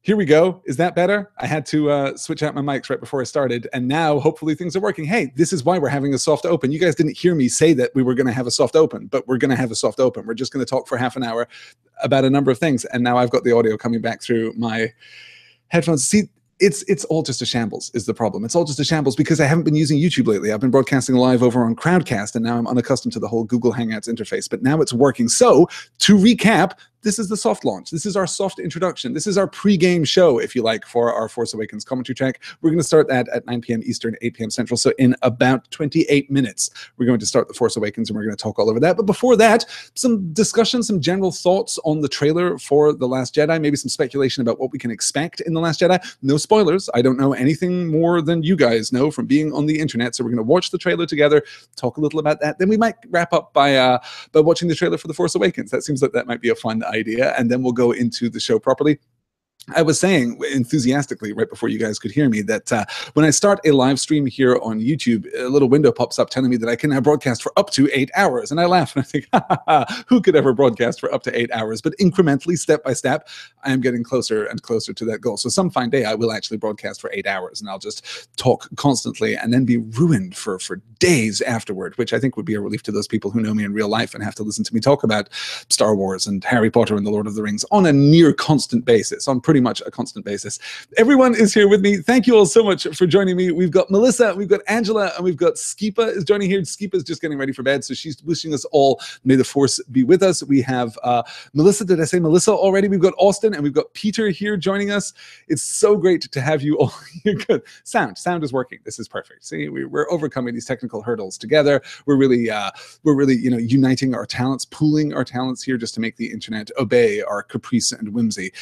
Here we go. Is that better? I had to switch out my mics right before I started, and now hopefully things are working. Hey, this is why we're having a soft open. You guys didn't hear me say that we were going to have a soft open, but we're going to have a soft open. We're just going to talk for half an hour about a number of things, and now I've got the audio coming back through my headphones. See, it's all just a shambles is the problem. It's all just a shambles because I haven't been using YouTube lately. I've been broadcasting live over on Crowdcast, and now I'm unaccustomed to the whole Google Hangouts interface, but now it's working. So to recap, this is the soft launch. This is our soft introduction. This is our pre-game show, if you like, for our Force Awakens commentary track. We're going to start that at 9 p.m. Eastern, 8 p.m. Central. So in about 28 minutes, we're going to start the Force Awakens, and we're going to talk all over that. But before that, some discussion, some general thoughts on the trailer for The Last Jedi, maybe some speculation about what we can expect in The Last Jedi. No spoilers. I don't know anything more than you guys know from being on the internet. So we're going to watch the trailer together, talk a little about that. Then we might wrap up by watching the trailer for The Force Awakens. That seems like that might be a fun idea. And then we'll go into the show properly. I was saying enthusiastically right before you guys could hear me that when I start a live stream here on YouTube, a little window pops up telling me that I can now broadcast for up to 8 hours. And I laugh and I think, ha, ha, ha, who could ever broadcast for up to 8 hours? But incrementally, step by step, I am getting closer and closer to that goal. So some fine day, I will actually broadcast for 8 hours, and I'll just talk constantly and then be ruined for days afterward, which I think would be a relief to those people who know me in real life and have to listen to me talk about Star Wars and Harry Potter and the Lord of the Rings on a near constant basis, on pretty much a constant basis. Everyone is here with me. Thank you all so much for joining me. We've got Melissa, we've got Angela, and we've got Skipa is joining here. Skipa is just getting ready for bed, so she's wishing us all, may the Force be with us. We have Melissa. Did I say Melissa already? We've got Austin, and we've got Peter here joining us. It's so great to have you all here. Good. Sound is working. This is perfect. See, we're overcoming these technical hurdles together. We're really uniting our talents, pooling our talents here just to make the internet obey our caprice and whimsy.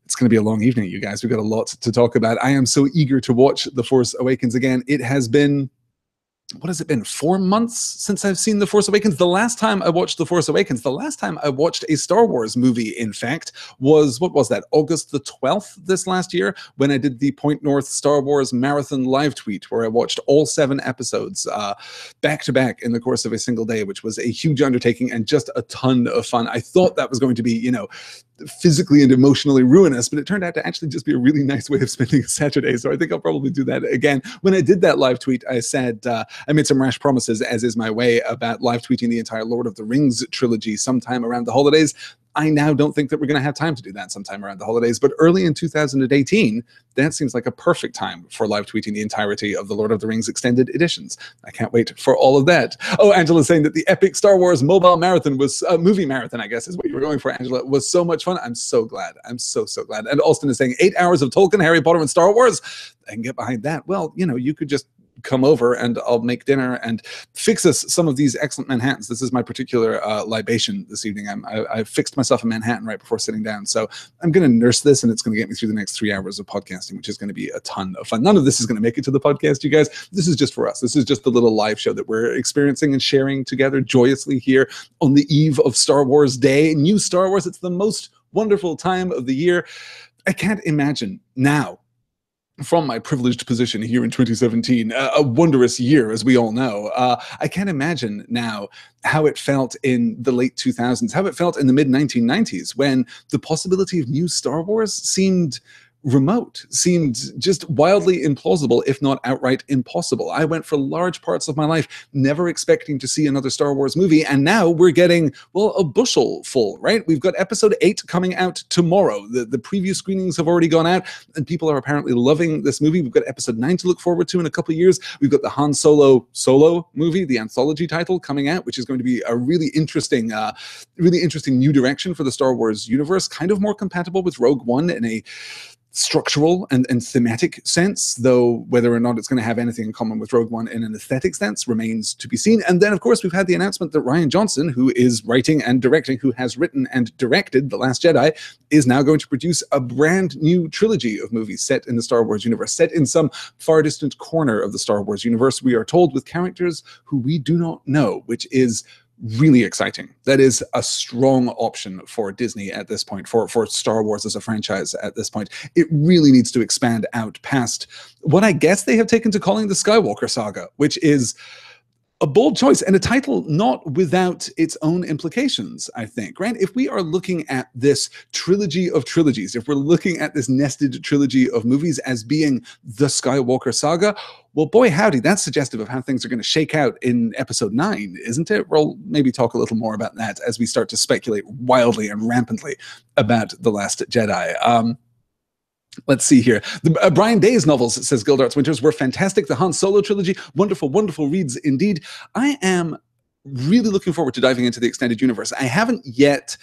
It's going to be a long evening, you guys. We've got a lot to talk about. I am so eager to watch The Force Awakens again. It has been, what has it been, 4 months since I've seen The Force Awakens? The last time I watched The Force Awakens, the last time I watched a Star Wars movie, in fact, was, what was that, August the 12th this last year, when I did the Point North Star Wars Marathon live tweet, where I watched all 7 episodes back to back in the course of a single day, which was a huge undertaking and just a ton of fun. I thought that was going to be, physically and emotionally ruinous, but it turned out to actually just be a really nice way of spending a Saturday. So I think I'll probably do that again. When I did that live tweet, I said, I made some rash promises, as is my way, about live tweeting the entire Lord of the Rings trilogy sometime around the holidays. I now don't think that we're going to have time to do that sometime around the holidays, but early in 2018, that seems like a perfect time for live tweeting the entirety of the Lord of the Rings extended editions. I can't wait for all of that. Oh, Angela's saying that the epic Star Wars mobile marathon was, movie marathon, I guess is what you were going for, Angela, was so much fun. I'm so glad. I'm so glad. And Austin is saying 8 hours of Tolkien, Harry Potter, and Star Wars. I can get behind that. Well, you could just come over and I'll make dinner and fix us some of these excellent Manhattans. This is my particular libation this evening. I fixed myself a Manhattan right before sitting down. So I'm going to nurse this, and it's going to get me through the next 3 hours of podcasting, which is going to be a ton of fun. None of this is going to make it to the podcast, you guys. This is just for us. This is just the little live show that we're experiencing and sharing together joyously here on the eve of Star Wars Day. New Star Wars. It's the most wonderful time of the year. I can't imagine now, from my privileged position here in 2017, a wondrous year, as we all know. I can't imagine now how it felt in the late 2000s, how it felt in the mid-1990s, when the possibility of new Star Wars seemed remote, seemed just wildly implausible, if not outright impossible. I went for large parts of my life never expecting to see another Star Wars movie, and now we're getting, well, a bushel full, right? We've got episode 8 coming out tomorrow. The preview screenings have already gone out, and people are apparently loving this movie. We've got episode 9 to look forward to in a couple of years. We've got the Han Solo movie, the anthology title, coming out, which is going to be a really interesting new direction for the Star Wars universe, kind of more compatible with Rogue One in a structural and thematic sense, though whether or not it's going to have anything in common with Rogue One in an aesthetic sense remains to be seen. And then, of course, we've had the announcement that Rian Johnson, who is writing and directing, who has written and directed The Last Jedi, is now going to produce a brand new trilogy of movies set in the Star Wars universe, set in some far distant corner of the Star Wars universe, we are told, with characters who we do not know, which is really exciting. That is a strong option for Disney at this point, for Star Wars as a franchise at this point. It really needs to expand out past what I guess they have taken to calling the Skywalker saga, which is A bold choice, and a title not without its own implications, I think. Grant, if we are looking at this trilogy of trilogies, if we're looking at this nested trilogy of movies as being the Skywalker saga, well, boy, howdy, that's suggestive of how things are going to shake out in episode 9, isn't it? We'll maybe talk a little more about that as we start to speculate wildly and rampantly about The Last Jedi. Let's see here. Brian Day's novels, says Gildarts Winters, were fantastic. The Han Solo trilogy, wonderful, wonderful reads indeed. I am really looking forward to diving into the extended universe. I haven't yet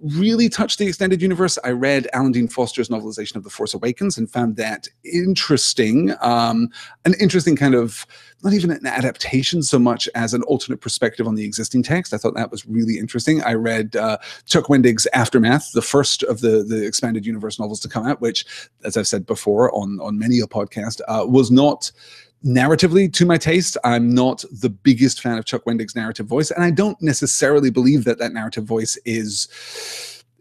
really touched the extended universe. I read Alan Dean Foster's novelization of The Force Awakens and found that interesting. An interesting kind of, not even an adaptation so much as an alternate perspective on the existing text. I thought that was really interesting. I read Chuck Wendig's Aftermath, the first of the expanded universe novels to come out, which, as I've said before on many a podcast, was not narratively to my taste. I'm not the biggest fan of Chuck Wendig's narrative voice, and I don't necessarily believe that narrative voice is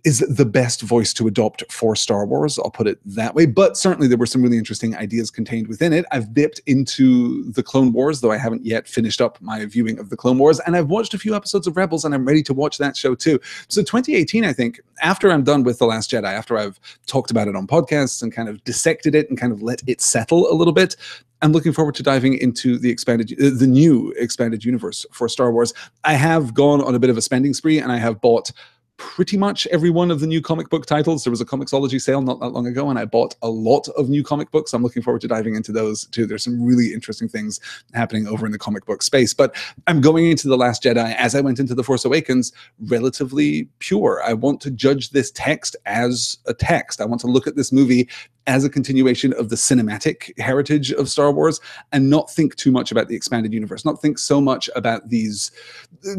the best voice to adopt for Star Wars. I'll put it that way. But certainly there were some really interesting ideas contained within it. I've dipped into the Clone Wars, though I haven't yet finished up my viewing of the Clone Wars, and I've watched a few episodes of Rebels, and I'm ready to watch that show too. So 2018, I think, after I'm done with The Last Jedi, after I've talked about it on podcasts and kind of dissected it and kind of let it settle a little bit, I'm looking forward to diving into the new expanded universe for Star Wars. I have gone on a bit of a spending spree, and I have bought pretty much every one of the new comic book titles. There was a Comixology sale not that long ago, and I bought a lot of new comic books. I'm looking forward to diving into those too. There's some really interesting things happening over in the comic book space. But I'm going into The Last Jedi, as I went into The Force Awakens, relatively pure. I want to judge this text as a text. I want to look at this movie as a continuation of the cinematic heritage of Star Wars and not think too much about the expanded universe, not think so much about these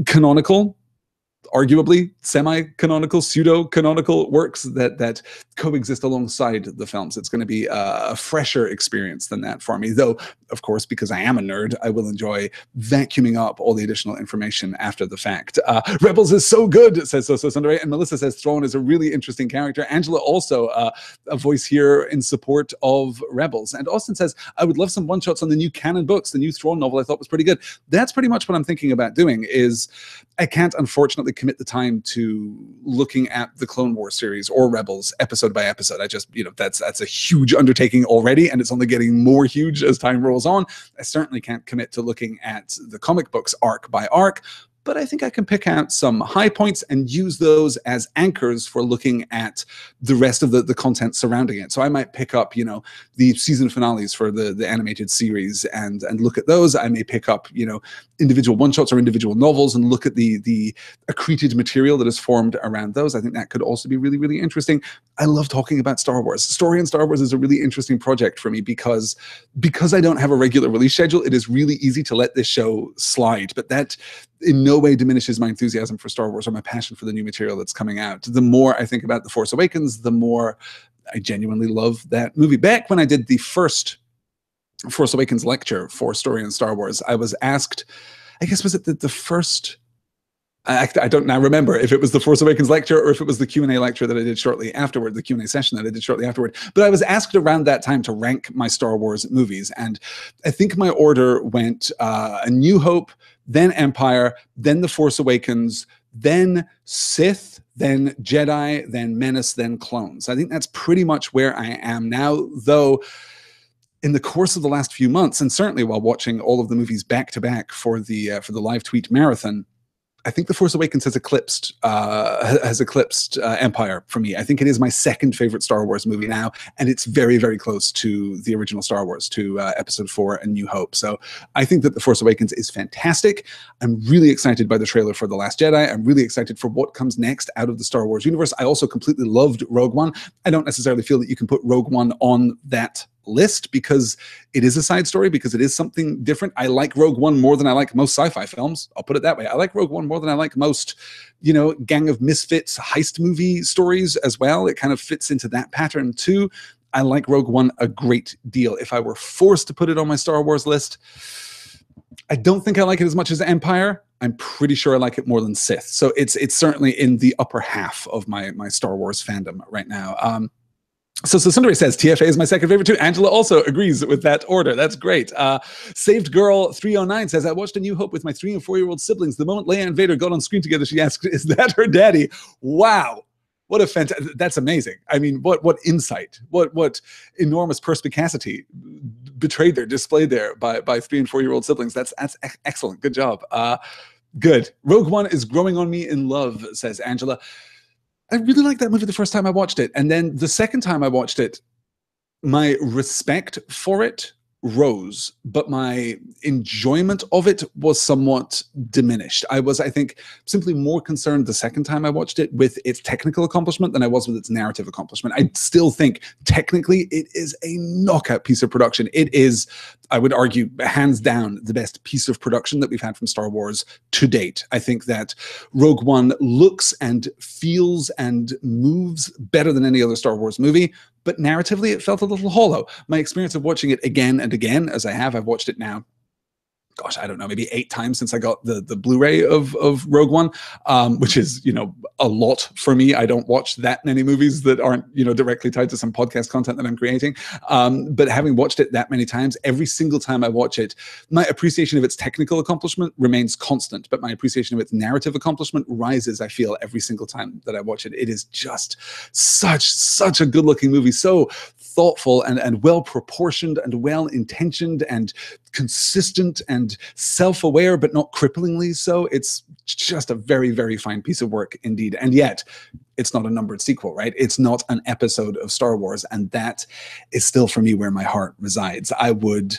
canonical, arguably semi-canonical, pseudo-canonical works that coexist alongside the films. It's going to be a fresher experience than that for me, though, of course, because I am a nerd, I will enjoy vacuuming up all the additional information after the fact. Rebels is so good, says Sundere, and Melissa says Thrawn is a really interesting character. Angela also a voice here in support of Rebels. And Austin says, I would love some one-shots on the new canon books. The new Thrawn novel I thought was pretty good. That's pretty much what I'm thinking about doing. Is I can't, unfortunately, commit the time to looking at the Clone Wars series or Rebels episode by episode. I just, that's a huge undertaking already, and it's only getting more huge as time rolls on. I certainly can't commit to looking at the comic books arc by arc, but I think I can pick out some high points and use those as anchors for looking at the rest of the content surrounding it. So I might pick up, the season finales for the animated series and look at those. I may pick up, individual one-shots or individual novels and look at the accreted material that is formed around those. I think that could also be really, really interesting. I love talking about Star Wars. Story in Star Wars is a really interesting project for me because I don't have a regular release schedule. It is really easy to let this show slide, but that in no way diminishes my enthusiasm for Star Wars or my passion for the new material that's coming out. The more I think about The Force Awakens, the more I genuinely love that movie. Back when I did the first Force Awakens lecture for Story in Star Wars, I was asked, I guess, was it the first... I don't now remember if it was the Force Awakens lecture or if it was the Q&A lecture that I did shortly afterward, the Q&A session that I did shortly afterward. But I was asked around that time to rank my Star Wars movies. And I think my order went A New Hope, then Empire, then The Force Awakens, then Sith, then Jedi, then Menace, then Clones. I think that's pretty much where I am now, though in the course of the last few months, and certainly while watching all of the movies back to back for the live tweet marathon, I think The Force Awakens has eclipsed Empire for me. I think it is my second favorite Star Wars movie now, and it's very, very close to the original Star Wars, to Episode 4, A New Hope. So I think that The Force Awakens is fantastic. I'm really excited by the trailer for The Last Jedi. I'm really excited for what comes next out of the Star Wars universe. I also completely loved Rogue One. I don't necessarily feel that you can put Rogue One on that list because it is a side story, because it is something different. I like Rogue One more than I like most sci-fi films. I'll put it that way. I like Rogue One more than I like most, Gang of Misfits heist movie stories as well. It kind of fits into that pattern too. I like Rogue One a great deal. If I were forced to put it on my Star Wars list, I don't think I like it as much as Empire. I'm pretty sure I like it more than Sith. So it's certainly in the upper half of my Star Wars fandom right now. So Sundari says, TFA is my second favorite too. Angela also agrees with that order. That's great. Saved Girl 309 says, I watched A New Hope with my 3 and 4-year-old siblings. The moment Leia and Vader got on screen together, she asked, is that her daddy? Wow. What a fantastic, that's amazing. I mean, what insight, what enormous perspicacity betrayed there, displayed there by 3 and 4-year-old siblings. That's excellent. Good job. Good. Rogue One is growing on me in love, says Angela. I really liked that movie the first time I watched it. And then the second time I watched it, my respect for it rose, but my enjoyment of it was somewhat diminished. I was, I think, simply more concerned the second time I watched it with its technical accomplishment than I was with its narrative accomplishment. I still think technically it is a knockout piece of production. It is, I would argue, hands down the best piece of production that we've had from Star Wars to date. I think that Rogue One looks and feels and moves better than any other Star Wars movie, but narratively it felt a little hollow. My experience of watching it again and again, as I've watched it now, gosh, I don't know, maybe 8 times since I got the Blu-ray of Rogue One, which is, you know, a lot for me. I don't watch that many movies that aren't, you know, directly tied to some podcast content that I'm creating. But having watched it that many times, every single time I watch it, my appreciation of its technical accomplishment remains constant, but my appreciation of its narrative accomplishment rises, I feel, every single time that I watch it. It is just such a good-looking movie, so thoughtful and well-proportioned and well-intentioned and consistent and self-aware, but not cripplingly so. It's just a very, very fine piece of work indeed. And yet, it's not a numbered sequel, right? It's not an episode of Star Wars. And that is still, for me, where my heart resides. I would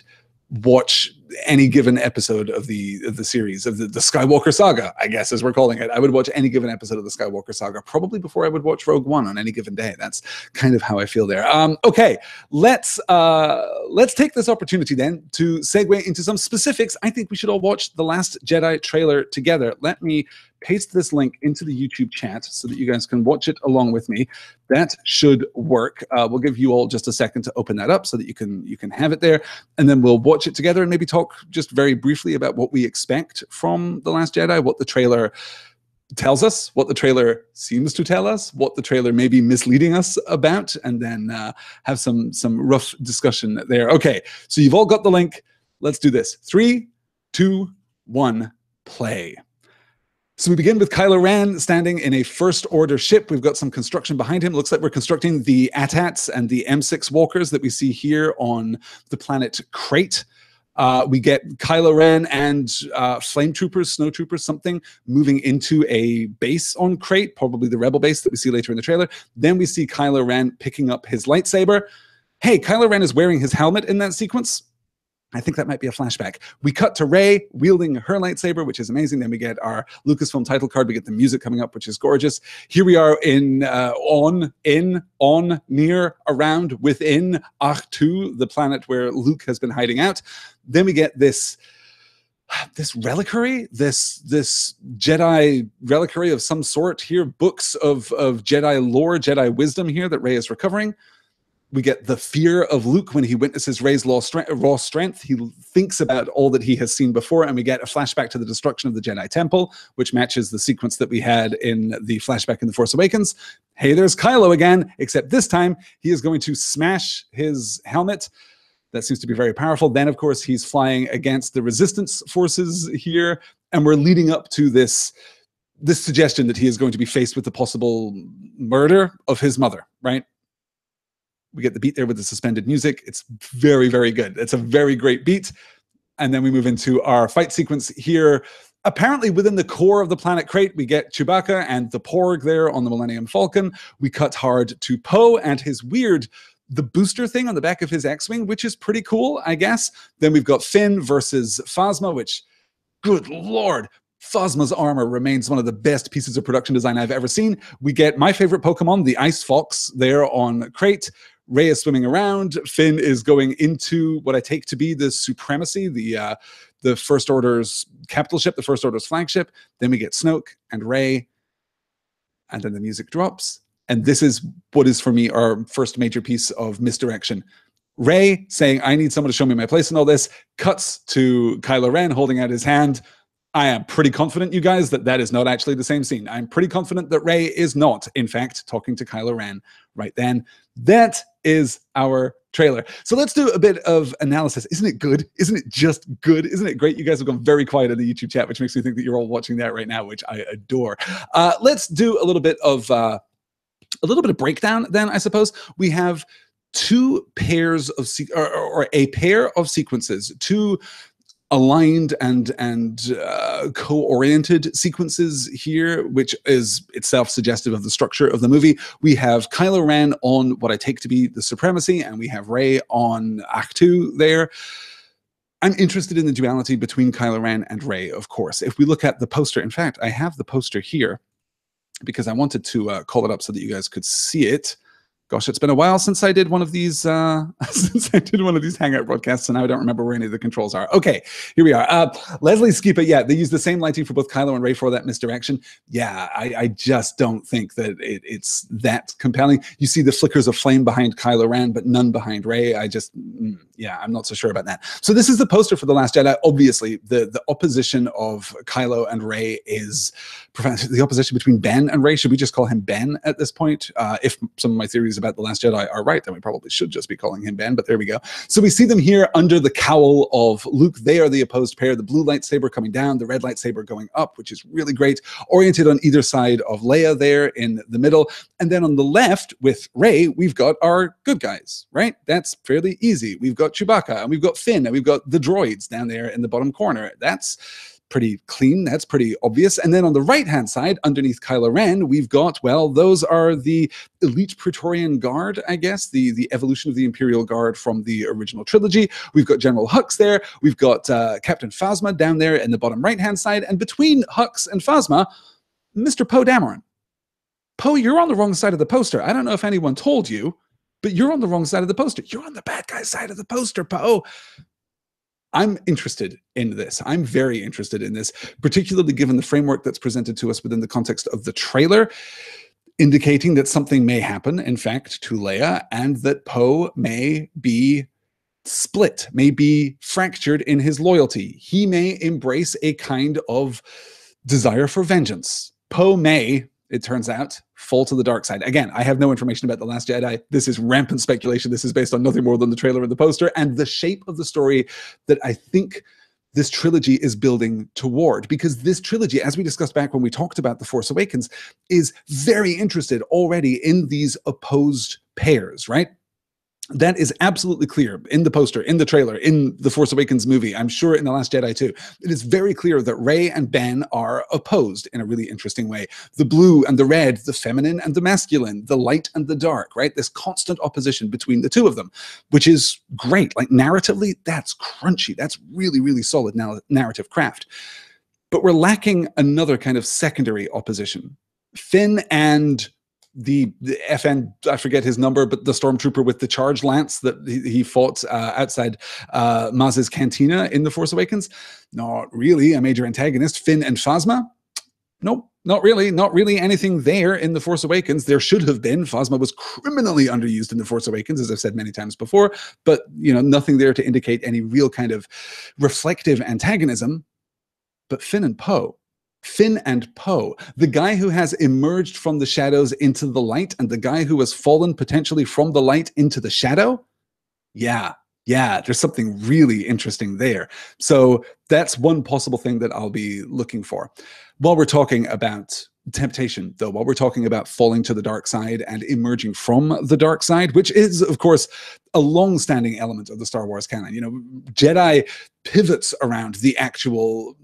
watch any given episode of the series, of the Skywalker saga, I guess, as we're calling it. I would watch any given episode of the Skywalker saga, probably before I would watch Rogue One on any given day. That's kind of how I feel there. Okay, let's take this opportunity then to segue into some specifics. I think we should all watch The Last Jedi trailer together. Let me paste this link into the YouTube chat so that you guys can watch it along with me. That should work. We'll give you all just a second to open that up so that you can have it there, and then we'll watch it together and maybe talk just very briefly about what we expect from The Last Jedi, what the trailer tells us, what the trailer seems to tell us, what the trailer may be misleading us about, and then have some rough discussion there. Okay, so you've all got the link. Let's do this. 3, 2, 1, play. So we begin with Kylo Ren standing in a First Order ship. We've got some construction behind him. Looks like we're constructing the AT-ATs and the M6 walkers that we see here on the planet Crate. We get Kylo Ren and flame troopers, snow troopers, something, moving into a base on Crate, probably the rebel base that we see later in the trailer. Then we see Kylo Ren picking up his lightsaber. Hey, Kylo Ren is wearing his helmet in that sequence. I think that might be a flashback. We cut to Rey wielding her lightsaber, which is amazing. Then we get our Lucasfilm title card. We get the music coming up, which is gorgeous. Here we are in, on, near, around, within Ahch-To, the planet where Luke has been hiding out. Then we get this reliquary, this Jedi reliquary of some sort here, books of Jedi lore, Jedi wisdom here that Rey is recovering. We get the fear of Luke when he witnesses Rey's raw strength. He thinks about all that he has seen before, and we get a flashback to the destruction of the Jedi Temple, which matches the sequence that we had in the flashback in The Force Awakens. Hey, there's Kylo again, except this time he is going to smash his helmet. That seems to be very powerful. Then, of course, he's flying against the resistance forces here, and we're leading up to this suggestion that he is going to be faced with the possible murder of his mother, right? We get the beat there with the suspended music. It's very, very good. It's a very great beat. And then we move into our fight sequence here. Apparently within the core of the planet Crate, we get Chewbacca and the Porg there on the Millennium Falcon. We cut hard to Poe and his the booster thing on the back of his X-Wing, which is pretty cool, I guess. Then we've got Finn versus Phasma, which, good Lord, Phasma's armor remains one of the best pieces of production design I've ever seen. We get my favorite Pokemon, the Ice Fox, there on Crate. Rey is swimming around. Finn is going into what I take to be the Supremacy, the First Order's capital ship, the First Order's flagship. Then we get Snoke and Rey, and then the music drops. And this is what is, for me, our first major piece of misdirection. Rey saying, I need someone to show me my place in all this, cuts to Kylo Ren holding out his hand. I am pretty confident, you guys, that is not actually the same scene. I'm pretty confident that Rey is not, in fact, talking to Kylo Ren right then. That is our trailer. So let's do a bit of analysis. Isn't it good? Isn't it just good? Isn't it great? You guys have gone very quiet in the YouTube chat, which makes me think that you're all watching that right now, which I adore. Let's do a little bit of breakdown then, I suppose. We have two pairs of or a pair of sequences, two aligned and co-oriented sequences here, which is itself suggestive of the structure of the movie. We have Kylo Ren on what I take to be the Supremacy, and we have Rey on Ahch-To there. I'm interested in the duality between Kylo Ren and Rey, of course. If we look at the poster, in fact, I have the poster here because I wanted to call it up so that you guys could see it. Gosh, it's been a while since I did one of these Hangout broadcasts, and now I don't remember where any of the controls are. Okay, here we are. Leslie Skipa, yeah, they use the same lighting for both Kylo and Rey for that misdirection. Yeah, I just don't think that it's that compelling. You see the flickers of flame behind Kylo Ren, but none behind Rey. Yeah, I'm not so sure about that. So this is the poster for The Last Jedi. Obviously, the opposition of Kylo and Rey is profound. The opposition between Ben and Rey, should we just call him Ben at this point? If some of my theories about The Last Jedi are right, then we probably should just be calling him Ben, but there we go. So we see them here under the cowl of Luke. They are the opposed pair, the blue lightsaber coming down, the red lightsaber going up, which is really great, oriented on either side of Leia there in the middle. And then on the left with Rey, we've got our good guys, right? That's fairly easy. We've got Chewbacca, and we've got Finn, and we've got the droids down there in the bottom corner. That's pretty clean. That's pretty obvious. And then on the right-hand side, underneath Kylo Ren, we've got, well, those are the elite Praetorian Guard, I guess, the evolution of the Imperial Guard from the original trilogy. We've got General Hux there. We've got Captain Phasma down there in the bottom right-hand side. And between Hux and Phasma, Mr. Poe Dameron. Poe, you're on the wrong side of the poster. I don't know if anyone told you, but you're on the wrong side of the poster. You're on the bad guy side of the poster, Poe. I'm interested in this. I'm very interested in this, particularly given the framework that's presented to us within the context of the trailer, indicating that something may happen, in fact, to Leia, and that Poe may be split, may be fractured in his loyalty. He may embrace a kind of desire for vengeance. Poe may, it turns out, fall to the dark side. Again, I have no information about The Last Jedi. This is rampant speculation. This is based on nothing more than the trailer and the poster and the shape of the story that I think this trilogy is building toward. Because this trilogy, as we discussed back when we talked about The Force Awakens, is very interested already in these opposed pairs, right? That is absolutely clear in the poster, in the trailer, in the Force Awakens movie. I'm sure in The Last Jedi too. It is very clear that Rey and Ben are opposed in a really interesting way. The blue and the red, the feminine and the masculine, the light and the dark, right? This constant opposition between the two of them, which is great. Like narratively, that's crunchy. That's really, really solid narrative craft. But we're lacking another kind of secondary opposition. Finn and the FN, I forget his number, but the stormtrooper with the charge lance that he fought outside Maz's cantina in The Force Awakens. Not really a major antagonist. Finn and Phasma? Nope, not really. Not really anything there in The Force Awakens. There should have been. Phasma was criminally underused in The Force Awakens, as I've said many times before, but nothing there to indicate any real kind of reflective antagonism. But Finn and Poe, the guy who has emerged from the shadows into the light and the guy who has fallen potentially from the light into the shadow. Yeah, there's something really interesting there. So that's one possible thing that I'll be looking for. While we're talking about temptation, though, while we're talking about falling to the dark side and emerging from the dark side, which is, of course, a long-standing element of the Star Wars canon. Jedi pivots around the actual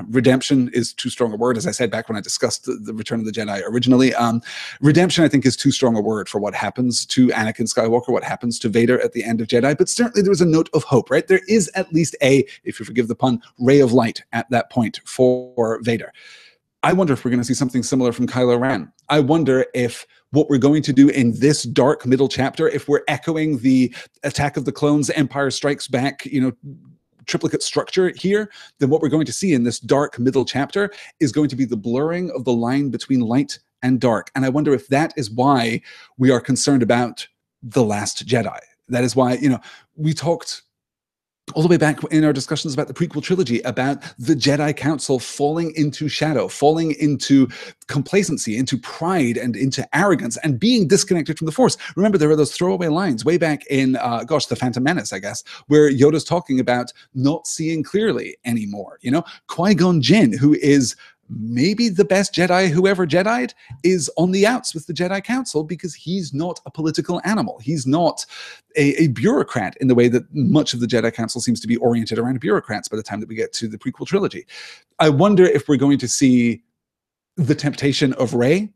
redemption is too strong a word, as I said back when I discussed the Return of the Jedi originally. Redemption, I think, is too strong a word for what happens to Anakin Skywalker, what happens to Vader at the end of Jedi, but certainly there was a note of hope, right? There is at least a, if you forgive the pun, ray of light at that point for Vader. I wonder if we're going to see something similar from Kylo Ren. I wonder if what we're going to do in this dark middle chapter, if we're echoing the Attack of the Clones, Empire Strikes Back, triplicate structure here, then what we're going to see in this dark middle chapter is going to be the blurring of the line between light and dark. And I wonder if that is why we are concerned about The Last Jedi. That is why, we talked all the way back in our discussions about the prequel trilogy, about the Jedi Council falling into shadow, falling into complacency, into pride, and into arrogance, and being disconnected from the Force. Remember, there are those throwaway lines way back in, The Phantom Menace, I guess, where Yoda's talking about not seeing clearly anymore. You know, Qui-Gon Jinn, who is maybe the best Jedi who ever Jedi'd, is on the outs with the Jedi Council because he's not a political animal. He's not a bureaucrat in the way that much of the Jedi Council seems to be oriented around bureaucrats by the time that we get to the prequel trilogy. I wonder if we're going to see the temptation of Rey,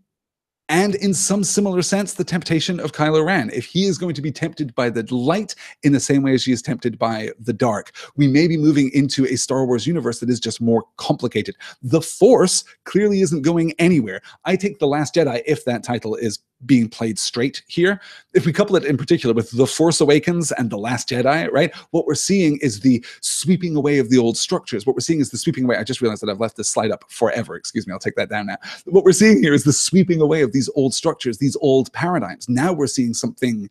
and in some similar sense, the temptation of Kylo Ren. If he is going to be tempted by the light in the same way as she is tempted by the dark, we may be moving into a Star Wars universe that is just more complicated. The Force clearly isn't going anywhere. I take The Last Jedi, if that title is being played straight here. If we couple it in particular with The Force Awakens and The Last Jedi, right, what we're seeing is the sweeping away of the old structures. What we're seeing is the sweeping away. I just realized that I've left this slide up forever. Excuse me, I'll take that down now. What we're seeing here is the sweeping away of these old structures, these old paradigms. Now we're seeing something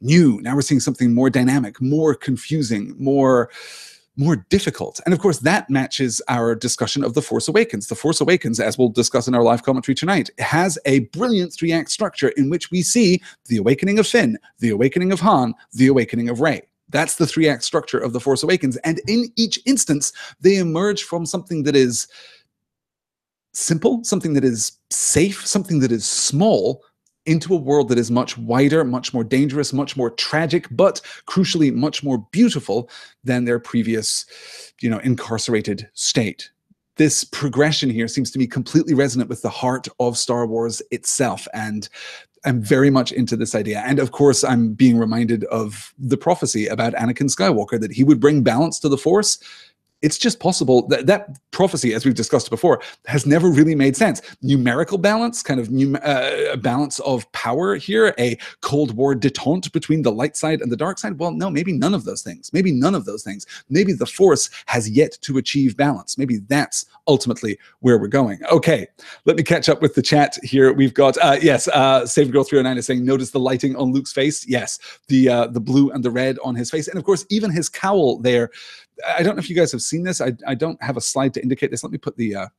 new. Now we're seeing something more dynamic, more confusing, more difficult. And of course, that matches our discussion of The Force Awakens. The Force Awakens, as we'll discuss in our live commentary tonight, has a brilliant 3-act structure in which we see the awakening of Finn, the awakening of Han, the awakening of Rey. That's the 3-act structure of The Force Awakens. And in each instance, they emerge from something that is simple, something that is safe, something that is small, into a world that is much wider, much more dangerous, much more tragic, but crucially much more beautiful than their previous, incarcerated state. This progression here seems to be completely resonant with the heart of Star Wars itself, and I'm very much into this idea. And of course, I'm being reminded of the prophecy about Anakin Skywalker, that he would bring balance to the Force. It's just possible that that prophecy, as we've discussed before, has never really made sense. Numerical balance, kind of a balance of power here, a Cold War detente between the light side and the dark side. Well, no, maybe none of those things. Maybe none of those things. Maybe the Force has yet to achieve balance. Maybe that's ultimately where we're going. Okay, let me catch up with the chat here. We've got, Save Girl 309 is saying, notice the lighting on Luke's face. Yes, the blue and the red on his face. And of course, even his cowl there. I don't know if you guys have seen this. I don't have a slide to indicate this. Let me put the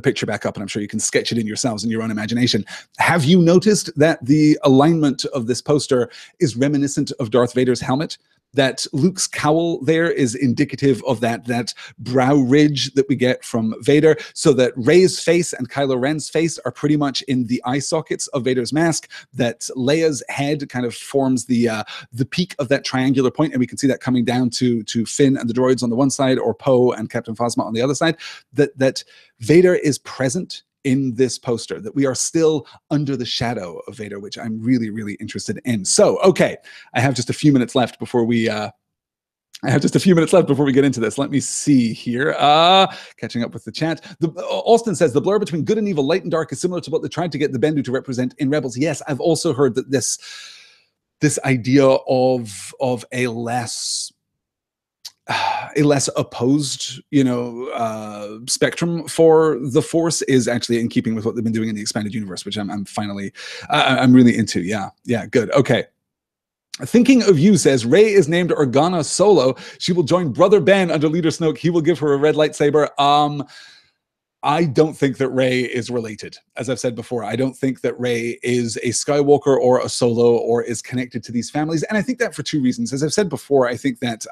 picture back up, and I'm sure you can sketch it in yourselves in your own imagination. Have you noticed that the alignment of this poster is reminiscent of Darth Vader's helmet? That Luke's cowl there is indicative of that brow ridge that we get from Vader, so that Rey's face and Kylo Ren's face are pretty much in the eye sockets of Vader's mask, that Leia's head kind of forms the peak of that triangular point, and we can see that coming down to Finn and the droids on the one side, or Poe and Captain Phasma on the other side, that Vader is present in this poster, that we are still under the shadow of Vader, which I'm really, really interested in. So, okay, I have just a few minutes left before we get into this. Let me see here. Catching up with the chat. Austin says, the blur between good and evil, light and dark, is similar to what they tried to get the Bendu to represent in Rebels. Yes, I've also heard that this idea of a less opposed, spectrum for the Force is actually in keeping with what they've been doing in the expanded universe, which I'm really into. Yeah, good. Okay. Thinking of You says, Rey is named Organa Solo. She will join Brother Ben under Leader Snoke. He will give her a red lightsaber. I don't think that Rey is related. As I've said before, I don't think that Rey is a Skywalker or a Solo or is connected to these families. And I think that for two reasons. As I've said before, I think that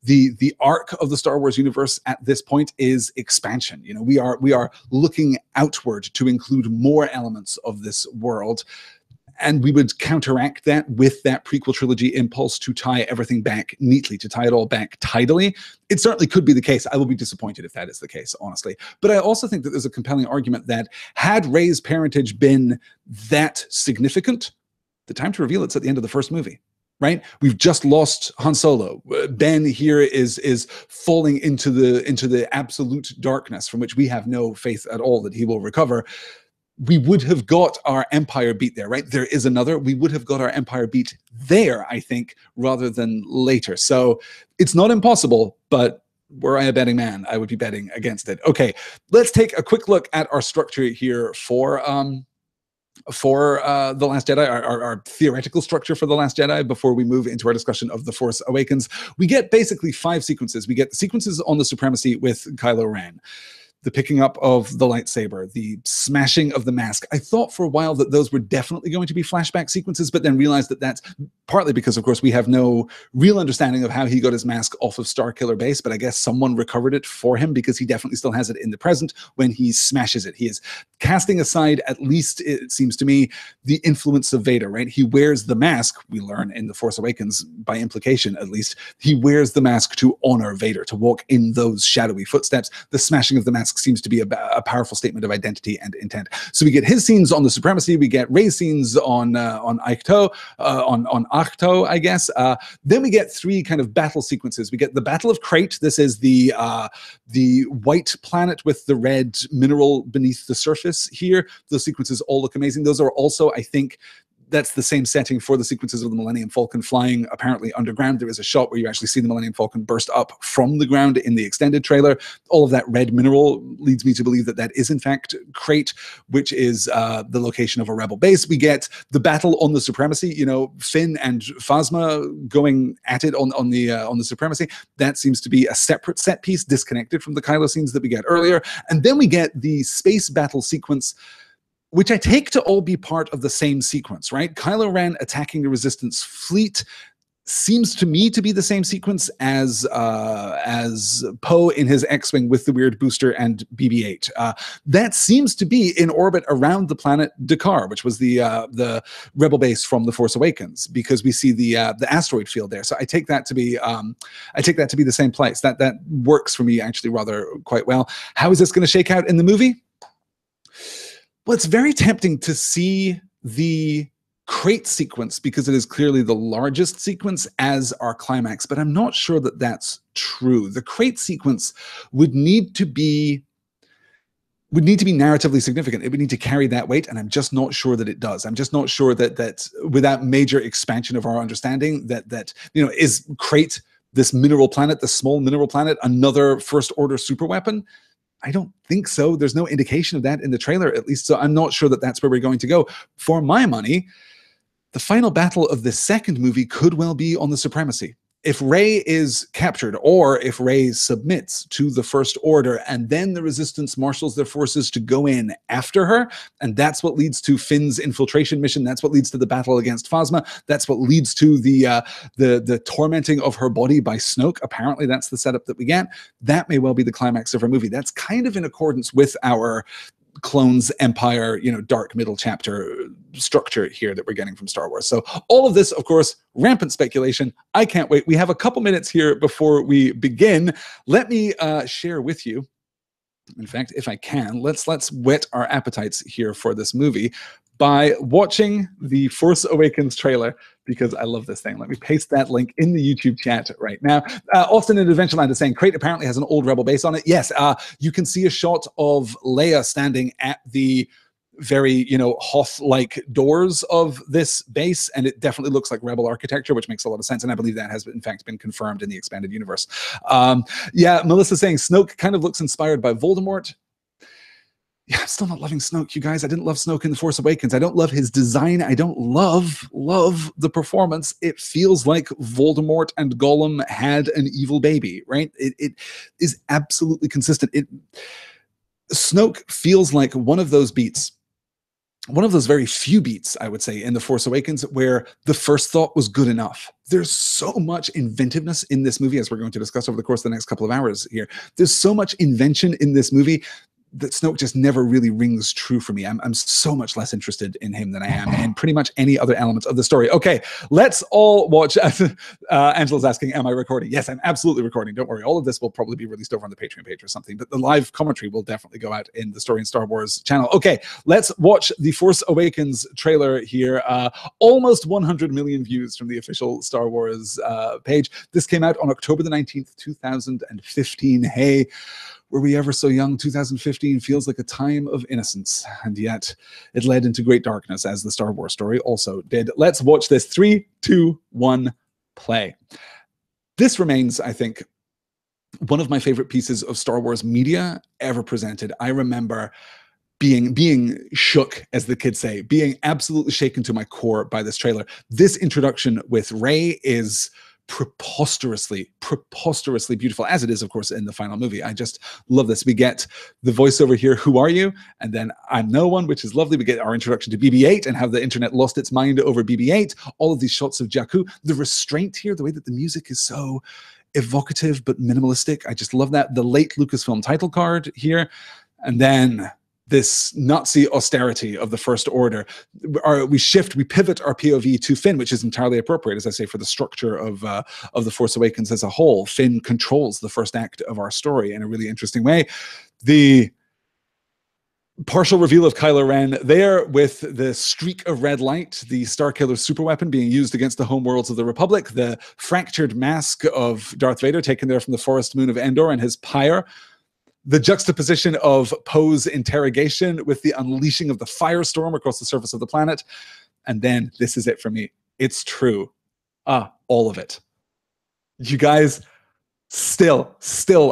the arc of the Star Wars universe at this point is expansion. We are looking outward to include more elements of this world. And we would counteract that with that prequel trilogy impulse to tie everything back neatly, to tie it all back tidily. It certainly could be the case. I will be disappointed if that is the case, honestly. But I also think that there's a compelling argument that had Rey's parentage been that significant, the time to reveal it's at the end of the first movie. Right? We've just lost Han Solo. Ben here is falling into the absolute darkness from which we have no faith at all that he will recover. We would have got our Empire beat there, right? There is another. We would have got our Empire beat there, I think, rather than later. So it's not impossible, but were I a betting man, I would be betting against it. Okay, let's take a quick look at our structure here for for The Last Jedi, our theoretical structure for The Last Jedi, before we move into our discussion of The Force Awakens, we get basically 5 sequences. We get the sequences on the Supremacy with Kylo Ren, the picking up of the lightsaber, the smashing of the mask. I thought for a while that those were definitely going to be flashback sequences, but then realized that that's partly because, of course, we have no real understanding of how he got his mask off of Starkiller Base, but I guess someone recovered it for him because he definitely still has it in the present when he smashes it. He is casting aside, at least it seems to me, the influence of Vader, right? He wears the mask, we learn in The Force Awakens, by implication at least, he wears the mask to honor Vader, to walk in those shadowy footsteps. The smashing of the mask seems to be a powerful statement of identity and intent. So we get his scenes on the Supremacy, we get Rey's scenes on Ahch-To, on Ahch-To, I guess. Then we get 3 kind of battle sequences. We get the Battle of Crate. This is the white planet with the red mineral beneath the surface here. Those sequences all look amazing. Those are also, I think, that's the same setting for the sequences of the Millennium Falcon flying apparently underground. There is a shot where you actually see the Millennium Falcon burst up from the ground in the extended trailer. All of that red mineral leads me to believe that that is in fact Crate, which is the location of a rebel base. We get the battle on the Supremacy, you know, Finn and Phasma going at it on the Supremacy. That seems to be a separate set piece, disconnected from the Kylo scenes that we get earlier. And then we get the space battle sequence, which I take to all be part of the same sequence, right? Kylo Ren attacking the Resistance fleet seems to me to be the same sequence as Poe in his X-Wing with the weird booster and BB-8. That seems to be in orbit around the planet Dakar, which was the rebel base from The Force Awakens, because we see the asteroid field there. So I take that to be the same place. That works for me actually rather quite well. How is this going to shake out in the movie? Well, it's very tempting to see the Crate sequence, because it is clearly the largest sequence, as our climax, but I'm not sure that that's true. The Crate sequence would need to be narratively significant. It would need to carry that weight, and I'm just not sure that it does. I'm just not sure that without major expansion of our understanding, that you know, is Crate, this mineral planet, the small mineral planet, another First Order superweapon? I don't think so. There's no indication of that in the trailer, at least. So I'm not sure that that's where we're going to go. For my money, the final battle of the second movie could well be on the Supremacy. If Rey is captured, or if Rey submits to the First Order, and then the Resistance marshals their forces to go in after her, and that's what leads to Finn's infiltration mission, that's what leads to the battle against Phasma, that's what leads to the tormenting of her body by Snoke. Apparently that's the setup that we get. That may well be the climax of our movie. That's kind of in accordance with our Clones Empire, you know, dark middle chapter structure here that we're getting from Star Wars. So all of this, of course, rampant speculation. I can't wait. We have a couple minutes here before we begin. Let me share with you, in fact, if I can, let's whet our appetites here for this movie by watching the Force Awakens trailer, because I love this thing. Let me paste that link in the YouTube chat right now. Austin in Adventureland is saying, Crate apparently has an old rebel base on it. Yes, you can see a shot of Leia standing at the very, you know, Hoth-like doors of this base, and it definitely looks like rebel architecture, which makes a lot of sense, and I believe that has in fact been confirmed in the expanded universe. Yeah, Melissa saying Snoke kind of looks inspired by Voldemort. Yeah, I'm still not loving Snoke, you guys. I didn't love Snoke in The Force Awakens. I don't love his design. I don't love the performance. It feels like Voldemort and Gollum had an evil baby, right? It is absolutely consistent. Snoke feels like one of those beats, one of those very few beats, I would say, in The Force Awakens, where the first thought was good enough. There's so much inventiveness in this movie, as we're going to discuss over the course of the next couple of hours here. There's so much invention in this movie that Snoke just never really rings true for me. I'm so much less interested in him than I am in pretty much any other element of the story. Okay, let's all watch. Angela's asking, am I recording? Yes, I'm absolutely recording. Don't worry. All of this will probably be released over on the Patreon page or something, but the live commentary will definitely go out in the Story in Star Wars channel. Okay, let's watch the Force Awakens trailer here. Almost 100 million views from the official Star Wars page. This came out on October the 19th, 2015. Hey, were we ever so young? 2015 feels like a time of innocence, and yet it led into great darkness, as the Star Wars story also did. Let's watch this. 3, 2, 1, play. This remains, I think, one of my favorite pieces of Star Wars media ever presented. I remember being shook, as the kids say, being absolutely shaken to my core by this trailer. This introduction with Rey is preposterously beautiful, as it is, of course, in the final movie. I just love this. We get the voiceover here, "Who are you?" And then "I'm no one," which is lovely. We get our introduction to BB-8 and how the internet lost its mind over BB-8. All of these shots of Jakku, the restraint here, the way that the music is so evocative but minimalistic. I just love that. The late Lucasfilm title card here. And then this Nazi austerity of the First Order. We pivot our POV to Finn, which is entirely appropriate, as I say, for the structure of The Force Awakens as a whole. Finn controls the first act of our story in a really interesting way. The partial reveal of Kylo Ren there with the streak of red light, the Starkiller superweapon being used against the homeworlds of the Republic, the fractured mask of Darth Vader taken there from the forest moon of Endor and his pyre, the juxtaposition of Poe's interrogation with the unleashing of the firestorm across the surface of the planet. And then this is it for me. It's true. All of it. You guys, still,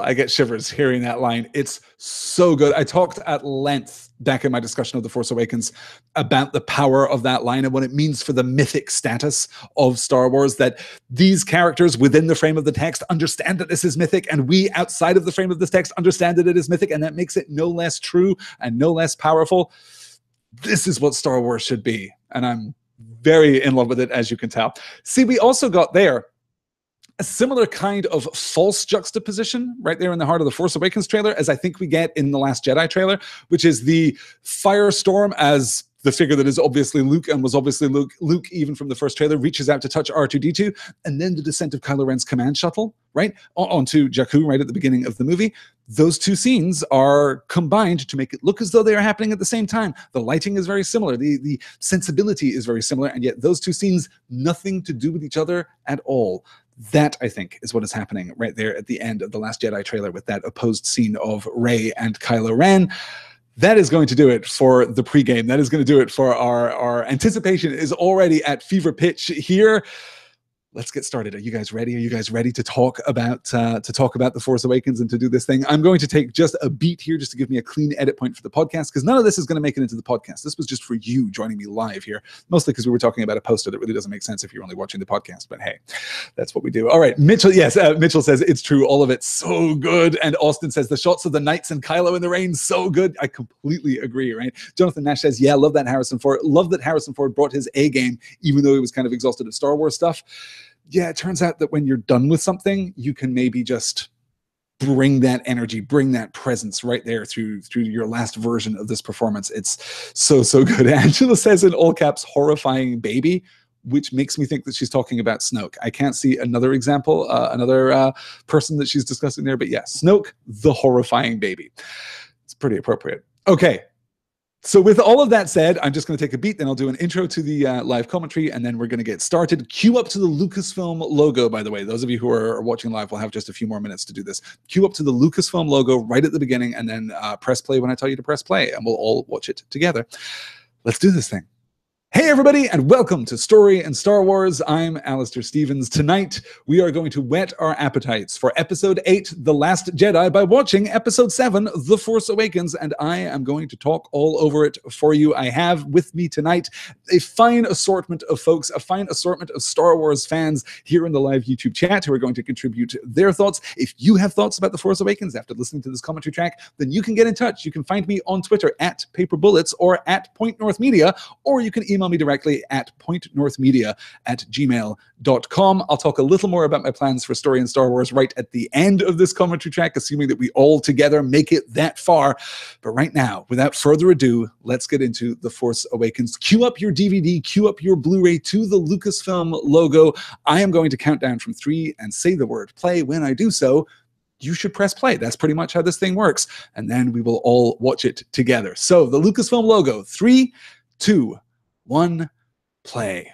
I get shivers hearing that line. It's so good. I talked at length back in my discussion of The Force Awakens about the power of that line and what it means for the mythic status of Star Wars, that these characters within the frame of the text understand that this is mythic, and we outside of the frame of this text understand that it is mythic, and that makes it no less true and no less powerful. This is what Star Wars should be, and I'm very in love with it, as you can tell. See, we also got there a similar kind of false juxtaposition right there in the heart of the Force Awakens trailer as I think we get in the Last Jedi trailer, which is the firestorm as the figure that is obviously Luke and was obviously Luke even from the first trailer, reaches out to touch R2-D2, and then the descent of Kylo Ren's command shuttle, right, onto Jakku right at the beginning of the movie. Those two scenes are combined to make it look as though they are happening at the same time. The lighting is very similar. The sensibility is very similar, and yet those two scenes, nothing to do with each other at all. That, I think, is what is happening right there at the end of the Last Jedi trailer with that opposed scene of Rey and Kylo Ren. That is going to do it for the pregame. That is going to do it for our anticipation is already at fever pitch here. Let's get started. Are you guys ready? Are you guys ready to talk about The Force Awakens and to do this thing? I'm going to take just a beat here just to give me a clean edit point for the podcast, because none of this is going to make it into the podcast. This was just for you joining me live here, mostly because we were talking about a poster that really doesn't make sense if you're only watching the podcast. But hey, that's what we do. All right, Mitchell. Yes, Mitchell says it's true. All of it so good. And Austin says the shots of the knights and Kylo in the rain so good. I completely agree. Right. Jonathan Nash says, yeah, love that Harrison Ford. Love that Harrison Ford brought his A game, even though he was kind of exhausted of Star Wars stuff. Yeah, it turns out that when you're done with something, you can maybe just bring that energy, bring that presence right there through your last version of this performance. It's so good. Angela says in all caps, horrifying baby, which makes me think that she's talking about Snoke. I can't see another example, another person that she's discussing there, but yeah, Snoke, the horrifying baby. It's pretty appropriate. Okay. So with all of that said, I'm just going to take a beat, then I'll do an intro to the live commentary, and then we're going to get started. Cue up to the Lucasfilm logo, by the way. Those of you who are watching live will have just a few more minutes to do this. Cue up to the Lucasfilm logo right at the beginning, and then press play when I tell you to press play, and we'll all watch it together. Let's do this thing. Hey everybody, and welcome to Story and Star Wars. I'm Alistair Stevens. Tonight, we are going to whet our appetites for Episode 8, The Last Jedi, by watching Episode 7, The Force Awakens, and I am going to talk all over it for you. I have with me tonight a fine assortment of folks, a fine assortment of Star Wars fans here in the live YouTube chat who are going to contribute their thoughts. If you have thoughts about The Force Awakens after listening to this commentary track, then you can get in touch. You can find me on Twitter at PaperBullets or at Point North Media, or you can email me directly at pointnorthmedia@gmail.com. I'll talk a little more about my plans for Story and Star Wars right at the end of this commentary track, assuming that we all together make it that far. But right now, without further ado, let's get into The Force Awakens. Cue up your DVD, cue up your Blu-ray to the Lucasfilm logo. I am going to count down from 3 and say the word play. When I do so, you should press play. That's pretty much how this thing works. And then we will all watch it together. So the Lucasfilm logo, 3, 2, 1, play.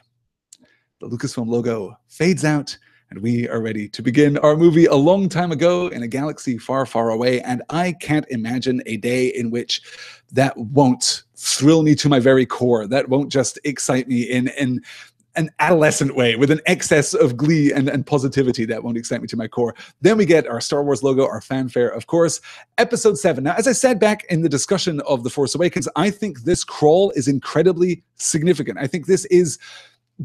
The Lucasfilm logo fades out, and we are ready to begin our movie a long time ago in a galaxy far, far away. And I can't imagine a day in which that won't thrill me to my very core. That won't just excite me in an adolescent way, with an excess of glee and positivity that won't excite me to my core. Then we get our Star Wars logo, our fanfare, of course. Episode 7. Now, as I said back in the discussion of The Force Awakens, I think this crawl is incredibly significant. I think this is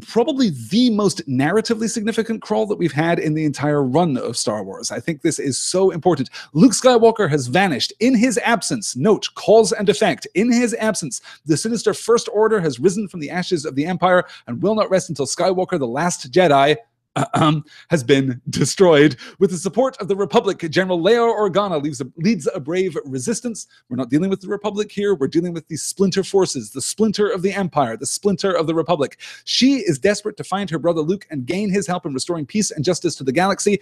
probably the most narratively significant crawl that we've had in the entire run of Star Wars. I think this is so important. Luke Skywalker has vanished. In his absence, note, cause and effect, in his absence, the sinister First Order has risen from the ashes of the Empire and will not rest until Skywalker, the last Jedi, has been destroyed. With the support of the Republic, General Leia Organa leads a brave resistance. We're not dealing with the Republic here. We're dealing with the splinter forces, the splinter of the Empire, the splinter of the Republic. She is desperate to find her brother Luke and gain his help in restoring peace and justice to the galaxy.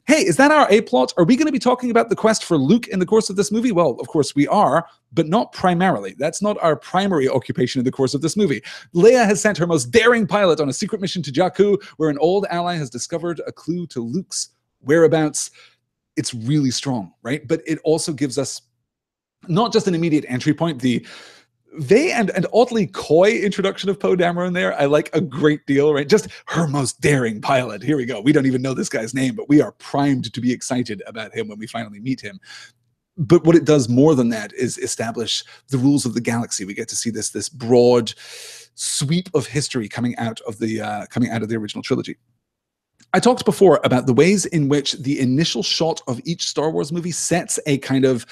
Hey, is that our A-plot? Are we going to be talking about the quest for Luke in the course of this movie? Well, of course we are, but not primarily. That's not our primary occupation in the course of this movie. Leia has sent her most daring pilot on a secret mission to Jakku, where an old ally has discovered a clue to Luke's whereabouts. It's really strong, right? But it also gives us not just an immediate entry point, the and oddly coy introduction of Poe Dameron there, I like a great deal, right? Just her most daring pilot. Here we go. We don't even know this guy's name, but we are primed to be excited about him when we finally meet him. But what it does more than that is establish the rules of the galaxy. We get to see this broad sweep of history coming out of the original trilogy. I talked before about the ways in which the initial shot of each Star Wars movie sets a kind of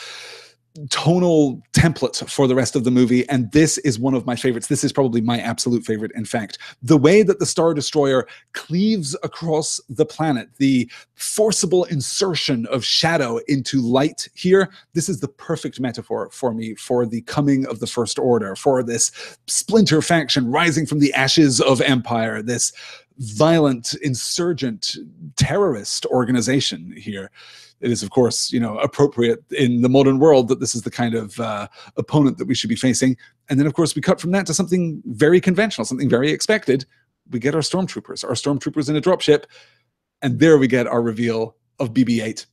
tonal template for the rest of the movie, and this is one of my favorites. This is probably my absolute favorite, in fact. The way that the Star Destroyer cleaves across the planet, the forcible insertion of shadow into light here, this is the perfect metaphor for me for the coming of the First Order, for this splinter faction rising from the ashes of Empire, this violent, insurgent, terrorist organization here. It is, of course, appropriate in the modern world that this is the kind of opponent that we should be facing. And then, of course, we cut from that to something very conventional, something very expected. We get our stormtroopers in a dropship, and there we get our reveal of BB-8.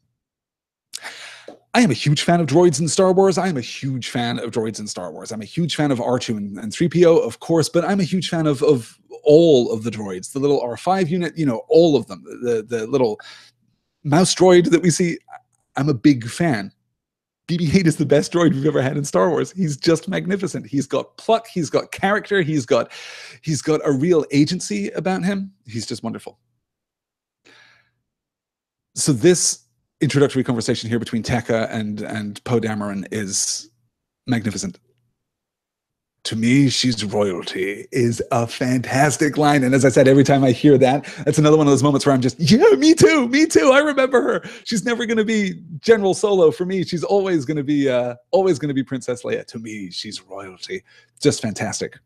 I am a huge fan of droids in Star Wars. I am a huge fan of droids in Star Wars. I'm a huge fan of R2 and 3PO, of course, but I'm a huge fan of all of the droids, the little R5 unit, all of them, the little mouse droid that we see. I'm a big fan. BB-8 is the best droid we've ever had in Star Wars. He's just magnificent. He's got pluck, he's got character, he's got a real agency about him. He's just wonderful. So this introductory conversation here between Tekka and Poe Dameron is magnificent. To me, she's royalty is a fantastic line. And as I said, every time I hear that, that's another one of those moments where I'm just, yeah, me too. I remember her. She's never going to be General Solo for me. She's always going to be Princess Leia. To me, she's royalty. Just fantastic.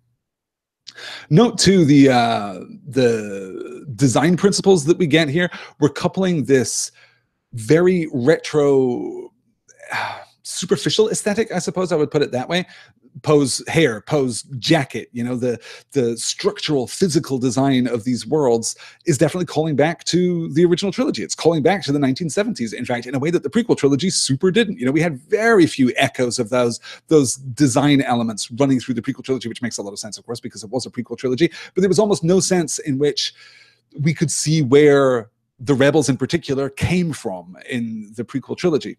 Note too, the design principles that we get here. We're coupling this very retro, superficial aesthetic, I suppose I would put it that way. Poe's hair, Poe's jacket, the structural, physical design of these worlds is definitely calling back to the original trilogy. It's calling back to the 1970s, in fact, in a way that the prequel trilogy super didn't. We had very few echoes of those design elements running through the prequel trilogy, which makes a lot of sense, of course, because it was a prequel trilogy. But there was almost no sense in which we could see where the rebels in particular came from in the prequel trilogy.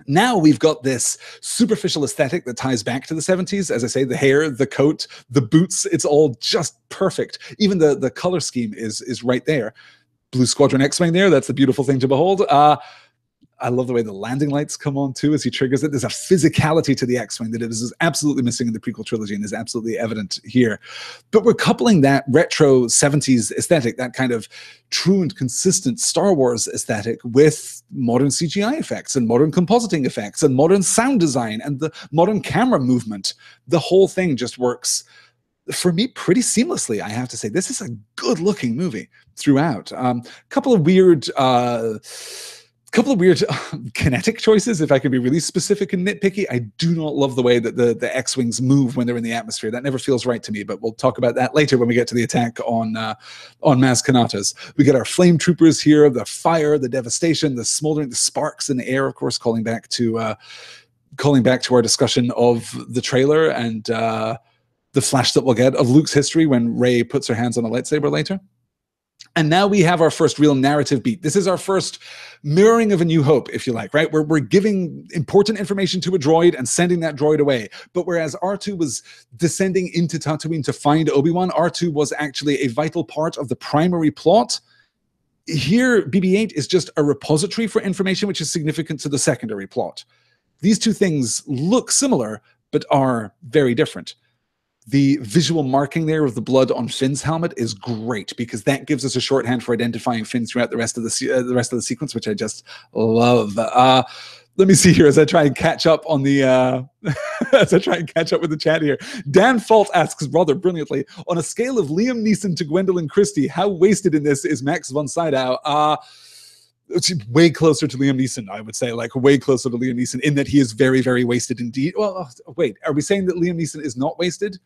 Now we've got this superficial aesthetic that ties back to the 70s. As I say, the hair, the coat, the boots, it's all just perfect. Even the color scheme is right there. Blue Squadron X-Wing there, that's the beautiful thing to behold. I love the way the landing lights come on too as he triggers it. There's a physicality to the X-Wing that is absolutely missing in the prequel trilogy and is absolutely evident here. But we're coupling that retro 70s aesthetic, that kind of true and consistent Star Wars aesthetic, with modern CGI effects and modern compositing effects and modern sound design and the modern camera movement. The whole thing just works, for me, pretty seamlessly, I have to say. This is a good-looking movie throughout. Couple of weird kinetic choices, if I can be really specific and nitpicky. I do not love the way that the X-Wings move when they're in the atmosphere. That never feels right to me, but we'll talk about that later when we get to the attack on Maz Kanata's. We get our flame troopers here, the fire, the devastation, the smoldering, the sparks in the air, of course, calling back to our discussion of the trailer and the flash that we'll get of Luke's history when Rey puts her hands on a lightsaber later. And now we have our first real narrative beat. This is our first mirroring of A New Hope, if you like, right? We're giving important information to a droid and sending that droid away. But whereas R2 was descending into Tatooine to find Obi-Wan, R2 was actually a vital part of the primary plot. Here, BB-8 is just a repository for information which is significant to the secondary plot. These two things look similar, but are very different. The visual marking there of the blood on Finn's helmet is great because that gives us a shorthand for identifying Finn throughout the rest of the sequence, which I just love. Let me see here as I try and catch up on the as I try and catch up with the chat here. Dan Fault asks rather brilliantly, on a scale of Liam Neeson to Gwendolyn Christie, how wasted in this is Max von Sydow? It's way closer to Liam Neeson, I would say, like way closer to Liam Neeson in that he is very, very wasted indeed. Well, wait, are we saying that Liam Neeson is not wasted?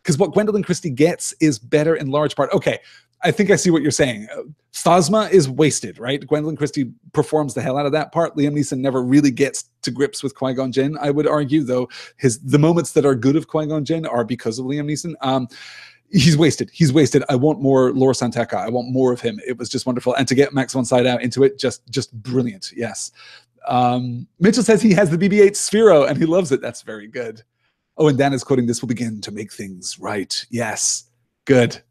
Because what Gwendolyn Christie gets is better in large part. Okay, I think I see what you're saying. Phasma is wasted, right? Gwendolyn Christie performs the hell out of that part. Liam Neeson never really gets to grips with Qui-Gon Jinn. I would argue, though, the moments that are good of Qui-Gon Jinn are because of Liam Neeson. He's wasted. He's wasted. I want more Lor San Tekka. I want more of him. It was just wonderful. And to get Max von Sydow into it, just brilliant. Yes. Mitchell says he has the BB-8 Sphero and he loves it. That's very good. Oh, and Dan is quoting, "This will begin to make things right." Yes. Good.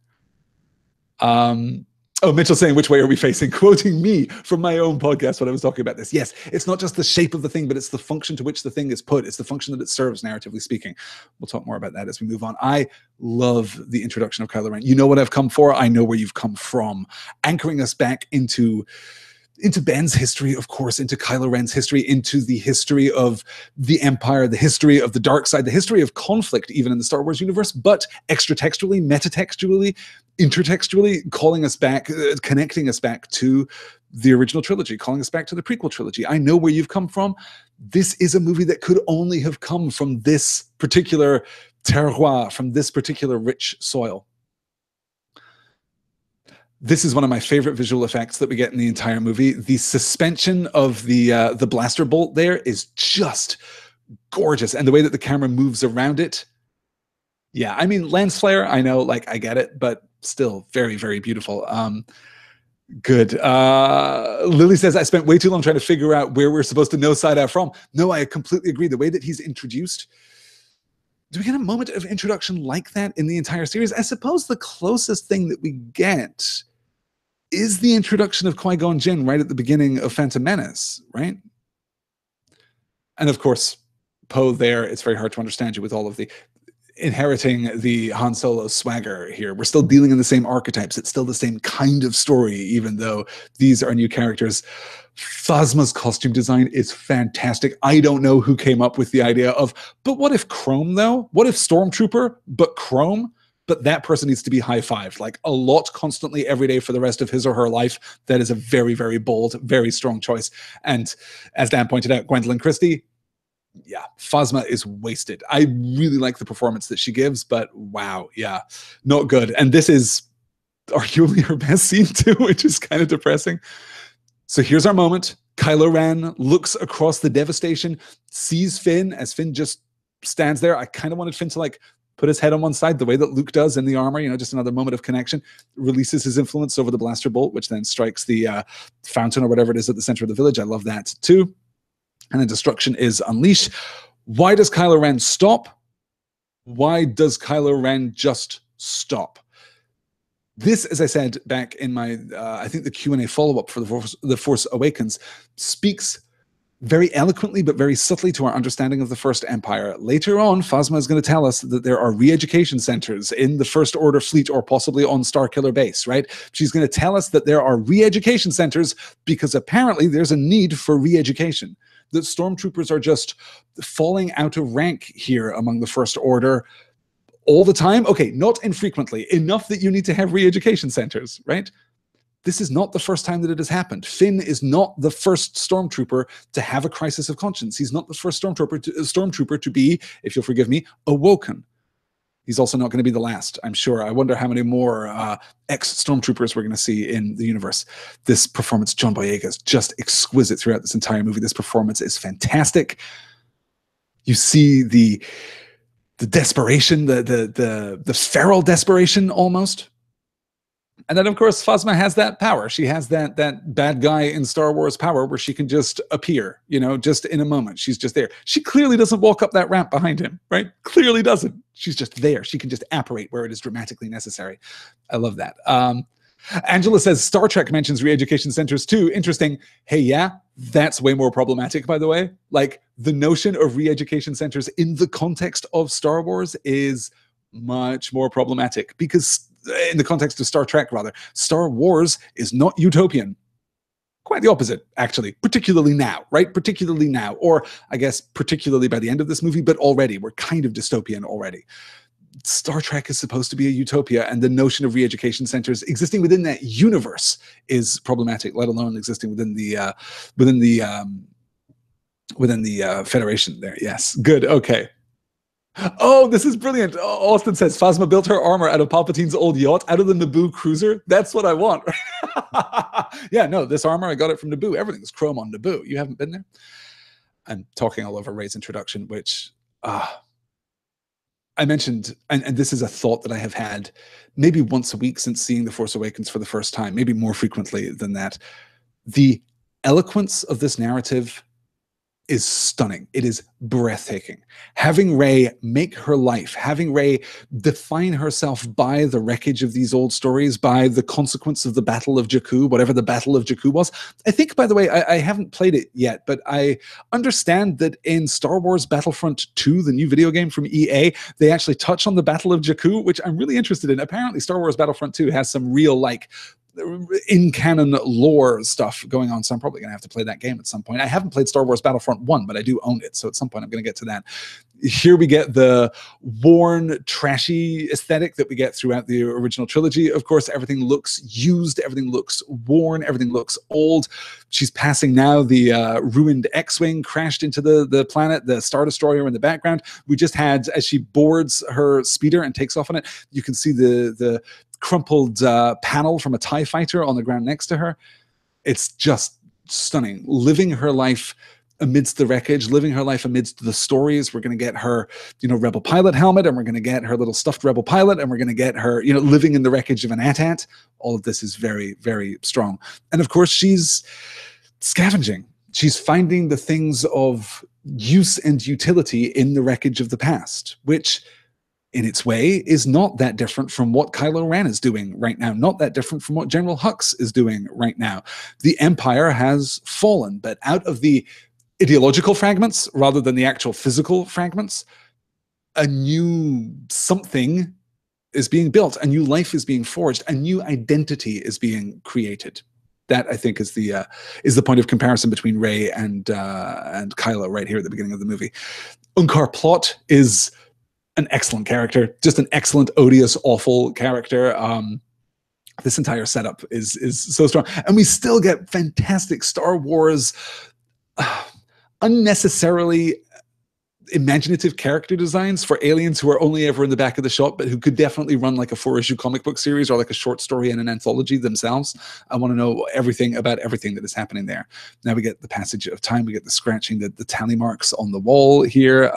Oh, Mitchell saying, which way are we facing? Quoting me from my own podcast when I was talking about this. Yes, it's not just the shape of the thing, but it's the function to which the thing is put. It's the function that it serves, narratively speaking. We'll talk more about that as we move on. I love the introduction of Kylo Ren. You know what I've come for. I know where you've come from. Anchoring us back into Ben's history, of course, into Kylo Ren's history, into the history of the Empire, the history of the dark side, the history of conflict, even in the Star Wars universe, but extratextually, metatextually, intertextually, calling us back, connecting us back to the original trilogy, calling us back to the prequel trilogy. I know where you've come from. This is a movie that could only have come from this particular terroir, from this particular rich soil. This is one of my favorite visual effects that we get in the entire movie. The suspension of the blaster bolt there is just gorgeous. And the way that the camera moves around it. Yeah, I mean, lens flare, I know, like, I get it, but still very, very beautiful. Good. Lily says, I spent way too long trying to figure out where we're supposed to know Sydow from. No, I completely agree. The way that he's introduced. Do we get a moment of introduction like that in the entire series? I suppose the closest thing that we get is the introduction of Qui-Gon Jinn right at the beginning of Phantom Menace, right? And of course, Poe there, it's very hard to understand you with all of the inheriting the Han Solo swagger here. We're still dealing in the same archetypes. It's still the same kind of story, even though these are new characters. Phasma's costume design is fantastic. I don't know who came up with the idea of, but what if Chrome though? What if Stormtrooper, but Chrome? But that person needs to be high-fived, like a lot constantly every day for the rest of his or her life. That is a very, very bold, very strong choice. And as Dan pointed out, Gwendolyn Christie, yeah, Phasma is wasted. I really like the performance that she gives, but wow, yeah, not good. And this is arguably her best scene too, which is kind of depressing. So here's our moment. Kylo Ren looks across the devastation, sees Finn as Finn just stands there. I kind of wanted Finn to like put his head on one side the way that Luke does in the armor, you know, just another moment of connection, releases his influence over the blaster bolt, which then strikes the fountain or whatever it is at the center of the village. I love that too. And then destruction is unleashed. Why does Kylo Ren stop? Why does Kylo Ren just stop? This, as I said back in my, I think the Q&A follow-up for the Force Awakens, speaks very eloquently but very subtly to our understanding of the First Empire. Later on, Phasma is going to tell us that there are re-education centers in the First Order fleet or possibly on Starkiller Base, right? She's going to tell us that there are re-education centers because apparently there's a need for re-education. That stormtroopers are just falling out of rank here among the First Order all the time. Okay, not infrequently, enough that you need to have re-education centers, right? This is not the first time that it has happened. Finn is not the first stormtrooper to have a crisis of conscience. He's not the first stormtrooper to be, if you'll forgive me, awoken. He's also not going to be the last, I'm sure. I wonder how many more ex-stormtroopers we're going to see in the universe. This performance, John Boyega, is just exquisite throughout this entire movie. This performance is fantastic. You see the desperation, the feral desperation almost. And then, of course, Phasma has that power. She has that bad guy in Star Wars power where she can just appear, you know, just in a moment. She's just there. She clearly doesn't walk up that ramp behind him, right? Clearly doesn't. She's just there. She can just apparate where it is dramatically necessary. I love that. Angela says Star Trek mentions re-education centers too. Interesting. Hey, yeah, that's way more problematic, by the way. Like, the notion of re-education centers in the context of Star Wars is much more problematic, because in the context of Star Trek, rather, Star Wars is not utopian. Quite the opposite, actually, particularly now, right? Particularly now, or I guess particularly by the end of this movie, but already we're kind of dystopian already. Star Trek is supposed to be a utopia, and the notion of re-education centers existing within that universe is problematic, let alone existing within the Federation there. Yes, good, okay. Oh, this is brilliant. Austin says Phasma built her armor out of Palpatine's old yacht, out of the Naboo cruiser. That's what I want. Yeah, no, this armor, I got it from Naboo. Everything's chrome on Naboo. You haven't been there? I'm talking all over Rey's introduction, which I mentioned, and this is a thought that I have had maybe once a week since seeing The Force Awakens for the first time, maybe more frequently than that. The eloquence of this narrative is stunning. It is breathtaking. Having Rey make her life, having Rey define herself by the wreckage of these old stories, by the consequence of the Battle of Jakku, whatever the Battle of Jakku was. I think, by the way, I haven't played it yet, but I understand that in Star Wars Battlefront 2, the new video game from EA, they actually touch on the Battle of Jakku, which I'm really interested in. Apparently, Star Wars Battlefront 2 has some real, like, in canon lore stuff going on, so I'm probably gonna have to play that game at some point. I haven't played Star Wars Battlefront 1, but I do own it, so at some point I'm gonna get to that. Here we get the worn, trashy aesthetic that we get throughout the original trilogy. Of course, everything looks used, everything looks worn, everything looks old. She's passing now the ruined X-Wing crashed into the planet, the Star Destroyer in the background. We just had, as she boards her speeder and takes off on it, you can see the crumpled panel from a TIE fighter on the ground next to her. It's just stunning. Living her life amidst the wreckage, living her life amidst the stories. We're going to get her, you know, rebel pilot helmet, and we're going to get her little stuffed rebel pilot, and we're going to get her, you know, living in the wreckage of an AT-AT. All of this is very, very strong. And of course, she's scavenging. She's finding the things of use and utility in the wreckage of the past, which in its way is not that different from what Kylo Ren is doing right now, not that different from what General Hux is doing right now. The Empire has fallen, but out of the ideological fragments rather than the actual physical fragments, a new something is being built, a new life is being forged, a new identity is being created. That, I think, is the point of comparison between Rey and Kylo right here at the beginning of the movie. Unkar Plot is an excellent character, just an excellent, odious, awful character. This entire setup is so strong, and we still get fantastic Star Wars, unnecessarily imaginative character designs for aliens who are only ever in the back of the shot, but who could definitely run like a 4-issue comic book series or like a short story in an anthology themselves. I want to know everything about everything that is happening there. Now we get the passage of time, we get the scratching, the tally marks on the wall here.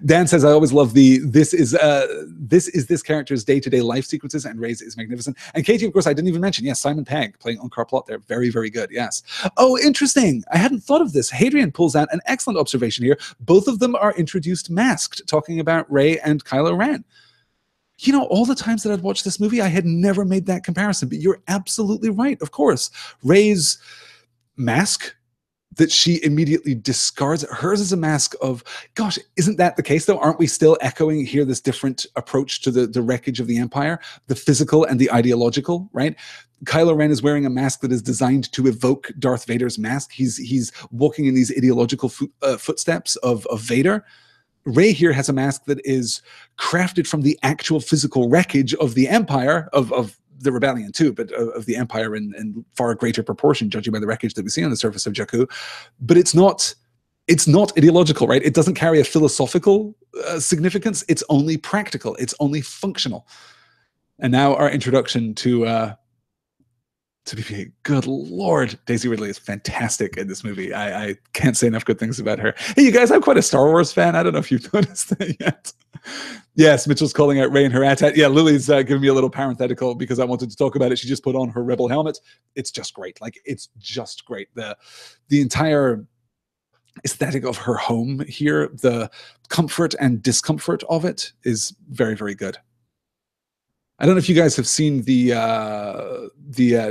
Dan says, I always love this is this character's day-to-day life sequences, and Rey's is magnificent. And Katie, of course, I didn't even mention, yes, Simon Pegg playing Unkar Plot there. Very, very good, yes. Oh, interesting. I hadn't thought of this. Hadrian pulls out an excellent observation here. Both of them are introduced masked, talking about Rey and Kylo Ren. You know, all the times that I'd watched this movie, I had never made that comparison, but you're absolutely right. Of course, Rey's mask that she immediately discards, hers is a mask of, gosh, isn't that the case though? Aren't we still echoing here this different approach to the wreckage of the Empire, the physical and the ideological, right? Kylo Ren is wearing a mask that is designed to evoke Darth Vader's mask. He's walking in these ideological footsteps of Vader. Rey here has a mask that is crafted from the actual physical wreckage of the Empire, of the Rebellion too, but of the Empire in far greater proportion, judging by the wreckage that we see on the surface of Jakku. But it's not ideological, right? It doesn't carry a philosophical significance. It's only practical. It's only functional. And now our introduction to to BB-8. Good Lord. Daisy Ridley is fantastic in this movie. I can't say enough good things about her. Hey, you guys, I'm quite a Star Wars fan. I don't know if you've noticed that yet. Yes, Mitchell's calling out Rey and her AT-AT. Yeah, Lily's giving me a little parenthetical because I wanted to talk about it. She just put on her Rebel helmet. It's just great. Like, it's just great. The entire aesthetic of her home here, the comfort and discomfort of it is very, very good. I don't know if you guys have seen the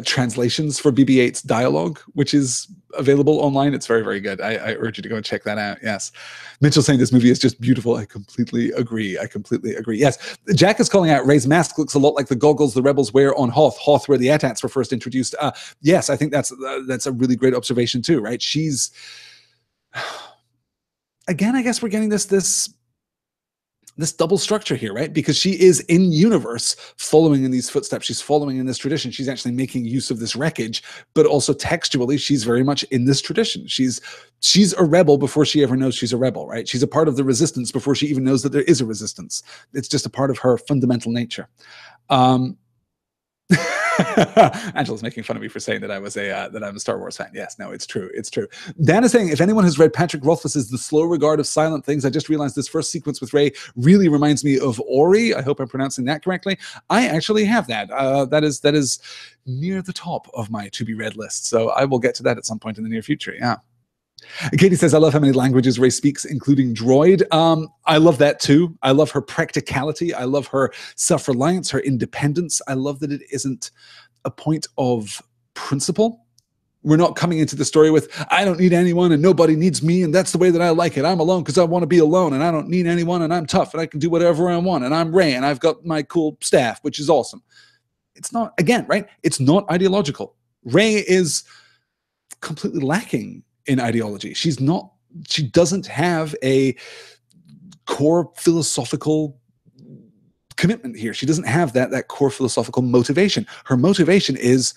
translations for BB-8's dialogue, which is available online. It's very, very good. I urge you to go and check that out. Yes. Mitchell saying this movie is just beautiful. I completely agree. I completely agree. Yes. Jack is calling out Rey's mask looks a lot like the goggles the rebels wear on Hoth. Hoth, where the AT-ATs were first introduced. Yes, I think that's a really great observation too, right? She's, again, I guess we're getting this double structure here, right? Because she is in universe following in these footsteps. She's following in this tradition. She's actually making use of this wreckage, but also textually, she's very much in this tradition. She's a rebel before she ever knows she's a rebel, right? She's a part of the resistance before she even knows that there is a resistance. It's just a part of her fundamental nature. Angela's making fun of me for saying that I'm a Star Wars fan. Yes, no, it's true. It's true. Dan is saying, if anyone has read Patrick Rothfuss's The Slow Regard of Silent Things, I just realized this first sequence with Rey really reminds me of Ori. I hope I'm pronouncing that correctly. I actually have that. That is near the top of my to be read list. So I will get to that at some point in the near future. Yeah. Katie says, I love how many languages Rey speaks, including droid. I love that too. I love her practicality. I love her self-reliance, her independence. I love that it isn't a point of principle. We're not coming into the story with, I don't need anyone and nobody needs me and that's the way that I like it. I'm alone because I want to be alone and I don't need anyone and I'm tough and I can do whatever I want and I'm Rey and I've got my cool staff, which is awesome. It's not, again, right? It's not ideological. Rey is completely lacking in ideology. She doesn't have a core philosophical commitment here. She doesn't have that core philosophical motivation. Her motivation is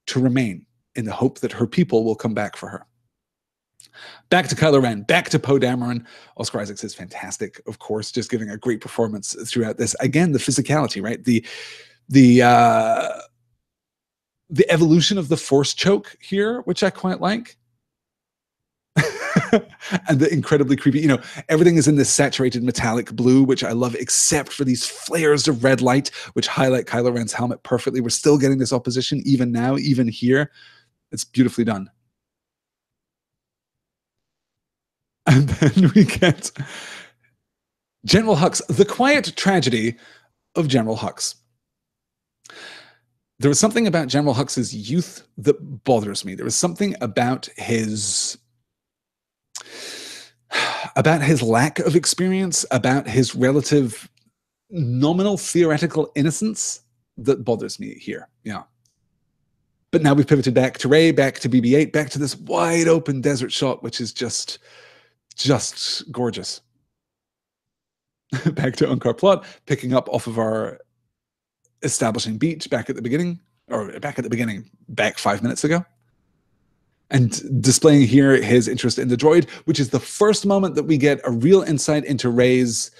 to remain in the hope that her people will come back for her. Back to Kylo Ren, back to Poe Dameron. Oscar Isaacs is fantastic, of course, just giving a great performance throughout this. Again, the physicality, right? The evolution of the Force choke here, which I quite like. And the incredibly creepy, everything is in this saturated metallic blue, which I love, except for these flares of red light, which highlight Kylo Ren's helmet perfectly. We're still getting this opposition even now, even here. It's beautifully done. And then we get General Hux, the quiet tragedy of General Hux. There was something about General Hux's youth that bothers me. There was something about his lack of experience, about his relative nominal theoretical innocence that bothers me here. Yeah. But now we've pivoted back to Rey, back to BB-8, back to this wide open desert shot, which is just gorgeous. Back to Unkar Plot, picking up off of our establishing beat back at the beginning, back 5 minutes ago. And displaying here his interest in the droid, which is the first moment that we get a real insight into Rey's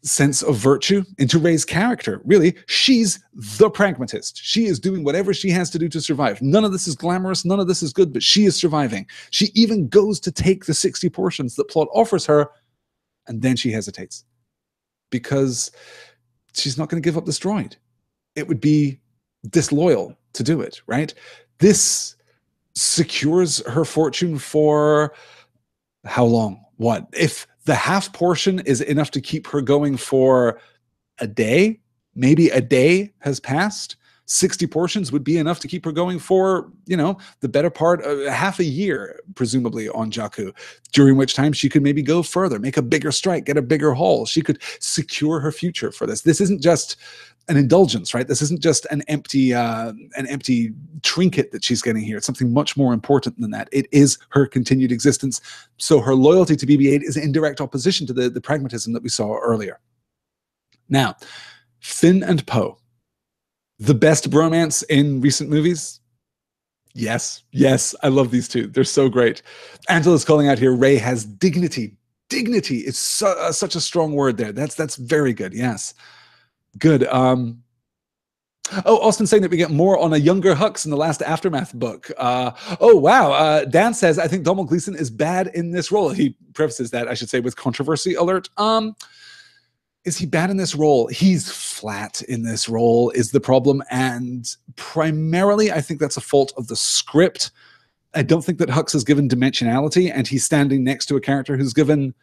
sense of virtue, into Rey's character. Really, she's the pragmatist. She is doing whatever she has to do to survive. None of this is glamorous. None of this is good, but she is surviving. She even goes to take the 60 portions that Plot offers her, and then she hesitates because she's not going to give up this droid. It would be disloyal to do it, right? This secures her fortune for how long? What? If the half portion is enough to keep her going for a day, maybe a day has passed, 60 portions would be enough to keep her going for, the better part of half a year, presumably on Jakku, during which time she could maybe go further, make a bigger strike, get a bigger haul. She could secure her future for this. This isn't just an indulgence, right? This isn't just an empty trinket that she's getting here. It's something much more important than that. It is her continued existence. So her loyalty to BB-8 is in direct opposition to the pragmatism that we saw earlier. Now, Finn and Poe, the best bromance in recent movies? Yes, I love these two. They're so great. Angela's calling out here, Rey has dignity. Dignity is such a strong word there. That's very good, yes. Good. Oh, Austin saying that we get more on a younger Hux in the last Aftermath book. Oh, wow. Dan says, I think Domhnall Gleeson is bad in this role. He prefaces that, I should say, with controversy alert. Is he bad in this role? He's flat in this role is the problem. And primarily, I think that's a fault of the script. I don't think that Hux is given dimensionality, and he's standing next to a character who's given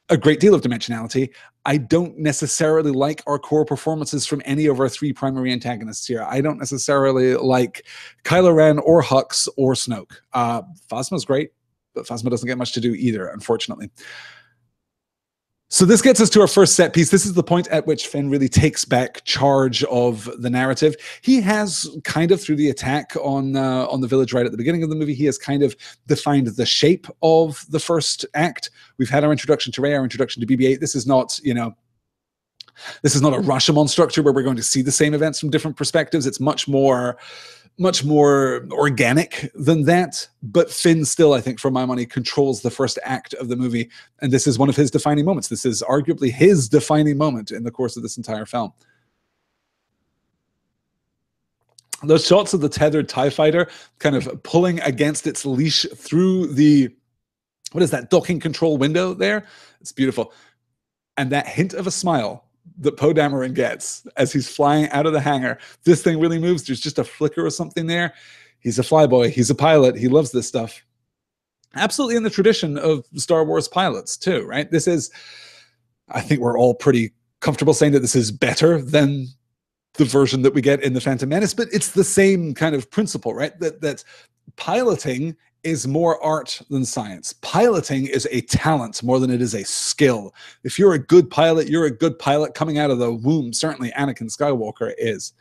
a great deal of dimensionality. I don't necessarily like our core performances from any of our three primary antagonists here. I don't necessarily like Kylo Ren or Hux or Snoke. Phasma's great, but Phasma doesn't get much to do either, unfortunately. So this gets us to our first set piece. This is the point at which Finn really takes back charge of the narrative. He has kind of, through the attack on the village right at the beginning of the movie, he has kind of defined the shape of the first act. We've had our introduction to Rey, our introduction to BB-8. This is not, this is not a Rashomon structure where we're going to see the same events from different perspectives. It's much more organic than that, but Finn still, I think, for my money, controls the first act of the movie, and this is one of his defining moments. This is arguably his defining moment in the course of this entire film. Those shots of the tethered TIE fighter kind of pulling against its leash through the, what is that, docking control window there? It's beautiful. And that hint of a smile that Poe Dameron gets as he's flying out of the hangar. This thing really moves. There's just a flicker or something there. He's a flyboy. He's a pilot. He loves this stuff. Absolutely in the tradition of Star Wars pilots too, right? This is, I think we're all pretty comfortable saying that this is better than the version that we get in The Phantom Menace, but it's the same kind of principle, right? That piloting is more art than science. Piloting is a talent more than it is a skill. If you're a good pilot, you're a good pilot coming out of the womb. Certainly Anakin Skywalker is.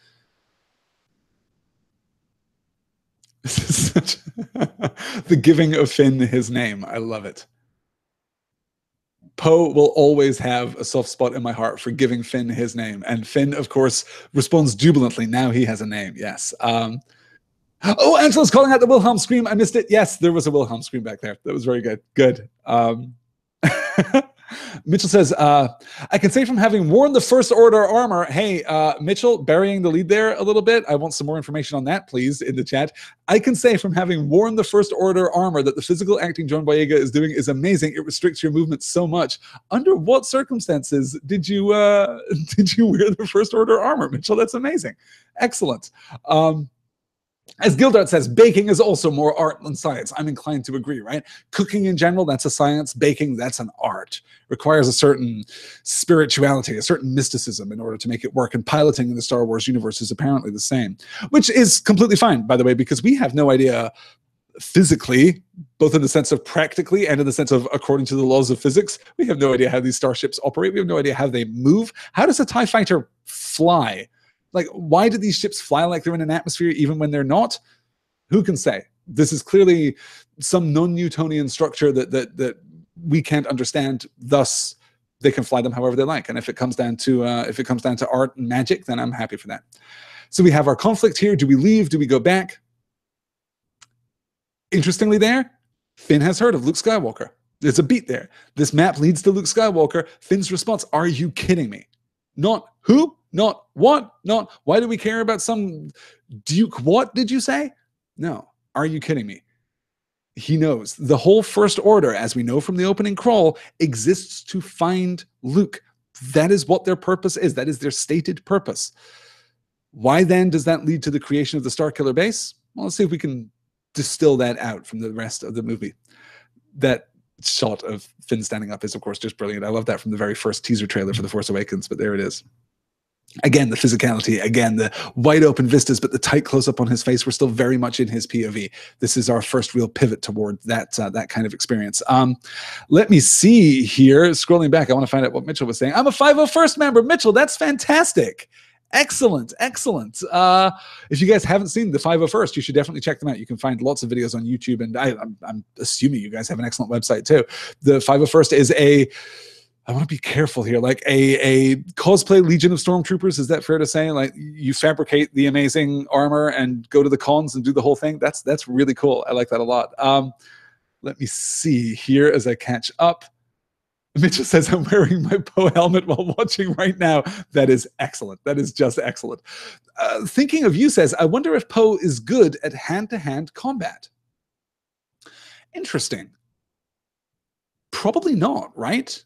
This is such the giving of Finn his name. I love it. Poe will always have a soft spot in my heart for giving Finn his name. And Finn, of course, responds jubilantly. Now he has a name. Yes. Oh, Angela's calling out the Wilhelm scream. I missed it. Yes, there was a Wilhelm scream back there. That was very good. Good. Mitchell says, I can say from having worn the First Order armor. Hey, Mitchell, burying the lead there a little bit. I want some more information on that, please, in the chat. I can say from having worn the First Order armor that the physical acting John Boyega is doing is amazing. It restricts your movement so much. Under what circumstances did you wear the First Order armor, Mitchell? That's amazing. Excellent. As Gildart says, baking is also more art than science. I'm inclined to agree, right? Cooking in general, that's a science. Baking, that's an art. Requires a certain spirituality, a certain mysticism in order to make it work. And piloting in the Star Wars universe is apparently the same, which is completely fine, by the way, because we have no idea physically, both in the sense of practically and in the sense of according to the laws of physics, we have no idea how these starships operate. We have no idea how they move. How does a TIE fighter fly? Like, why do these ships fly like they're in an atmosphere even when they're not? Who can say? This is clearly some non-Newtonian structure that we can't understand. Thus, they can fly them however they like. And if it comes down to art and magic, then I'm happy for that. So we have our conflict here. Do we leave? Do we go back? Interestingly, there, Finn has heard of Luke Skywalker. There's a beat there. This map leads to Luke Skywalker. Finn's response: "Are you kidding me?" Not who. Not what, not why do we care about some Duke? What did you say? No. Are you kidding me? He knows. The whole First Order, as we know from the opening crawl, exists to find Luke. That is what their purpose is. That is their stated purpose. Why then does that lead to the creation of the Starkiller base? Well, let's see if we can distill that out from the rest of the movie. That shot of Finn standing up is, of course, just brilliant. I love that from the very first teaser trailer for The Force Awakens, but there it is. Again, the physicality, again, the wide open vistas, but the tight close-up on his face, we're still very much in his POV. This is our first real pivot toward that kind of experience. Let me see here. Scrolling back, I want to find out what Mitchell was saying. I'm a 501st member. Mitchell, that's fantastic. Excellent, excellent. If you guys haven't seen the 501st, you should definitely check them out. You can find lots of videos on YouTube, and I'm assuming you guys have an excellent website too. The 501st is I want to be careful here, like a cosplay Legion of Stormtroopers. Is that fair to say? Like, you fabricate the amazing armor and go to the cons and do the whole thing. That's really cool. I like that a lot. Let me see here as I catch up. Mitchell says, I'm wearing my Poe helmet while watching right now. That is excellent. That is just excellent. Thinking of You says, I wonder if Poe is good at hand-to-hand combat. Interesting. Probably not, right?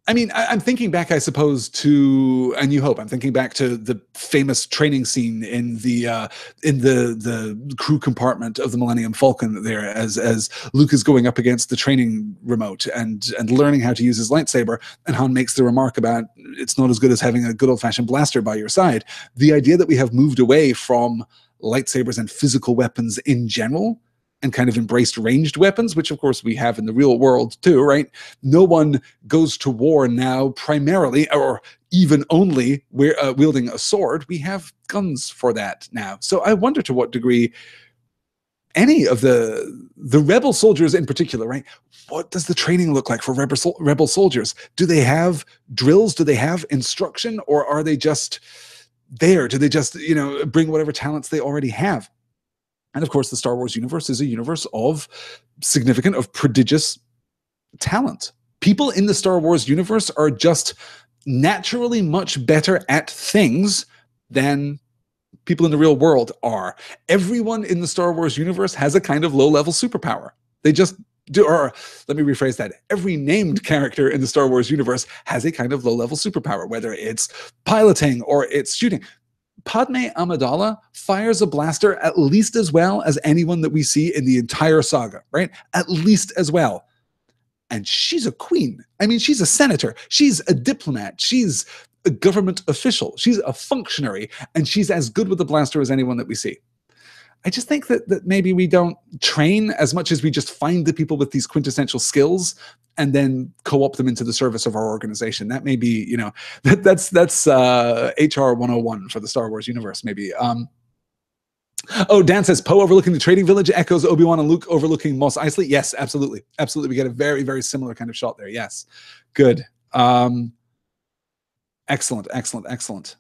I mean, I'm thinking back, I suppose, to A New Hope. I'm thinking back to the famous training scene in the crew compartment of the Millennium Falcon there, as Luke is going up against the training remote and learning how to use his lightsaber, and Han makes the remark about it's not as good as having a good old-fashioned blaster by your side. The idea that we have moved away from lightsabers and physical weapons in general and kind of embraced ranged weapons, which of course we have in the real world too, right? No one goes to war now primarily or even only wielding a sword. We have guns for that now. So I wonder to what degree any of the rebel soldiers in particular, right? What does the training look like for rebel soldiers? Do they have drills? Do they have instruction? Or are they just there? Do they just, bring whatever talents they already have? And of course, the Star Wars universe is a universe of significant, of prodigious talent. People in the Star Wars universe are just naturally much better at things than people in the real world are. Everyone in the Star Wars universe has a kind of low-level superpower. They just do, or let me rephrase that. Every named character in the Star Wars universe has a kind of low-level superpower, whether it's piloting or it's shooting. Padme Amidala fires a blaster at least as well as anyone that we see in the entire saga, right? At least as well. And she's a queen. I mean, she's a senator. She's a diplomat. She's a government official. She's a functionary. And she's as good with the blaster as anyone that we see. I just think that maybe we don't train as much as we just find the people with these quintessential skills and then co-opt them into the service of our organization. That may be, that's HR 101 for the Star Wars universe, maybe. Dan says, Poe overlooking the trading village echoes Obi-Wan and Luke overlooking Mos Eisley. Yes, absolutely. Absolutely. We get a very, very similar kind of shot there. Yes. Good. Excellent, excellent, excellent.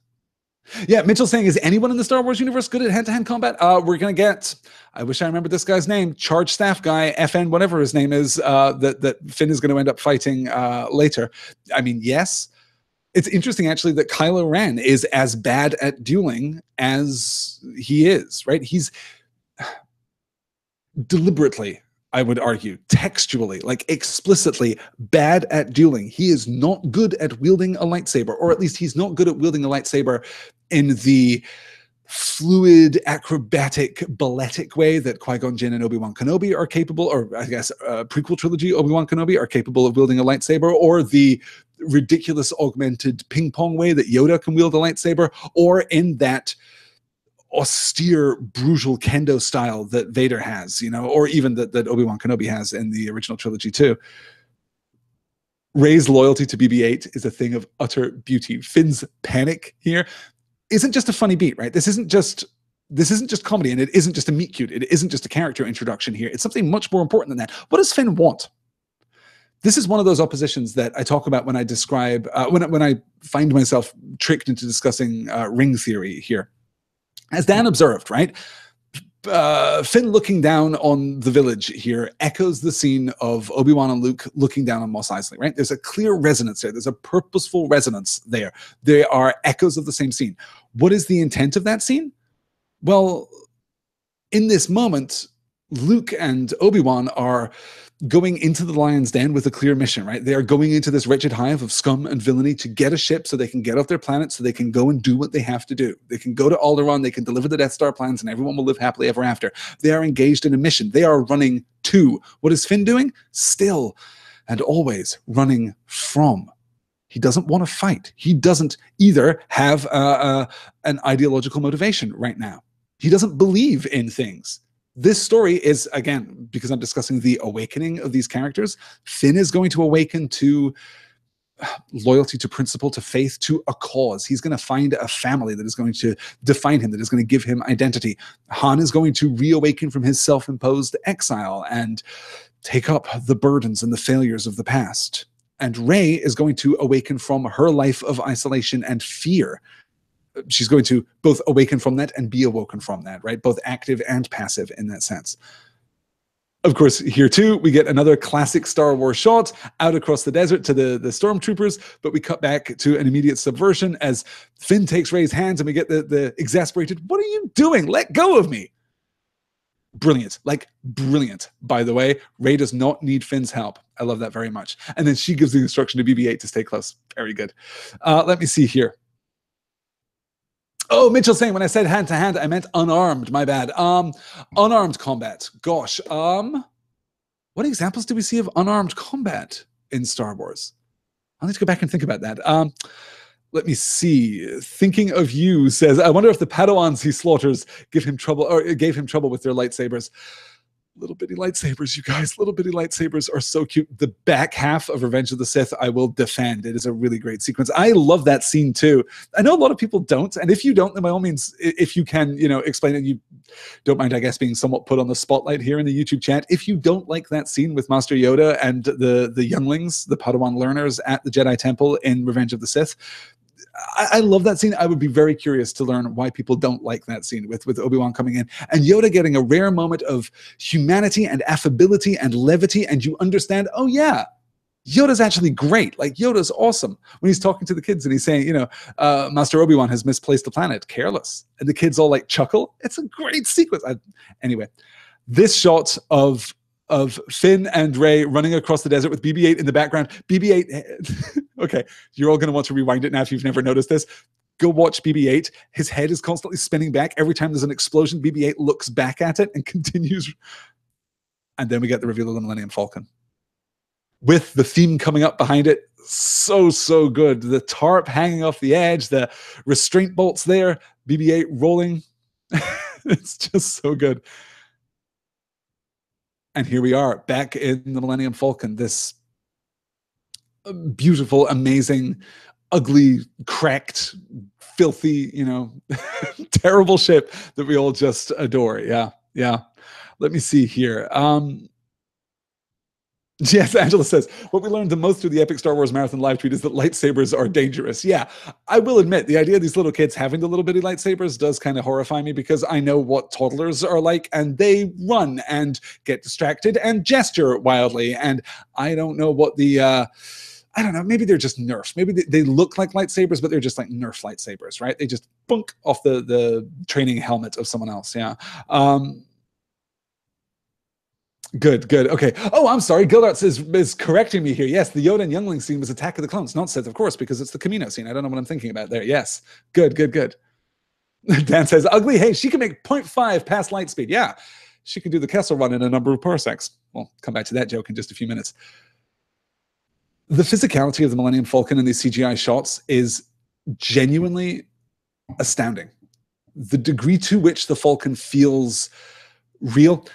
Yeah, Mitchell's saying, is anyone in the Star Wars universe good at hand-to-hand combat? We're going to get, I wish I remembered this guy's name, Charge Staff Guy, FN, whatever his name is, that Finn is going to end up fighting later. I mean, yes. It's interesting, actually, that Kylo Ren is as bad at dueling as he is, right? He's deliberately, I would argue, textually, like explicitly bad at dueling. He is not good at wielding a lightsaber, or at least he's not good at wielding a lightsaber in the fluid, acrobatic, balletic way that Qui-Gon Jinn and Obi-Wan Kenobi are capable, or I guess prequel trilogy Obi-Wan Kenobi are capable of wielding a lightsaber, or the ridiculous augmented ping pong way that Yoda can wield a lightsaber, or in that austere, brutal kendo style that Vader has, or even that Obi-Wan Kenobi has in the original trilogy too. Rey's loyalty to BB-8 is a thing of utter beauty. Finn's panic here isn't just a funny beat, right? This isn't just comedy, and it isn't just a meet cute. It isn't just a character introduction here. It's something much more important than that. What does Finn want? This is one of those oppositions that I talk about when I describe, when I find myself tricked into discussing ring theory here. As Dan observed, right? Finn looking down on the village here echoes the scene of Obi-Wan and Luke looking down on Mos Eisley, right? There's a clear resonance there. There's a purposeful resonance there. They are echoes of the same scene. What is the intent of that scene? Well, in this moment, Luke and Obi-Wan are going into the lion's den with a clear mission, right? They are going into this wretched hive of scum and villainy to get a ship so they can get off their planet, so they can go and do what they have to do. They can go to Alderaan, they can deliver the Death Star plans, and everyone will live happily ever after. They are engaged in a mission. They are running to. What is Finn doing? Still and always running from. He doesn't want to fight. He doesn't either have an ideological motivation right now. He doesn't believe in things. This story is, again, because I'm discussing the awakening of these characters, Finn is going to awaken to loyalty, to principle, to faith, to a cause. He's going to find a family that is going to define him, that is going to give him identity. Han is going to reawaken from his self-imposed exile and take up the burdens and the failures of the past. And Rey is going to awaken from her life of isolation and fear. She's going to both awaken from that and be awoken from that, right? Both active and passive in that sense. Of course, here too, we get another classic Star Wars shot out across the desert to the stormtroopers, but we cut back to an immediate subversion as Finn takes Rey's hands and we get the exasperated, "What are you doing? Let go of me." Brilliant, like brilliant, by the way. Rey does not need Finn's help. I love that very much. And then she gives the instruction to BB-8 to stay close. Very good. Let me see here. Oh, Mitchell saying when I said hand to hand, I meant unarmed. My bad. Unarmed combat. Gosh. What examples do we see of unarmed combat in Star Wars? I'll need to go back and think about that. Let me see. Thinking of You says, I wonder if the Padawans he slaughters give him trouble or gave him trouble with their lightsabers. Little bitty lightsabers, you guys. Little bitty lightsabers are so cute. The back half of Revenge of the Sith, I will defend. It is a really great sequence. I love that scene too. I know a lot of people don't, and if you don't, then by all means, if you can, explain it. You don't mind, I guess, being somewhat put on the spotlight here in the YouTube chat. If you don't like that scene with Master Yoda and the younglings, the Padawan learners at the Jedi Temple in Revenge of the Sith, I love that scene. I would be very curious to learn why people don't like that scene with Obi-Wan coming in and Yoda getting a rare moment of humanity and affability and levity, and you understand, oh yeah, Yoda's actually great. Like, Yoda's awesome. When he's talking to the kids and he's saying, Master Obi-Wan has misplaced the planet, careless. And the kids all like chuckle. It's a great sequence. Anyway, this shot of Finn and Rey running across the desert with BB-8 in the background. BB-8, okay, you're all going to want to rewind it now if you've never noticed this. Go watch BB-8. His head is constantly spinning back. Every time there's an explosion, BB-8 looks back at it and continues. And then we get the reveal of the Millennium Falcon, with the theme coming up behind it. So good. The tarp hanging off the edge, the restraint bolts there, BB-8 rolling. It's just so good. And here we are back in the Millennium Falcon, this beautiful, amazing, ugly, cracked, filthy, terrible ship that we all just adore. Yeah. Let me see here. Yes, Angela says, what we learned the most through the Epic Star Wars Marathon live tweet is that lightsabers are dangerous. Yeah, I will admit, the idea of these little kids having the little bitty lightsabers does kind of horrify me, because I know what toddlers are like, and they run and get distracted and gesture wildly. And I don't know what I don't know, maybe they're just Nerf. Maybe they look like lightsabers, but they're just like Nerf lightsabers, right? They just bunk off the training helmet of someone else, yeah. Good. Okay. Oh, I'm sorry. Gildarts is correcting me here. Yes, the Yoda and Youngling scene was Attack of the Clones, not Sith, of course, because it's the Camino scene. I don't know what I'm thinking about there. Yes. Good. Dan says, ugly, hey, she can make 0.5 past light speed. Yeah, she can do the Kessel Run in a number of parsecs. We'll come back to that joke in just a few minutes. The physicality of the Millennium Falcon in these CGI shots is genuinely astounding. The degree to which the Falcon feels real.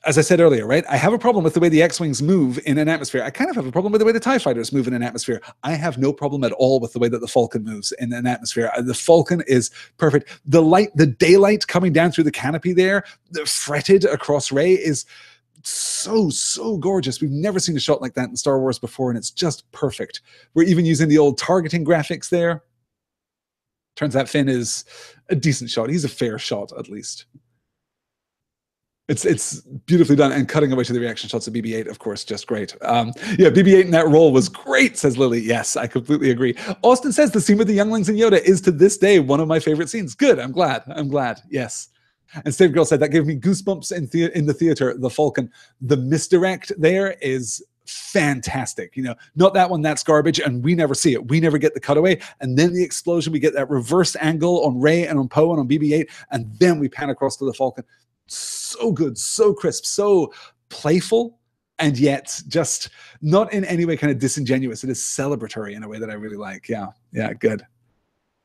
As I said earlier, right? I have a problem with the way the X-Wings move in an atmosphere. I kind of have a problem with the way the TIE fighters move in an atmosphere. I have no problem at all with the way that the Falcon moves in an atmosphere. The Falcon is perfect. The daylight coming down through the canopy there, fretted across Rey, is so gorgeous. We've never seen a shot like that in Star Wars before, and it's just perfect. We're even using the old targeting graphics there. Turns out Finn is a decent shot. He's a fair shot, at least. It's beautifully done, and cutting away to the reaction shots of BB-8, of course, just great. Yeah, BB-8 in that role was great, says Lily. Yes, I completely agree. Austin says the scene with the younglings and Yoda is to this day one of my favorite scenes. Good, I'm glad. Yes. And Stave Girl said that gave me goosebumps in the theater. The Falcon, the misdirect there is fantastic. Not that one, that's garbage, and we never see it. We never get the cutaway, and then the explosion. We get that reverse angle on Rey and on Poe and on BB-8, and then we pan across to the Falcon. So good, so crisp, so playful, and yet just not in any way kind of disingenuous. It is celebratory in a way that I really like. Yeah, good.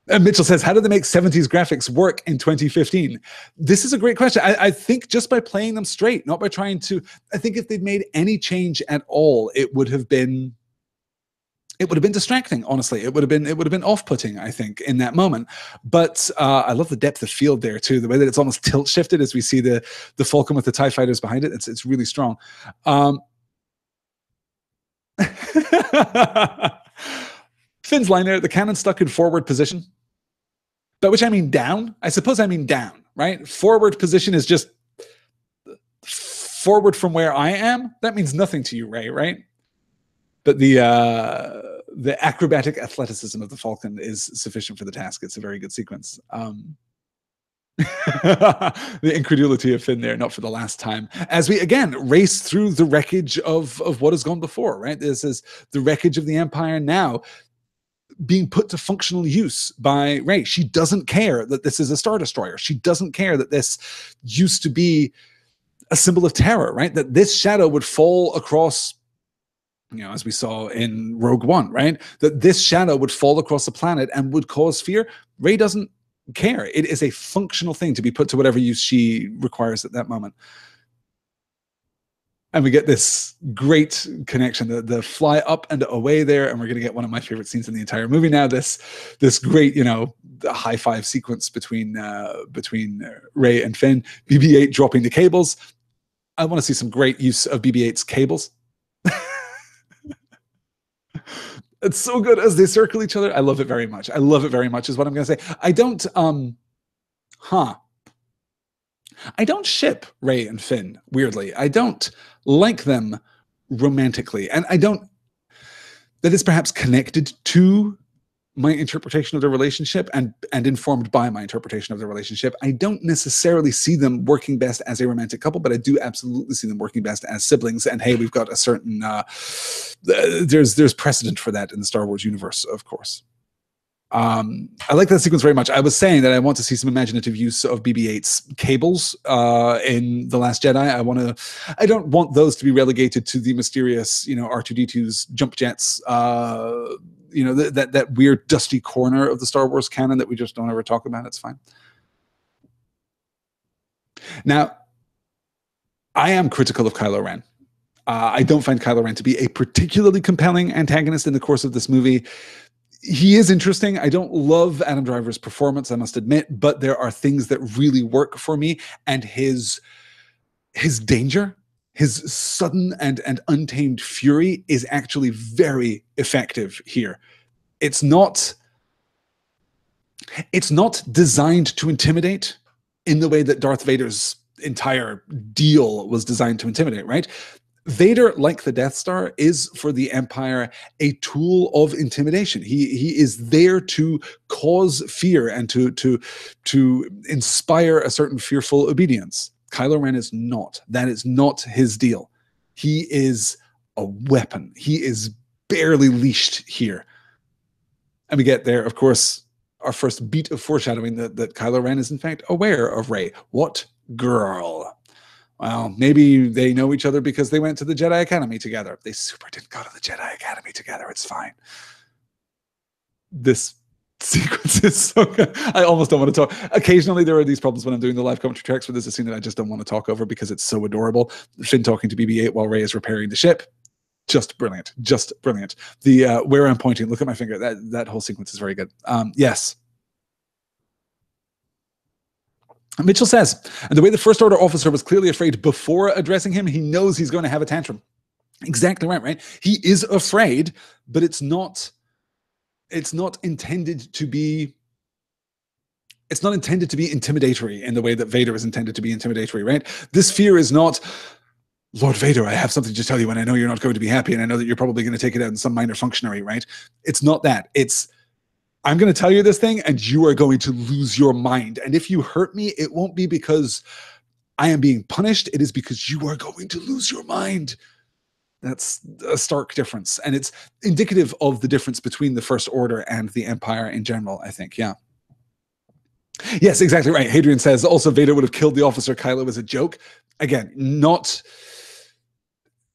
And Mitchell says, how do they make 70s graphics work in 2015? This is a great question. I think just by playing them straight, not by trying to. I think if they'd made any change at all, it would have been distracting, honestly. It would have been off-putting, I think, in that moment. But I love the depth of field there too. The way that it's almost tilt shifted as we see the Falcon with the TIE fighters behind it. It's really strong. Finn's line there, the cannon stuck in forward position. By which I mean down. I suppose I mean down, right? Forward position is just forward from where I am, that means nothing to you, Rey, right? But the acrobatic athleticism of the Falcon is sufficient for the task. It's a very good sequence. The incredulity of Finn there, not for the last time, as we again race through the wreckage of what has gone before, right? This is the wreckage of the Empire now being put to functional use by Rey. She doesn't care that this is a Star Destroyer. She doesn't care that this used to be a symbol of terror, right? That this shadow would fall across, you know, as we saw in Rogue One, right? That this shadow would fall across the planet and would cause fear. Rey doesn't care. It is a functional thing to be put to whatever use she requires at that moment. And we get this great connection, the fly up and away there, and we're going to get one of my favorite scenes in the entire movie now. This great, you know, the high five sequence between Rey and Finn. BB-8 dropping the cables. I want to see some great use of BB-8's cables. It's so good as they circle each other. I love it very much. I love it very much is what I'm going to say. I don't ship Rey and Finn, weirdly. I don't like them romantically. And I don't, that is perhaps connected to my interpretation of their relationship and informed by my interpretation of their relationship. I don't necessarily see them working best as a romantic couple, but I do absolutely see them working best as siblings. And hey, we've got a certain, there's precedent for that in the Star Wars universe, of course. I like that sequence very much. I was saying that I want to see some imaginative use of BB-8's cables in The Last Jedi. I don't want those to be relegated to the mysterious, you know, R2-D2's jump jets, you know, that weird dusty corner of the Star Wars canon that we just don't ever talk about. It's fine. Now, I am critical of Kylo Ren. I don't find Kylo Ren to be a particularly compelling antagonist in the course of this movie. He is interesting. I don't love Adam Driver's performance, I must admit, but there are things that really work for me, and his danger, his sudden and untamed fury is actually very effective here. It's not designed to intimidate in the way that Darth Vader's entire deal was designed to intimidate, right? Vader, like the Death Star, is for the Empire a tool of intimidation. He is there to cause fear and to inspire a certain fearful obedience. Kylo Ren is not. That is not his deal. He is a weapon. He is barely leashed here. And we get there, of course, our first beat of foreshadowing that Kylo Ren is in fact aware of Rey. What girl? Well, maybe they know each other because they went to the Jedi Academy together. They super didn't go to the Jedi Academy together. It's fine. This sequence is so good. I almost don't want to talk. Occasionally there are these problems when I'm doing the live commentary tracks where there's a scene that I just don't want to talk over because it's so adorable. Finn talking to BB-8 while Rey is repairing the ship. Just brilliant. Just brilliant. The where I'm pointing, look at my finger. That whole sequence is very good. Yes. Mitchell says, and the way the First Order officer was clearly afraid before addressing him, he knows he's going to have a tantrum. Exactly right? He is afraid, but it's not intended to be intimidatory in the way that Vader is intended to be intimidatory, right? This fear is not, Lord Vader, I have something to tell you and I know you're not going to be happy and I know that you're probably going to take it out on some minor functionary, right? It's not that. It's, I'm going to tell you this thing and you are going to lose your mind. And if you hurt me, it won't be because I am being punished. It is because you are going to lose your mind. That's a stark difference. And it's indicative of the difference between the First Order and the Empire in general, I think. Yeah. Yes, exactly right. Hadrian says, also Vader would have killed the officer. Kylo as a joke. Again,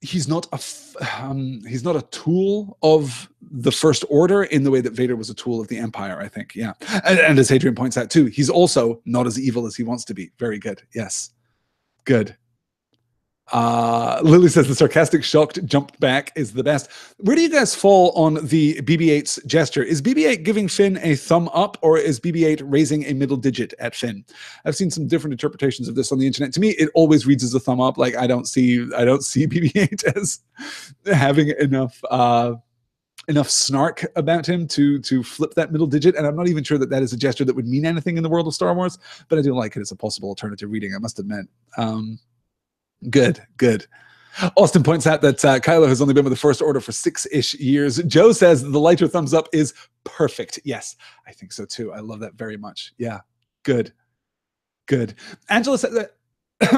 he's not a tool of the First Order in the way that Vader was a tool of the Empire, I think. Yeah. And as Hadrian points out too, he's also not as evil as he wants to be. Very good. Yes. Good. Lily says the sarcastic shocked jump back is the best. Where do you guys fall on the BB-8's gesture? Is BB-8 giving Finn a thumb up or is BB-8 raising a middle digit at Finn? I've seen some different interpretations of this on the internet. To me, it always reads as a thumb up. Like I don't see BB-8 as having enough snark about him to flip that middle digit, and I'm not even sure that is a gesture that would mean anything in the world of Star Wars, but I do like it as a possible alternative reading, I must admit. Good, good. Austin points out that Kylo has only been with the First Order for 6-ish years. Joe says the lighter thumbs up is perfect. Yes, I think so too. I love that very much. Yeah, good, good. Angela says that.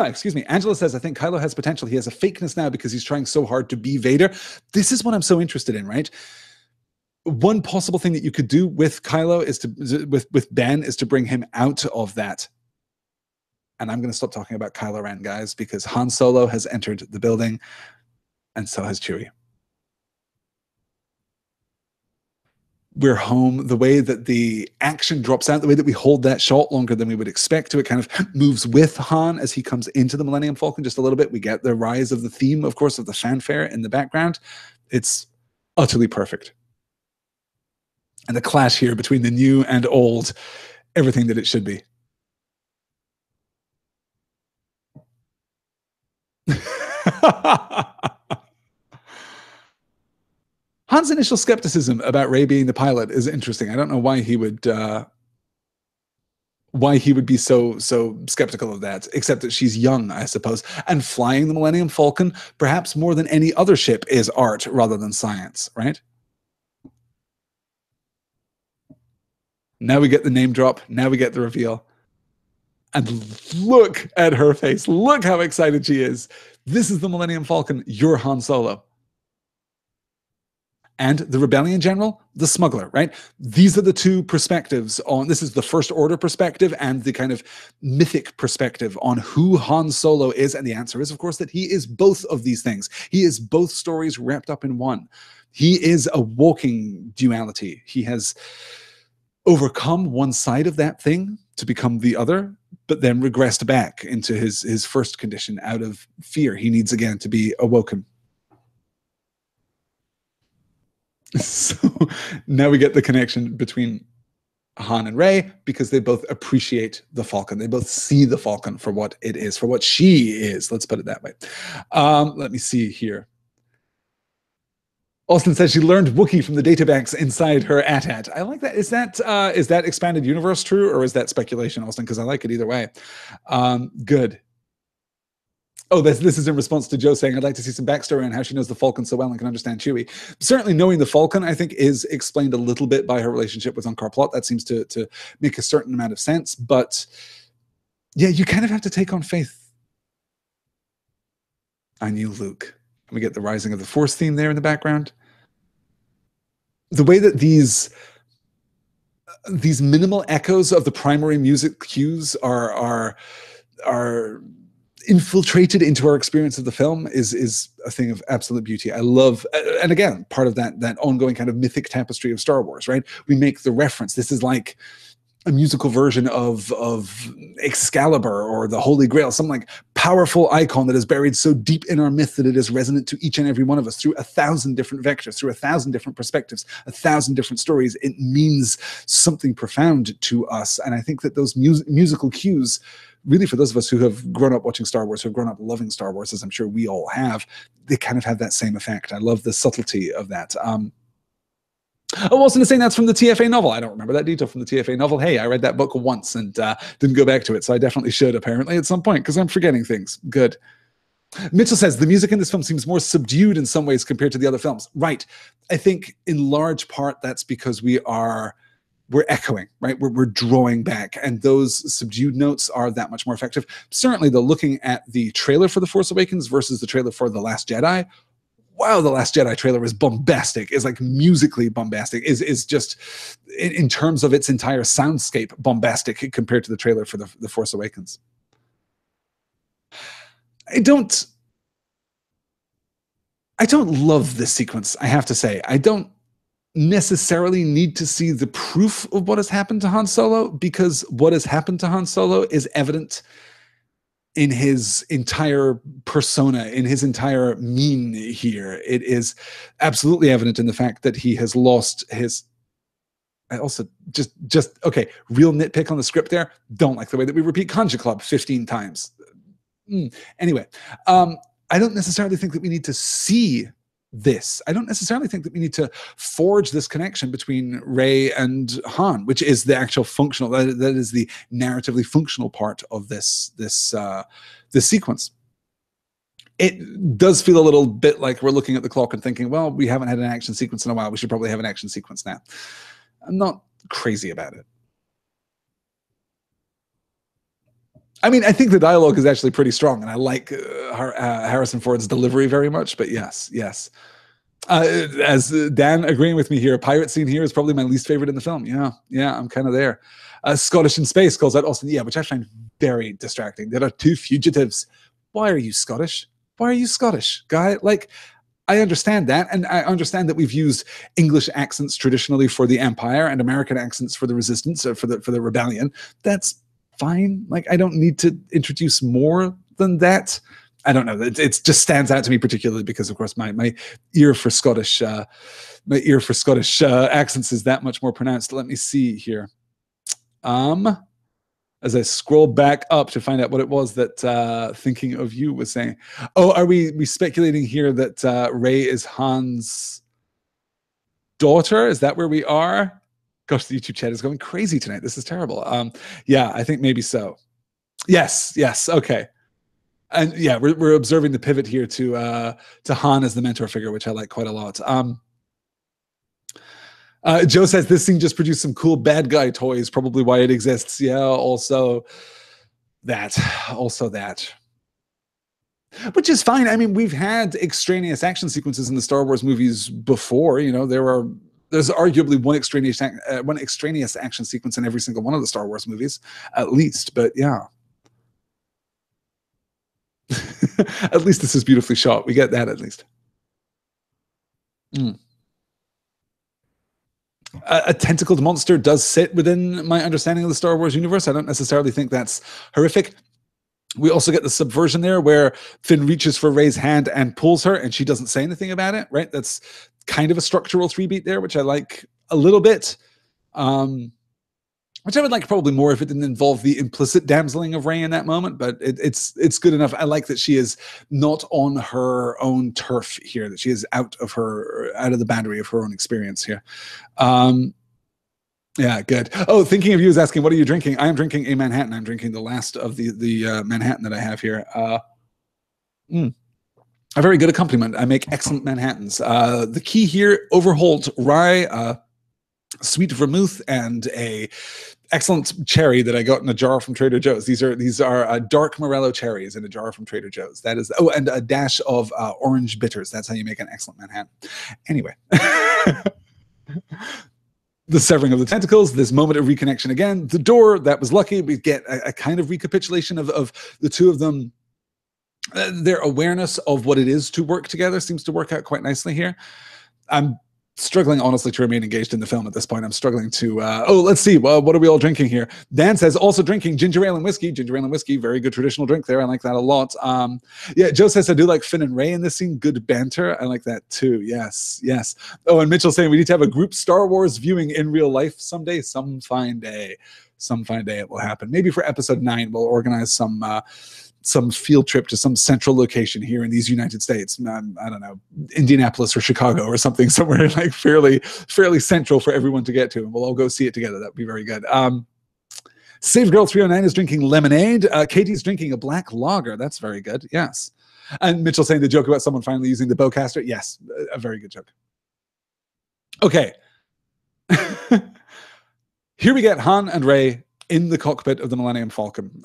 Excuse me. Angela says, I think Kylo has potential. He has a fakeness now because he's trying so hard to be Vader. This is what I'm so interested in, right? One possible thing that you could do with Kylo is with Ben is to bring him out of that. And I'm going to stop talking about Kylo Ren, guys, because Han Solo has entered the building, and so has Chewie. We're home. The way that the action drops out, the way that we hold that shot longer than we would expect to, it kind of moves with Han as he comes into the Millennium Falcon just a little bit. We get the rise of the theme, of course, of the fanfare in the background. It's utterly perfect. And the clash here between the new and old, everything that it should be. Han's initial skepticism about Rey being the pilot is interesting. I don't know why he would be so skeptical of that, except that she's young, I suppose. And flying the Millennium Falcon, perhaps more than any other ship, is art rather than science, right? Now we get the name drop. Now we get the reveal. And look at her face. Look how excited she is. This is the Millennium Falcon. You're Han Solo. And the Rebellion General, the smuggler, right? These are the two perspectives on, this is the First Order perspective and the kind of mythic perspective on who Han Solo is. And the answer is, of course, that he is both of these things. He is both stories wrapped up in one. He is a walking duality. He has overcome one side of that thing to become the other, but then regressed back into his first condition out of fear. He needs again to be awoken. So now we get the connection between Han and Rey because they both appreciate the Falcon. They both see the Falcon for what it is, for what she is. Let's put it that way. Let me see here. Austin says she learned Wookiee from the databanks inside her AT-AT. I like that. Is that expanded universe true, or is that speculation, Austin? Because I like it either way. Good. Oh, this is in response to Joe saying, I'd like to see some backstory on how she knows the Falcon so well and can understand Chewie. Certainly knowing the Falcon, I think, is explained a little bit by her relationship with Unkar Plot. That seems to make a certain amount of sense. But yeah, you kind of have to take on faith. I knew Luke. We get the rising of the Force theme there in the background. The way that these minimal echoes of the primary music cues are infiltrated into our experience of the film is a thing of absolute beauty. I love, and again, part of that ongoing kind of mythic tapestry of Star Wars, right? We make the reference. This is like a musical version of Excalibur or the Holy Grail, some like powerful icon that is buried so deep in our myth that it is resonant to each and every one of us through 1,000 different vectors, through 1,000 different perspectives, 1,000 different stories. It means something profound to us. And I think that those musical cues, really, for those of us who have grown up watching Star Wars, who have grown up loving Star Wars, as I'm sure we all have, they kind of have that same effect. I love the subtlety of that. I wasn't saying that's from the TFA novel. I don't remember that detail from the TFA novel. Hey, I read that book once and didn't go back to it, so I definitely should, apparently, at some point, because I'm forgetting things. Good. Mitchell says, the music in this film seems more subdued in some ways compared to the other films. Right. I think in large part that's because we're echoing, right? We're drawing back, and those subdued notes are that much more effective. Certainly, though, looking at the trailer for The Force Awakens versus the trailer for The Last Jedi, wow, The Last Jedi trailer is bombastic, is like musically bombastic, is just, in terms of its entire soundscape, bombastic compared to the trailer for the Force Awakens. I don't love this sequence, I have to say. I don't necessarily need to see the proof of what has happened to Han Solo, because what has happened to Han Solo is evident in his entire persona, in his entire mien here. It is absolutely evident in the fact that he has lost his... I also just okay, real nitpick on the script there. Don't like the way that we repeat Conja Club 15 times. Anyway, I don't necessarily think that we need to see this. I don't necessarily think that we need to forge this connection between Rey and Han, which is the actual functional, that is the narratively functional part of this sequence. it does feel a little bit like we're looking at the clock and thinking, well, we haven't had an action sequence in a while. We should probably have an action sequence now. I'm not crazy about it. I mean, I think the dialogue is actually pretty strong, and I like Harrison Ford's delivery very much. But yes. As Dan agreeing with me here, pirate scene here is probably my least favorite in the film. Yeah, I'm kind of there. Scottish in Space calls out Austin, which I find very distracting. There are two fugitives. Why are you Scottish? Why are you Scottish, guy? Like, I understand that, and I understand that we've used English accents traditionally for the Empire and American accents for the Resistance, or for the Rebellion. That's fine. Like, I don't need to introduce more than that. I don't know. It just stands out to me particularly because, of course, my ear for Scottish accents is that much more pronounced. Let me see here. As I scroll back up to find out what it was that Thinking of You was saying. Oh, are we speculating here that Rey is Han's daughter? Is that where we are? Gosh, the YouTube chat is going crazy tonight. This is terrible. Yeah, I think maybe so. Yes, okay. And yeah, we're observing the pivot here to Han as the mentor figure, which I like quite a lot. Joe says this scene just produced some cool bad guy toys, probably why it exists. Yeah, also that. Which is fine. I mean, we've had extraneous action sequences in the Star Wars movies before. You know, there's arguably one extraneous action sequence in every single one of the Star Wars movies, at least. But yeah. At least this is beautifully shot. We get that at least. A tentacled monster does sit within my understanding of the Star Wars universe. I don't necessarily think that's horrific. We also get the subversion there where Finn reaches for Rey's hand and pulls her, and she doesn't say anything about it, right? That's kind of a structural 3-beat there, which I like a little bit. Which I would like probably more if it didn't involve the implicit damseling of Rey in that moment, but it's good enough. I like that she is not on her own turf here, that she is out of the boundary of her own experience here. Yeah, good. Oh, Thinking of You is asking, what are you drinking? I am drinking a Manhattan. I'm drinking the last of the Manhattan that I have here. A very good accompaniment. I make excellent Manhattans. The key here, Overholt rye, sweet vermouth, and a excellent cherry that I got in a jar from Trader Joe's. These are dark Morello cherries in a jar from Trader Joe's. That is, and a dash of orange bitters. That's how you make an excellent Manhattan. Anyway. The severing of the tentacles, this moment of reconnection again. The door, that was lucky. We get a kind of recapitulation of the two of them. Their awareness of what it is to work together seems to work out quite nicely here. I'm struggling, honestly, to remain engaged in the film at this point. I'm struggling to... let's see. Well, what are we all drinking here? Dan says, also drinking ginger ale and whiskey. Ginger ale and whiskey, very good traditional drink there. I like that a lot. Yeah, Joe says, I do like Finn and Rey in this scene. Good banter. I like that too. Yes. Oh, and Mitchell saying, we need to have a group Star Wars viewing in real life someday. Some fine day it will happen. Maybe for episode 9, we'll organize some field trip to some central location here in these United States. I don't know, Indianapolis or Chicago or something, somewhere like fairly central for everyone to get to, and we'll all go see it together. That'd be very good. Save Girl 309 is drinking lemonade. Katie's drinking a black lager. That's very good. Yes. And Mitchell saying the joke about someone finally using the bowcaster. Yes, a very good joke. Okay. Here we get Han and Rey in the cockpit of the Millennium Falcon.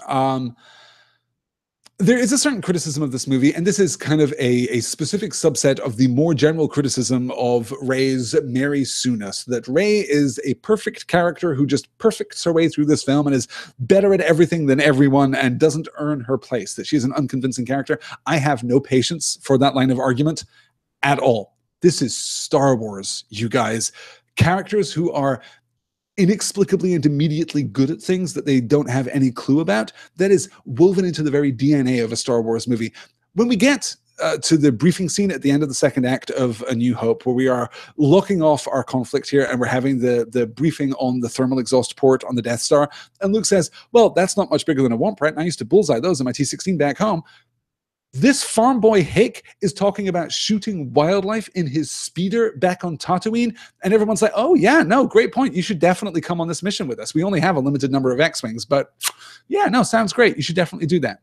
There is a certain criticism of this movie, and this is kind of a specific subset of the more general criticism of Rey's Mary Sue-ness, that Rey is a perfect character who just perfects her way through this film and is better at everything than everyone and doesn't earn her place, that she's an unconvincing character. I have no patience for that line of argument at all. This is Star Wars, you guys. Characters who are inexplicably and immediately good at things that they don't have any clue about, that is woven into the very DNA of a Star Wars movie. When we get to the briefing scene at the end of the second act of A New Hope, where we are locking off our conflict here and we're having the briefing on the thermal exhaust port on the Death Star, and Luke says, well, that's not much bigger than a Womp Rat, and I used to bullseye those in my T-16 back home. This farm boy hick is talking about shooting wildlife in his speeder back on Tatooine, and everyone's like, oh yeah, no, great point. You should definitely come on this mission with us. We only have a limited number of X-Wings, but yeah, no, sounds great. You should definitely do that.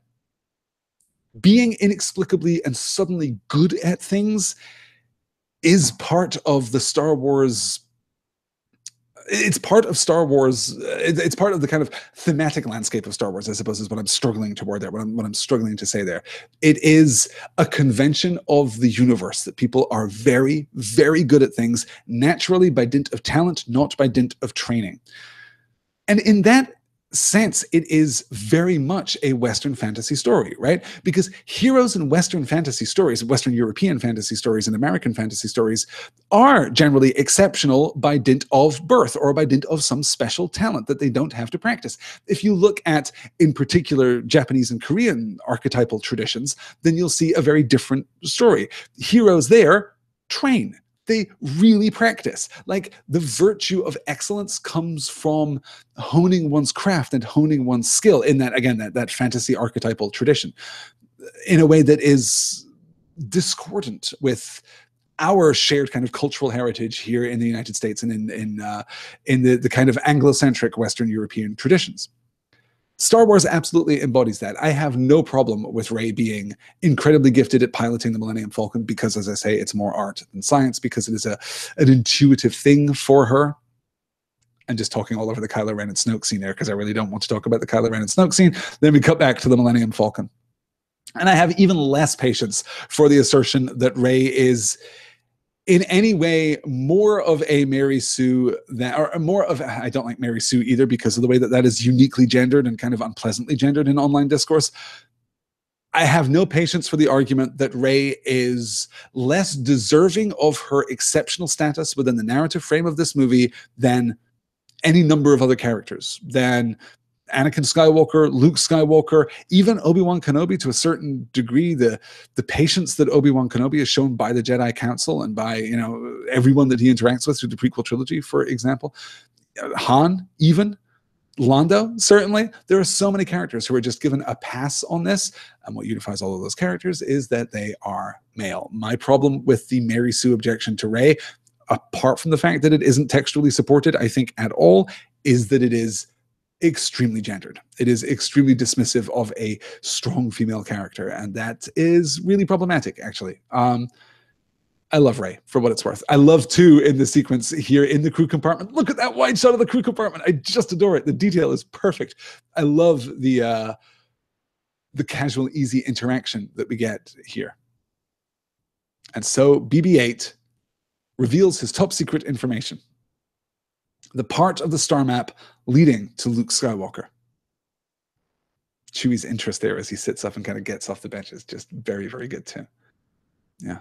being inexplicably and suddenly good at things is part of the Star Wars. It's part of Star Wars. It's part of the kind of thematic landscape of Star Wars, I suppose, is what I'm struggling toward there, what I'm struggling to say there. It is a convention of the universe that people are very, very good at things naturally by dint of talent, not by dint of training. And in that sense, it is very much a Western fantasy story, right? Because heroes in Western fantasy stories, Western European fantasy stories, and American fantasy stories are generally exceptional by dint of birth or by dint of some special talent that they don't have to practice. If you look at, in particular, Japanese and Korean archetypal traditions, then you'll see a very different story. Heroes there train. They really practice. Like, the virtue of excellence comes from honing one's craft and honing one's skill in that, again, that fantasy archetypal tradition in a way that is discordant with our shared kind of cultural heritage here in the United States and in the kind of Anglo-centric Western European traditions. Star Wars absolutely embodies that. I have no problem with Rey being incredibly gifted at piloting the Millennium Falcon because, as I say, it's more art than science, because it is an intuitive thing for her. I'm just talking all over the Kylo Ren and Snoke scene there because I really don't want to talk about the Kylo Ren and Snoke scene. Then we cut back to the Millennium Falcon. And I have even less patience for the assertion that Rey is in any way more of a Mary Sue or more of, I don't like Mary Sue either because of the way that is uniquely gendered and kind of unpleasantly gendered in online discourse. I have no patience for the argument that Rey is less deserving of her exceptional status within the narrative frame of this movie than any number of other characters, than Anakin Skywalker, Luke Skywalker, even Obi-Wan Kenobi to a certain degree. The patience that Obi-Wan Kenobi is shown by the Jedi Council and by, you know, everyone that he interacts with through the prequel trilogy, for example. Han, even. Lando, certainly. There are so many characters who are just given a pass on this, and what unifies all of those characters is that they are male. My problem with the Mary Sue objection to Rey, apart from the fact that it isn't textually supported, I think, at all, is that it is extremely gendered. It is extremely dismissive of a strong female character, and that is really problematic, actually. I love Rey for what it's worth. I love, too, in the sequence here in the crew compartment. Look at that wide shot of the crew compartment. I just adore it. The detail is perfect. I love the casual, easy interaction that we get here. And so BB-8 reveals his top secret information. The part of the star map leading to Luke Skywalker. Chewie's interest there as he sits up and kind of gets off the bench is just very, very good too. Yeah.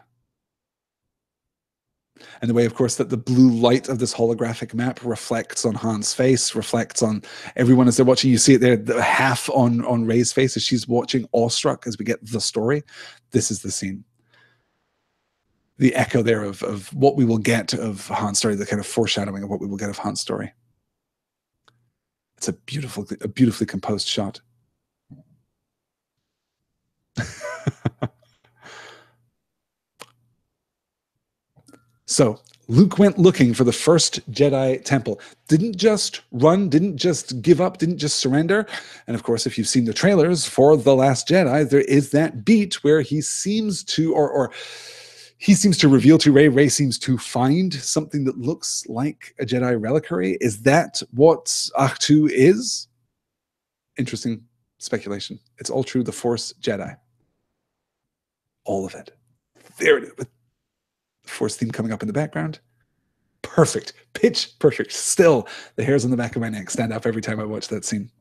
And the way, of course, that the blue light of this holographic map reflects on Han's face, reflects on everyone as they're watching. You see it there, the half on Rey's face as she's watching, awestruck, as we get the story. This is the scene. The echo there of what we will get of Han's story, the kind of foreshadowing of what we will get of Han's story. It's a beautifully composed shot. So Luke went looking for the first Jedi temple. Didn't just run, didn't just give up, didn't just surrender. And of course, if you've seen the trailers for The Last Jedi, there is that beat where he seems to, or he seems to reveal to Rey, Rey seems to find something that looks like a Jedi reliquary. Is that what Ahch-To is? Interesting speculation. It's all true. The Force Jedi. All of it. There it is. With the Force theme coming up in the background. Perfect. Pitch perfect. Still, the hairs on the back of my neck stand up every time I watch that scene.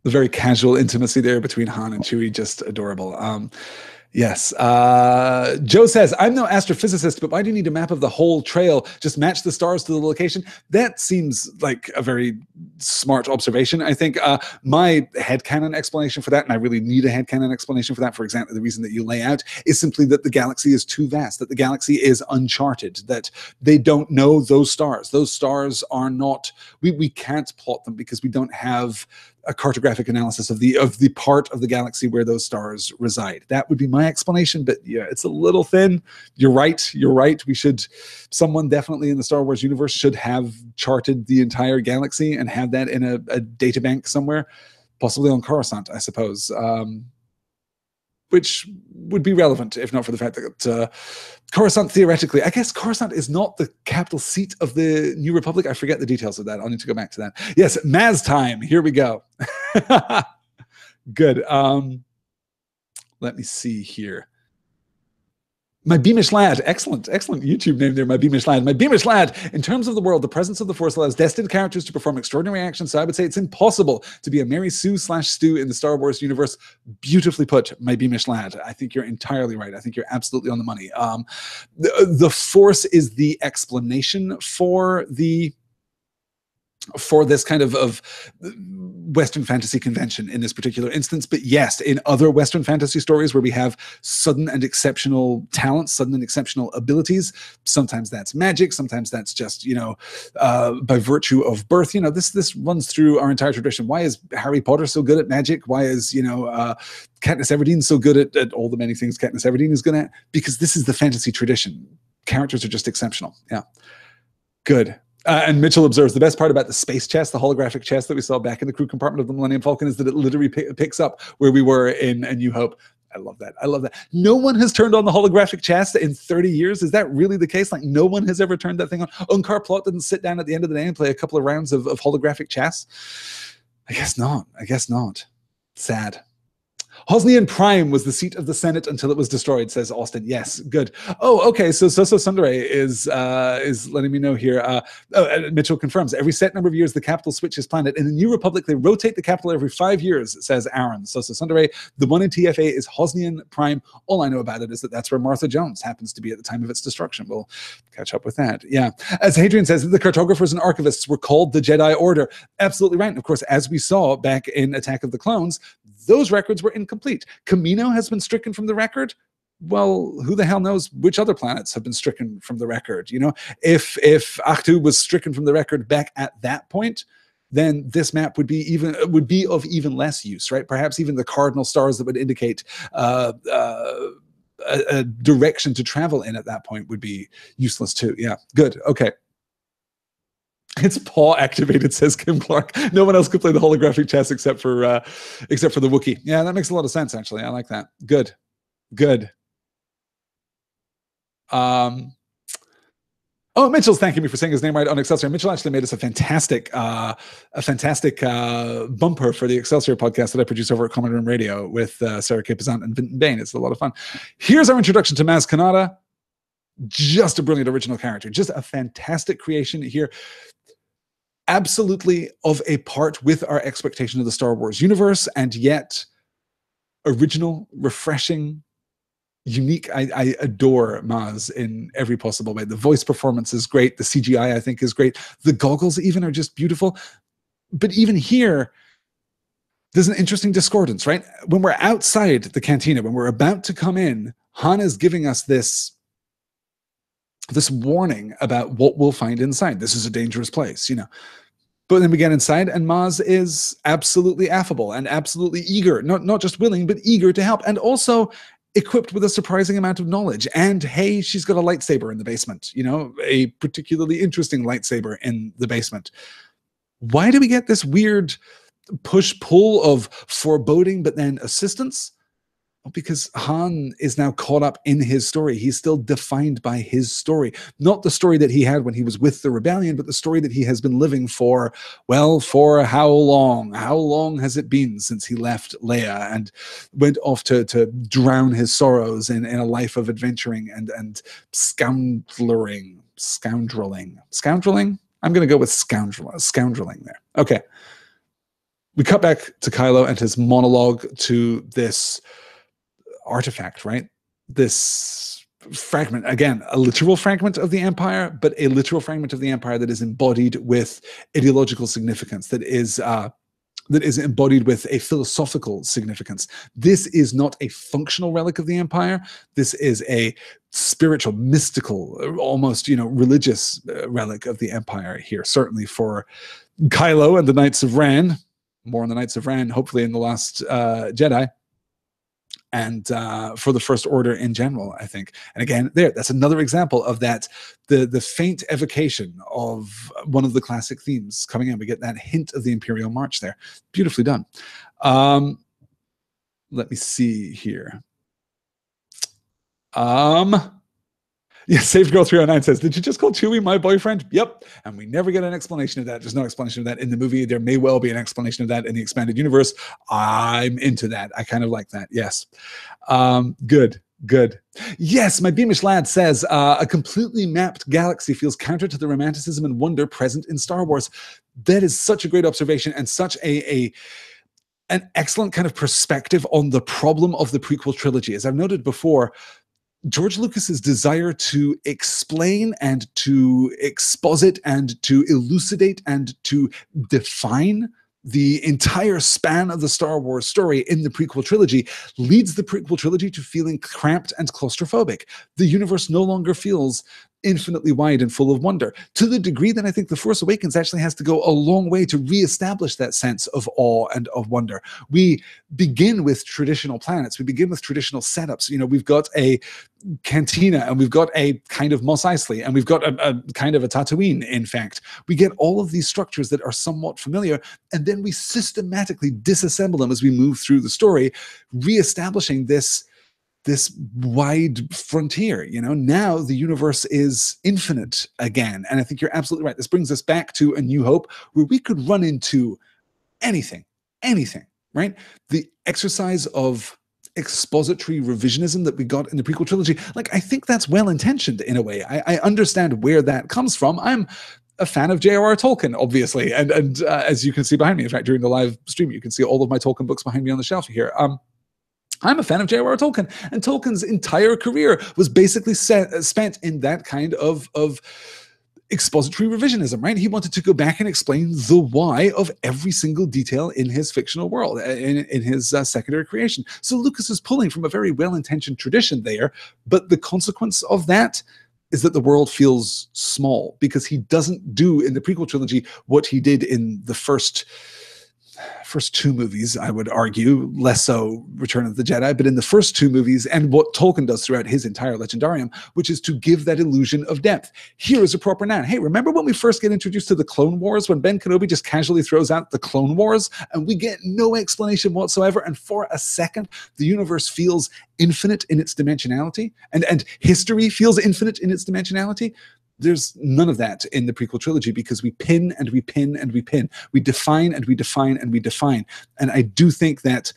The very casual intimacy there between Han and Chewie, just adorable. Yes. Joe says, I'm no astrophysicist, but why do you need a map of the whole trail? Just match the stars to the location. That seems like a very smart observation. I think my headcanon explanation for that, and I really need a headcanon explanation for that, for example, the reason that you lay out, is simply that the galaxy is too vast, that the galaxy is uncharted, that they don't know those stars. Those stars are not, we can't plot them because we don't have a cartographic analysis of the part of the galaxy where those stars reside. That would be my explanation, but yeah, it's a little thin. You're right. Someone definitely in the Star Wars universe should have charted the entire galaxy and have that in a data bank somewhere. possibly on Coruscant, I suppose. Which would be relevant if not for the fact that Coruscant, theoretically, I guess Coruscant is not the capital seat of the New Republic. I forget the details of that. I'll need to go back to that. Yes, Maz time. Here we go. Good. Let me see here. My Beamish Lad. Excellent YouTube name there, My Beamish Lad. My Beamish Lad. In terms of the world, the presence of the Force allows destined characters to perform extraordinary actions, so I would say it's impossible to be a Mary Sue/Stu in the Star Wars universe. Beautifully put, My Beamish Lad. I think you're entirely right. I think you're absolutely on the money. The Force is the explanation for this kind of Western fantasy convention in this particular instance. But yes, in other Western fantasy stories where we have sudden and exceptional talents, sudden and exceptional abilities, sometimes that's magic, sometimes that's just, by virtue of birth. This runs through our entire tradition. Why is Harry Potter so good at magic? Why is, Katniss Everdeen so good at all the many things Katniss Everdeen is good at? Because this is the fantasy tradition. Characters are just exceptional. Yeah. Good. And Mitchell observes the best part about the space chest, the holographic chest that we saw back in the crew compartment of the Millennium Falcon, is that it literally picks up where we were in A New Hope. I love that. I love that. No one has turned on the holographic chest in 30 years. Is that really the case? Like, no one has ever turned that thing on? Unkar Plot didn't sit down at the end of the day and play a couple of rounds of holographic chess? I guess not. I guess not. Sad. Hosnian Prime was the seat of the Senate until it was destroyed, says Austin. Yes, good. Oh, okay. So Sundere is letting me know here. Mitchell confirms every set number of years the capital switches planet. In the New Republic, they rotate the capital every 5 years, says Aaron. So Sundere, the one in TFA is Hosnian Prime. All I know about it is that that's where Martha Jones happens to be at the time of its destruction. We'll catch up with that. Yeah. As Hadrian says, the cartographers and archivists were called the Jedi Order. Absolutely right. And of course, as we saw back in Attack of the Clones, those records were incomplete. Kamino has been stricken from the record. Well, who the hell knows which other planets have been stricken from the record? If Ahtu was stricken from the record back at that point, then this map would be of even less use, right? Perhaps even the cardinal stars that would indicate a direction to travel in at that point would be useless too. Yeah, good. Okay. It's paw activated, says Kim Clark. No one else could play the holographic chess except for the Wookiee. Yeah, that makes a lot of sense, actually. I like that. Good. Oh, Mitchell's thanking me for saying his name right on Excelsior. Mitchell actually made us a fantastic bumper for the Excelsior podcast that I produce over at Common Room Radio with Sarah K. Pizant and Vinton Bain. It's a lot of fun. Here's our introduction to Maz Kanata. Just a brilliant original character. Just a fantastic creation here. Absolutely of a part with our expectation of the Star Wars universe, and yet original, refreshing, unique. I adore Maz in every possible way. The voice performance is great. The CGI, I think, is great. The goggles even are just beautiful. But even here, there's an interesting discordance, right? When we're outside the cantina, when we're about to come in, Han is giving us this warning about what we'll find inside. This is a dangerous place, But then we get inside, and Maz is absolutely affable and absolutely eager, not just willing, but eager to help, and also equipped with a surprising amount of knowledge. And hey, she's got a lightsaber in the basement, a particularly interesting lightsaber in the basement. Why do we get this weird push-pull of foreboding, but then assistance? Well, because Han is now caught up in his story. He's still defined by his story. Not the story that he had when he was with the rebellion, but the story that he has been living for how long? How long has it been since he left Leia and went off to drown his sorrows in a life of adventuring and scoundreling? Scoundreling? I'm going to go with scoundreling there. Okay. We cut back to Kylo and his monologue to this artifact, right? This fragment, again, a literal fragment of the Empire, but a literal fragment of the Empire that is embodied with ideological significance, that is embodied with a philosophical significance. This is not a functional relic of the Empire. This is a spiritual, mystical, almost, religious relic of the Empire here, certainly for Kylo and the Knights of Ren. More on the Knights of Ren, hopefully in The Last Jedi. and for the First Order in general, I think. And again, that's another example of that, the faint evocation of one of the classic themes coming in. We get that hint of the Imperial March there. Beautifully done. Let me see here. Yeah, Save Girl 309 says, did you just call Chewie my boyfriend? Yep. And we never get an explanation of that. There's no explanation of that in the movie. There may well be an explanation of that in the expanded universe. I'm into that. I kind of like that. Yes. Good. Yes, my Beamish lad says, a completely mapped galaxy feels counter to the romanticism and wonder present in Star Wars. That is such a great observation and such an excellent kind of perspective on the problem of the prequel trilogy. As I've noted before, George Lucas's desire to explain and to exposit and to elucidate and to define the entire span of the Star Wars story in the prequel trilogy leads the prequel trilogy to feeling cramped and claustrophobic. The universe no longer feels infinitely wide and full of wonder, to the degree that I think The Force Awakens actually has to go a long way to reestablish that sense of awe and of wonder. We begin with traditional planets. We begin with traditional setups. You know, we've got a cantina, and we've got a kind of Mos Eisley, and we've got a kind of a Tatooine, in fact. We get all of these structures that are somewhat familiar, and then we systematically disassemble them as we move through the story, reestablishing this wide frontier. You know, now the universe is infinite again. And I think you're absolutely right. This brings us back to A New Hope, where we could run into anything, right? The exercise of expository revisionism that we got in the prequel trilogy, like, I think that's well-intentioned in a way. I understand where that comes from. I'm a fan of J.R.R. Tolkien, obviously. And as you can see behind me, in fact, during the live stream, you can see all of my Tolkien books behind me on the shelf here. I'm a fan of J.R.R. Tolkien, and Tolkien's entire career was basically spent in that kind of expository revisionism, right? He wanted to go back and explain the why of every single detail in his fictional world, in his secondary creation. So Lucas is pulling from a very well-intentioned tradition there, but the consequence of that is that the world feels small, because he doesn't do in the prequel trilogy what he did in the first two movies, I would argue, less so Return of the Jedi, but in the first two movies, and what Tolkien does throughout his entire legendarium, which is to give that illusion of depth. Here is a proper noun. Hey, remember when we first get introduced to the Clone Wars, when Ben Kenobi just casually throws out the Clone Wars, and we get no explanation whatsoever, and for a second, the universe feels infinite in its dimensionality, and history feels infinite in its dimensionality? There's none of that in the prequel trilogy, because we pin and we pin and we pin. We define and we define and we define. And I do think that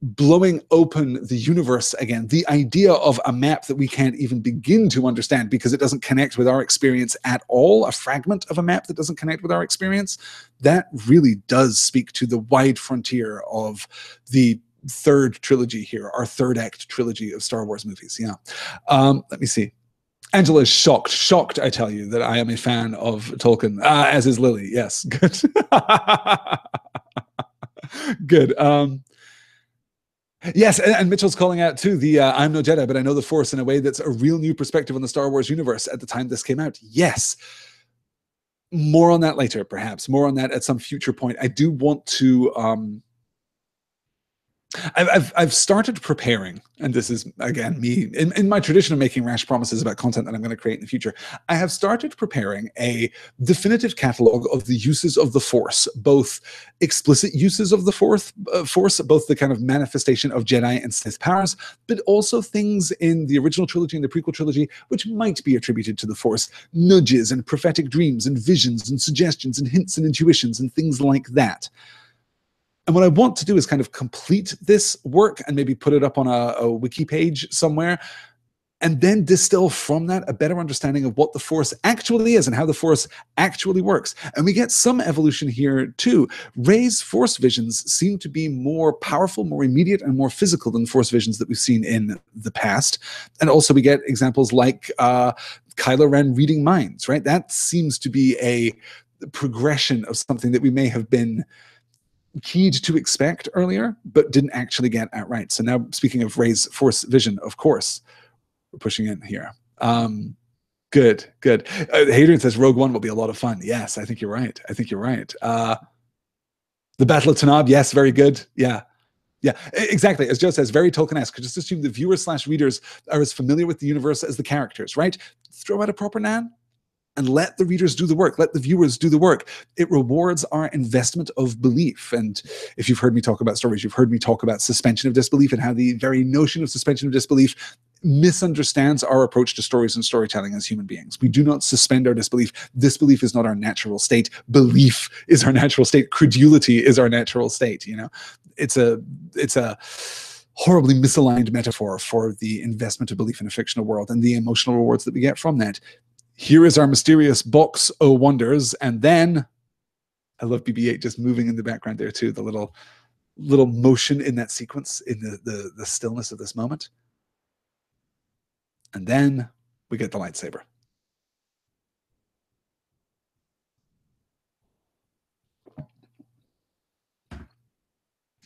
blowing open the universe again, the idea of a map that we can't even begin to understand because it doesn't connect with our experience at all, a fragment of a map that doesn't connect with our experience, that really does speak to the wide frontier of the third trilogy here, our third act trilogy of Star Wars movies. Yeah. Let me see. Angela is shocked, I tell you, that I am a fan of Tolkien, as is Lily. Yes, good. Good. Yes, and Mitchell's calling out, too, the I'm no Jedi, but I know the Force in a way that's a real new perspective on the Star Wars universe at the time this came out. Yes. More on that later, perhaps. More on that at some future point. I do want to... I've started preparing, and this is, again, me, in my tradition of making rash promises about content that I'm going to create in the future, I have started preparing a definitive catalog of the uses of the Force, both explicit uses of the Force, both the kind of manifestation of Jedi and Sith powers, but also things in the original trilogy and the prequel trilogy which might be attributed to the Force, nudges and prophetic dreams and visions and suggestions and hints and intuitions and things like that. And what I want to do is kind of complete this work and maybe put it up on a wiki page somewhere, and then distill from that a better understanding of what the Force actually is and how the Force actually works. And we get some evolution here too. Rey's Force visions seem to be more powerful, more immediate, and more physical than Force visions that we've seen in the past. And also we get examples like Kylo Ren reading minds, right? That seems to be a progression of something that we may have been keyed to expect earlier, but didn't actually get outright. So now, speaking of Rey's Force vision, of course, we're pushing in here. Good. Hadrian says Rogue One will be a lot of fun. Yes, I think you're right. The Battle of Tanab, yes, very good. Yeah. Yeah, exactly. As Joe says, very Tolkien-esque. Just assume the viewers slash readers are as familiar with the universe as the characters, right? Throw out a proper Nan and let the readers do the work. Let the viewers do the work. It rewards our investment of belief. And if you've heard me talk about stories, you've heard me talk about suspension of disbelief and how the very notion of suspension of disbelief misunderstands our approach to stories and storytelling as human beings. We do not suspend our disbelief. Disbelief is not our natural state. Belief is our natural state. Credulity is our natural state. You know, it's a horribly misaligned metaphor for the investment of belief in a fictional world and the emotional rewards that we get from that. Here is our mysterious box o' wonders, and then I love BB-8 just moving in the background there too. The little motion in that sequence, in the stillness of this moment. And then we get the lightsaber.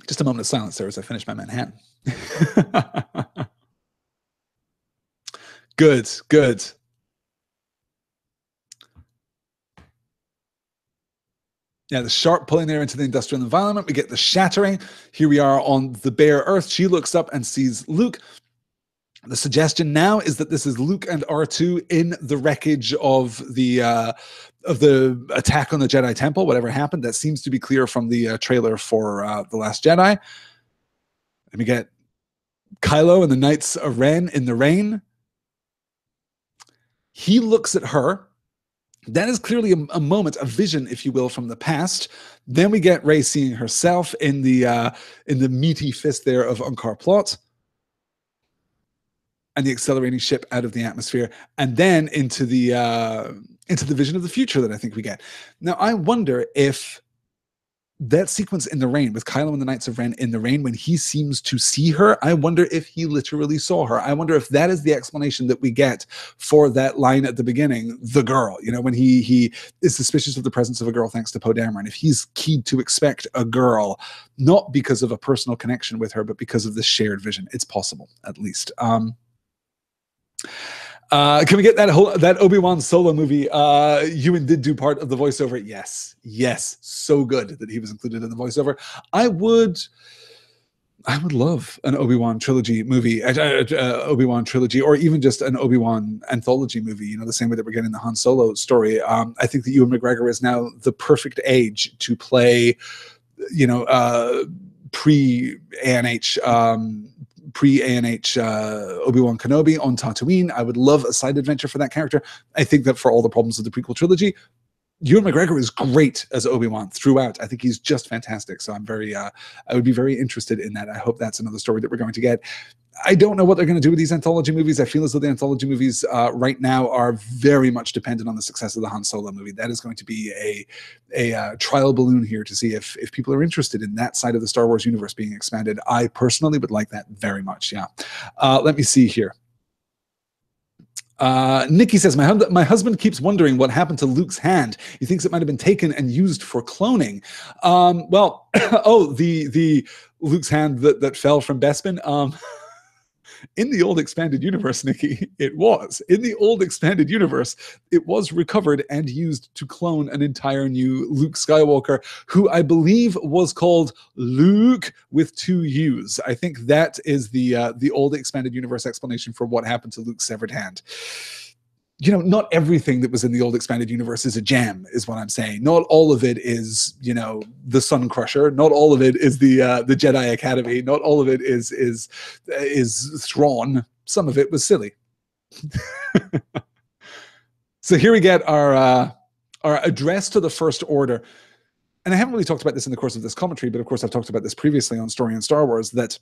Just a moment of silence there as I finish my Manhattan. Good, good. Yeah, the sharp pulling there into the industrial environment. We get the shattering. Here we are on the bare earth. She looks up and sees Luke. The suggestion now is that this is Luke and R2 in the wreckage of the attack on the Jedi Temple, whatever happened. That seems to be clear from the trailer for The Last Jedi. And we get Kylo and the Knights of Ren in the rain. He looks at her. That is clearly a moment, a vision, if you will, from the past. Then we get Rey seeing herself in the meaty fist there of Unkar Plot, and the accelerating ship out of the atmosphere, and then into the vision of the future that I think we get. Now, I wonder if that sequence in the rain with Kylo and the Knights of Ren in the rain, when he seems to see her, I wonder if he literally saw her. I wonder if that is the explanation that we get for that line at the beginning, the girl, you know, when he is suspicious of the presence of a girl thanks to Poe Dameron. If he's keyed to expect a girl, not because of a personal connection with her, but because of the shared vision. It's possible, at least. Can we get that Obi-Wan Solo movie? Ewan did do part of the voiceover. Yes, so good that he was included in the voiceover. I would love an Obi-Wan trilogy movie, Obi-Wan trilogy, or even just an Obi-Wan anthology movie. You know, the same way that we're getting the Han Solo story. I think that Ewan McGregor is now the perfect age to play, you know, pre-ANH Obi-Wan Kenobi on Tatooine. I would love a side adventure for that character. I think that for all the problems of the prequel trilogy, Ewan McGregor is great as Obi-Wan throughout. I think he's just fantastic. So I'm I would be very interested in that. I hope that's another story that we're going to get. I don't know what they're going to do with these anthology movies. I feel as though the anthology movies right now are very much dependent on the success of the Han Solo movie. That is going to be a trial balloon here to see if people are interested in that side of the Star Wars universe being expanded. I personally would like that very much. Yeah. Let me see here. Nikki says, my husband keeps wondering what happened to Luke's hand. He thinks it might have been taken and used for cloning. Well, the Luke's hand that fell from Bespin. In the old expanded universe, Nikki, it was. In the old expanded universe, it was recovered and used to clone an entire new Luke Skywalker, who I believe was called Luke with 2 U's. I think that is the old expanded universe explanation for what happened to Luke's severed hand. You know, not everything that was in the old expanded universe is a gem, is what I'm saying. Not all of it is, you know, the Sun Crusher. Not all of it is the Jedi Academy. Not all of it is Thrawn. Some of it was silly. So here we get our address to the First Order. And I haven't really talked about this in the course of this commentary, but of course I've talked about this previously on Story and Star Wars, that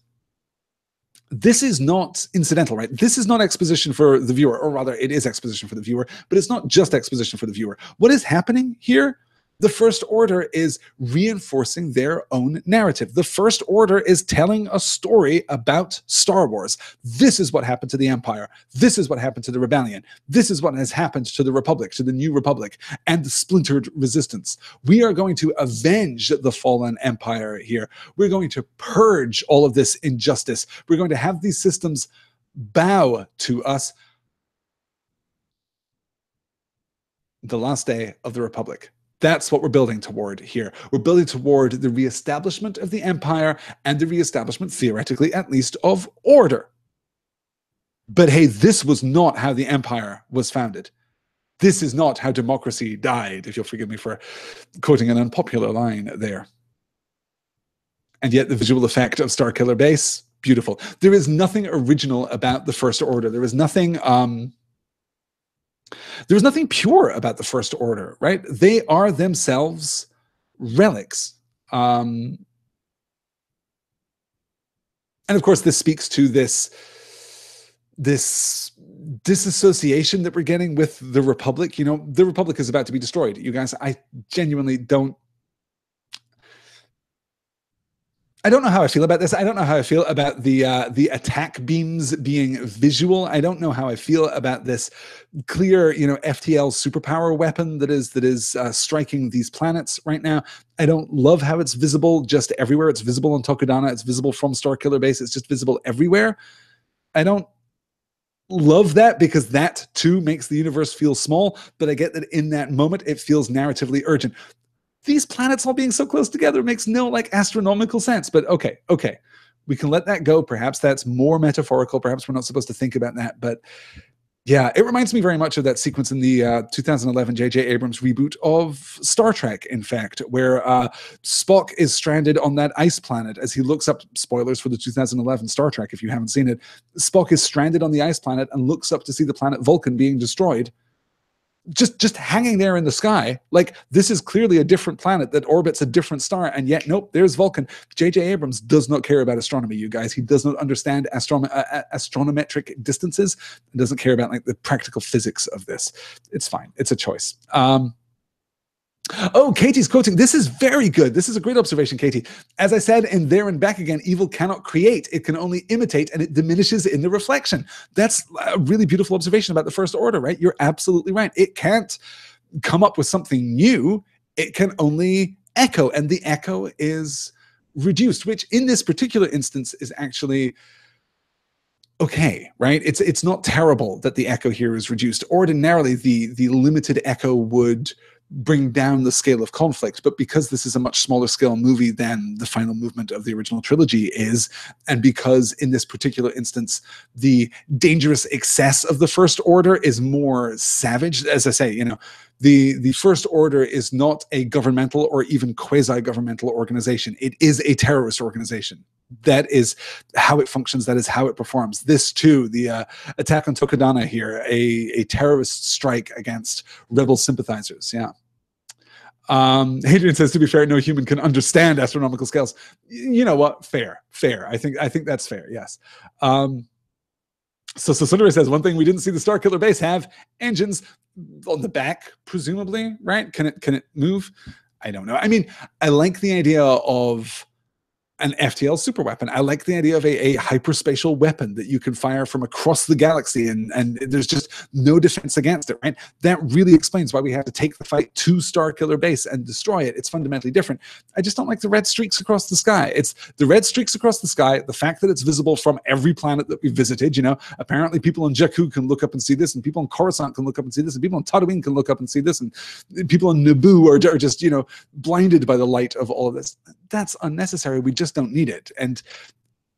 this is not incidental, right? This is not exposition for the viewer, or rather it is exposition for the viewer, but it's not just exposition for the viewer. What is happening here? The First Order is reinforcing their own narrative. The First Order is telling a story about Star Wars. This is what happened to the Empire. This is what happened to the Rebellion. This is what has happened to the Republic, to the New Republic, and the splintered resistance. We are going to avenge the fallen Empire here. We're going to purge all of this injustice. We're going to have these systems bow to us. The last day of the Republic. That's what we're building toward here. We're building toward the reestablishment of the empire and the reestablishment, theoretically at least, of order. But hey, this was not how the empire was founded. This is not how democracy died, if you'll forgive me for quoting an unpopular line there. And yet the visual effect of Starkiller Base, beautiful. There is nothing original about the First Order. There was nothing pure about the First Order, right? They are themselves relics. And of course, this speaks to this disassociation that we're getting with the Republic. You know, the Republic is about to be destroyed. You guys, I genuinely don't know how I feel about this. I don't know how I feel about the attack beams being visual. I don't know how I feel about this clear, you know, FTL superpower weapon that is striking these planets right now. I don't love how it's visible just everywhere. It's visible on Tokudana. It's visible from Starkiller Base. It's just visible everywhere. I don't love that because that too makes the universe feel small, but I get that in that moment it feels narratively urgent. These planets all being so close together makes no like astronomical sense, but okay. We can let that go. Perhaps that's more metaphorical. Perhaps we're not supposed to think about that, but yeah, it reminds me very much of that sequence in the 2011 J.J. Abrams reboot of Star Trek, in fact, where Spock is stranded on that ice planet as he looks up, spoilers for the 2011 Star Trek if you haven't seen it, Spock is stranded on the ice planet and looks up to see the planet Vulcan being destroyed. Just hanging there in the sky, like this is clearly a different planet that orbits a different star, and yet nope, there's Vulcan. J.J. Abrams does not care about astronomy, you guys. He does not understand astronometric distances. He doesn't care about like the practical physics of this. It's fine. It's a choice. Oh, Katie's quoting. This is very good. This is a great observation, Katie. As I said in There and Back Again, evil cannot create. It can only imitate, and it diminishes in the reflection. That's a really beautiful observation about the First Order, right? You're absolutely right. It can't come up with something new. It can only echo, and the echo is reduced, which in this particular instance is actually okay, right? It's not terrible that the echo here is reduced. Ordinarily, the limited echo would bring down the scale of conflict, but because this is a much smaller scale movie than the final movement of the original trilogy is, and because in this particular instance the dangerous excess of the First Order is more savage, as I say, you know, the First Order is not a governmental or even quasi-governmental organization. It is a terrorist organization. That is how it functions. That is how it performs. This too, the attack on Tokudana here, a terrorist strike against rebel sympathizers. Yeah. Hadrian says, to be fair, no human can understand astronomical scales. You know what? Fair. I think that's fair. Yes. So Sundari says, one thing we didn't see the Starkiller Base have: engines on the back, presumably, right? Can it move? I don't know. I mean, I like the idea of an FTL super weapon. I like the idea of a hyperspatial weapon that you can fire from across the galaxy, and there's just no defense against it, right? That really explains why we have to take the fight to Starkiller Base and destroy it. It's fundamentally different. I just don't like the red streaks across the sky. It's the red streaks across the sky, the fact that it's visible from every planet that we've visited. You know, apparently people on Jakku can look up and see this, and people on Coruscant can look up and see this, and people on Tatooine can look up and see this, and people on Naboo are just, you know, blinded by the light of all of this. That's unnecessary. We just don't need it. And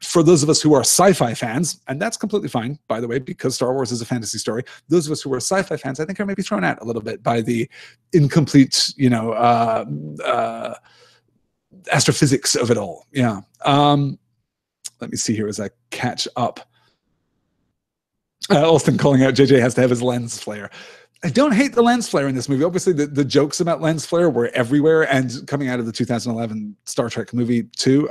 for those of us who are sci-fi fans, and that's completely fine, by the way, because Star Wars is a fantasy story, those of us who are sci-fi fans, I think are maybe thrown out a little bit by the incomplete, you know, astrophysics of it all. Yeah. Let me see here as I catch up. Austin calling out JJ has to have his lens flare. I don't hate the lens flare in this movie. Obviously, the jokes about lens flare were everywhere, and coming out of the 2011 Star Trek movie too,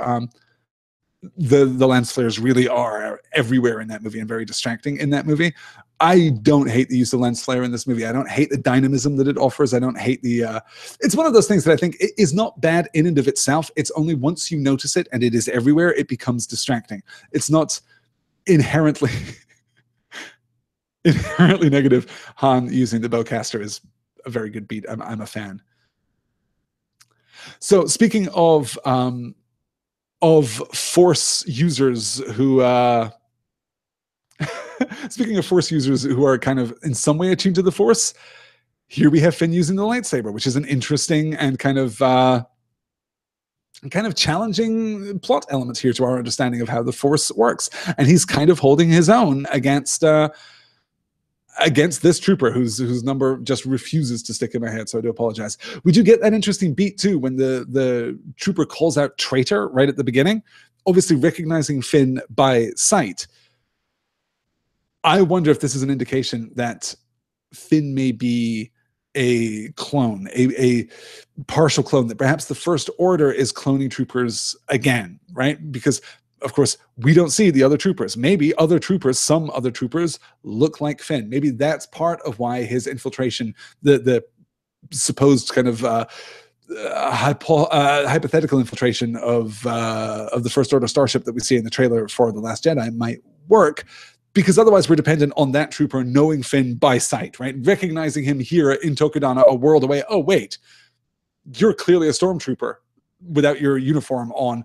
the lens flares really are everywhere in that movie and very distracting in that movie. I don't hate the use of lens flare in this movie. I don't hate the dynamism that it offers. I don't hate the... it's one of those things that I think is not bad in and of itself. It's only once you notice it and it is everywhere, it becomes distracting. It's not inherently... inherently negative. Han using the bowcaster is a very good beat. I'm a fan. So speaking of Force users who speaking of Force users who are kind of in some way attuned to the Force, here we have Finn using the lightsaber, which is an interesting and kind of challenging plot element here to our understanding of how the Force works. And he's kind of holding his own against this trooper whose number just refuses to stick in my head, so I do apologize. We do get that interesting beat too when the trooper calls out traitor right at the beginning, obviously recognizing Finn by sight. I wonder if this is an indication that Finn may be a clone, a partial clone, that perhaps the First Order is cloning troopers again, right? Because of course, we don't see the other troopers. Maybe some other troopers look like Finn. Maybe that's part of why his infiltration, the supposed kind of hypothetical infiltration of the First Order starship that we see in the trailer for The Last Jedi might work. Because otherwise we're dependent on that trooper knowing Finn by sight, right? Recognizing him here in Tokudana, a world away. Oh, wait, you're clearly a stormtrooper without your uniform on.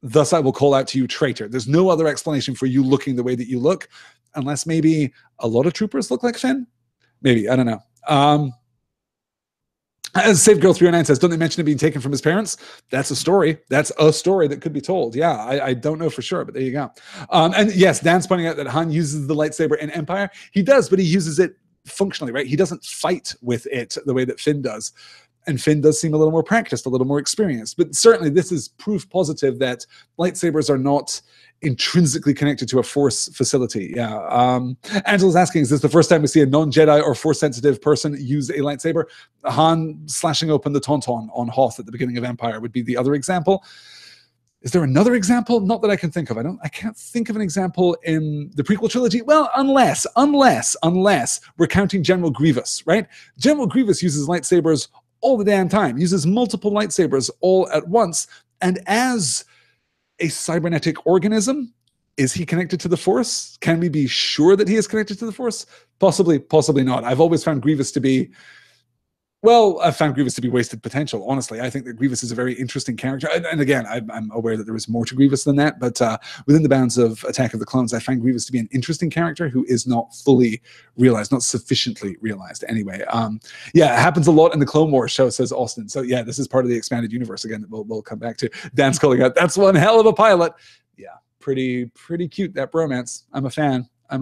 Thus, I will call out to you, traitor. There's no other explanation for you looking the way that you look, unless maybe a lot of troopers look like Finn. Maybe, I don't know. As Save Girl 309 says, don't they mention it being taken from his parents? That's a story. That's a story that could be told. Yeah, I don't know for sure, but there you go. And yes, Dan's pointing out that Han uses the lightsaber in Empire. He does, but he uses it functionally, right? He doesn't fight with it the way that Finn does. And Finn does seem a little more practiced, a little more experienced. But certainly this is proof positive that lightsabers are not intrinsically connected to a Force facility. Yeah. Angela's asking, is this the first time we see a non-Jedi or Force-sensitive person use a lightsaber? Han slashing open the Tauntaun on Hoth at the beginning of Empire would be the other example. Is there another example? Not that I can think of. I can't think of an example in the prequel trilogy. Well, unless we're counting General Grievous, right? General Grievous uses lightsabers all the damn time, uses multiple lightsabers all at once. And as a cybernetic organism, is he connected to the Force? Can we be sure that he is connected to the Force? Possibly, possibly not. I've always found Grievous to be, well, I've found Grievous to be wasted potential, honestly. I think that Grievous is a very interesting character. And again, I'm aware that there is more to Grievous than that, but within the bounds of Attack of the Clones, I find Grievous to be an interesting character who is not fully realized, not sufficiently realized anyway. Yeah, it happens a lot in the Clone Wars show, says Austin. So yeah, this is part of the expanded universe again that we'll come back to. Dan's calling out, that's one hell of a pilot. Yeah, pretty cute, that bromance. I'm a fan. I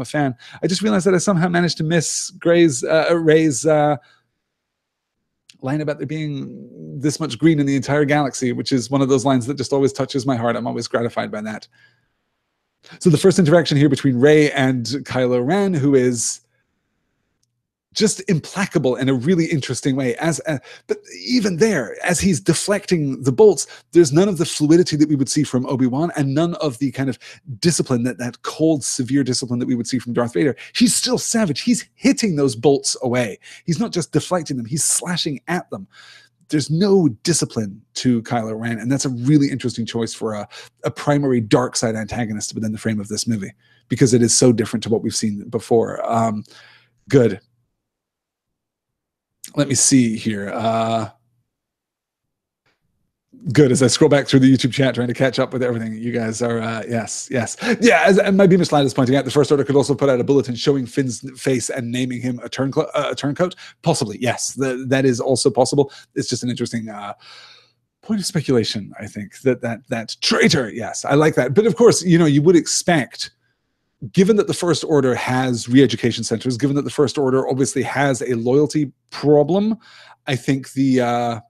just realized that I somehow managed to miss Ray's line about there being this much green in the entire galaxy, which is one of those lines that just always touches my heart. I'm always gratified by that. So the first interaction here between Rey and Kylo Ren, who is just implacable in a really interesting way. But even there, as he's deflecting the bolts, there's none of the fluidity that we would see from Obi-Wan and none of the kind of discipline, that cold, severe discipline that we would see from Darth Vader. He's still savage. He's hitting those bolts away. He's not just deflecting them. He's slashing at them. There's no discipline to Kylo Ren, and that's a really interesting choice for a primary dark side antagonist within the frame of this movie, because it is so different to what we've seen before. Good. Let me see here. Good. As I scroll back through the YouTube chat, trying to catch up with everything, you guys are, yes. Yeah, as my Beamish Lad is pointing out, the First Order could also put out a bulletin showing Finn's face and naming him a turncoat. Possibly, yes. That is also possible. It's just an interesting point of speculation, I think, that traitor, yes, I like that. But of course, you would expect, given that the First Order has re-education centers, given that the First Order obviously has a loyalty problem, I think the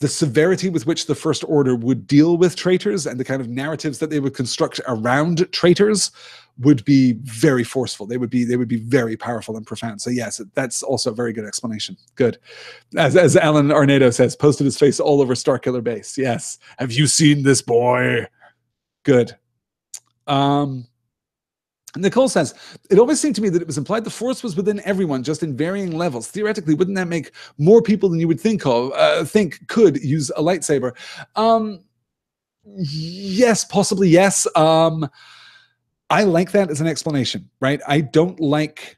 severity with which the First Order would deal with traitors and the kind of narratives that they would construct around traitors would be very forceful. They would be very powerful and profound. So yes, that's also a very good explanation. Good. As Alan Arnado says, posted his face all over Starkiller Base. Yes. Have you seen this boy? Good. Nicole says, it always seemed to me that it was implied the Force was within everyone, just in varying levels. Theoretically, wouldn't that make more people than you would think could use a lightsaber? Yes, possibly yes. I like that as an explanation, right? I don't like,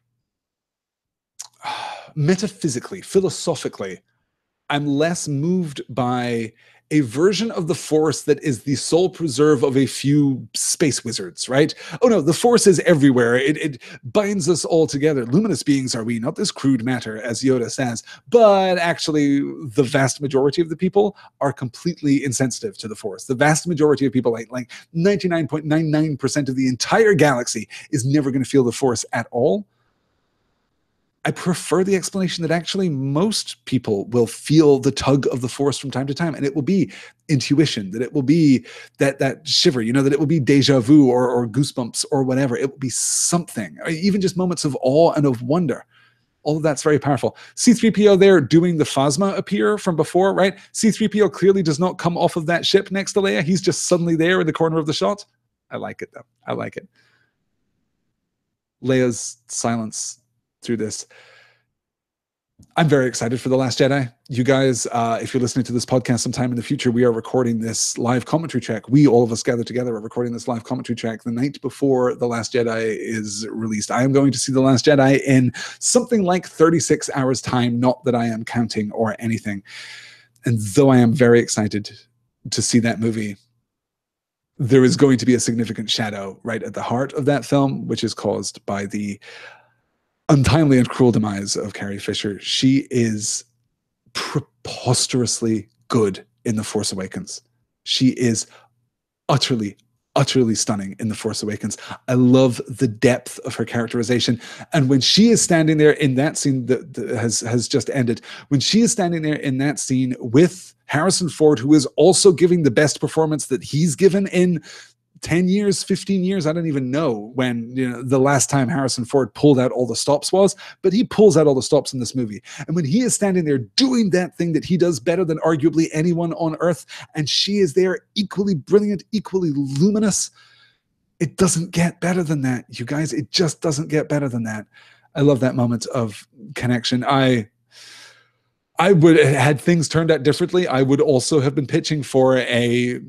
metaphysically, philosophically, I'm less moved by a version of the Force that is the sole preserve of a few space wizards, right? Oh no, the Force is everywhere. It binds us all together. Luminous beings are we, not this crude matter, as Yoda says. But actually, the vast majority of the people are completely insensitive to the Force. The vast majority of people, like 99.99% of the entire galaxy, is never going to feel the Force at all. I prefer the explanation that actually most people will feel the tug of the Force from time to time, and it will be intuition, that it will be that shiver, that it will be deja vu or goosebumps or whatever. It will be something, or even just moments of awe and of wonder. All of that's very powerful. C-3PO there doing the Phasma appear from before, right? C-3PO clearly does not come off of that ship next to Leia. He's just suddenly there in the corner of the shot. I like it, though. I like it. Leia's silence through this. I'm very excited for The Last Jedi. You guys, if you're listening to this podcast sometime in the future, we are recording this live commentary track. We, all of us gathered together, are recording this live commentary track the night before The Last Jedi is released. I am going to see The Last Jedi in something like 36 hours time, not that I am counting or anything. And though I am very excited to see that movie, there is going to be a significant shadow right at the heart of that film, which is caused by the untimely and cruel demise of Carrie Fisher. She is preposterously good in The Force Awakens. She is utterly stunning in The Force Awakens. I love the depth of her characterization. And when she is standing there in that scene that has just ended, when she is standing there in that scene with Harrison Ford, who is also giving the best performance that he's given in 10 years, 15 years, I don't even know when the last time Harrison Ford pulled out all the stops was, but he pulls out all the stops in this movie. And when he is standing there doing that thing that he does better than arguably anyone on Earth, and she is there equally brilliant, equally luminous, it doesn't get better than that, you guys. It just doesn't get better than that. I love that moment of connection. I would, had things turned out differently, I would also have been pitching for a,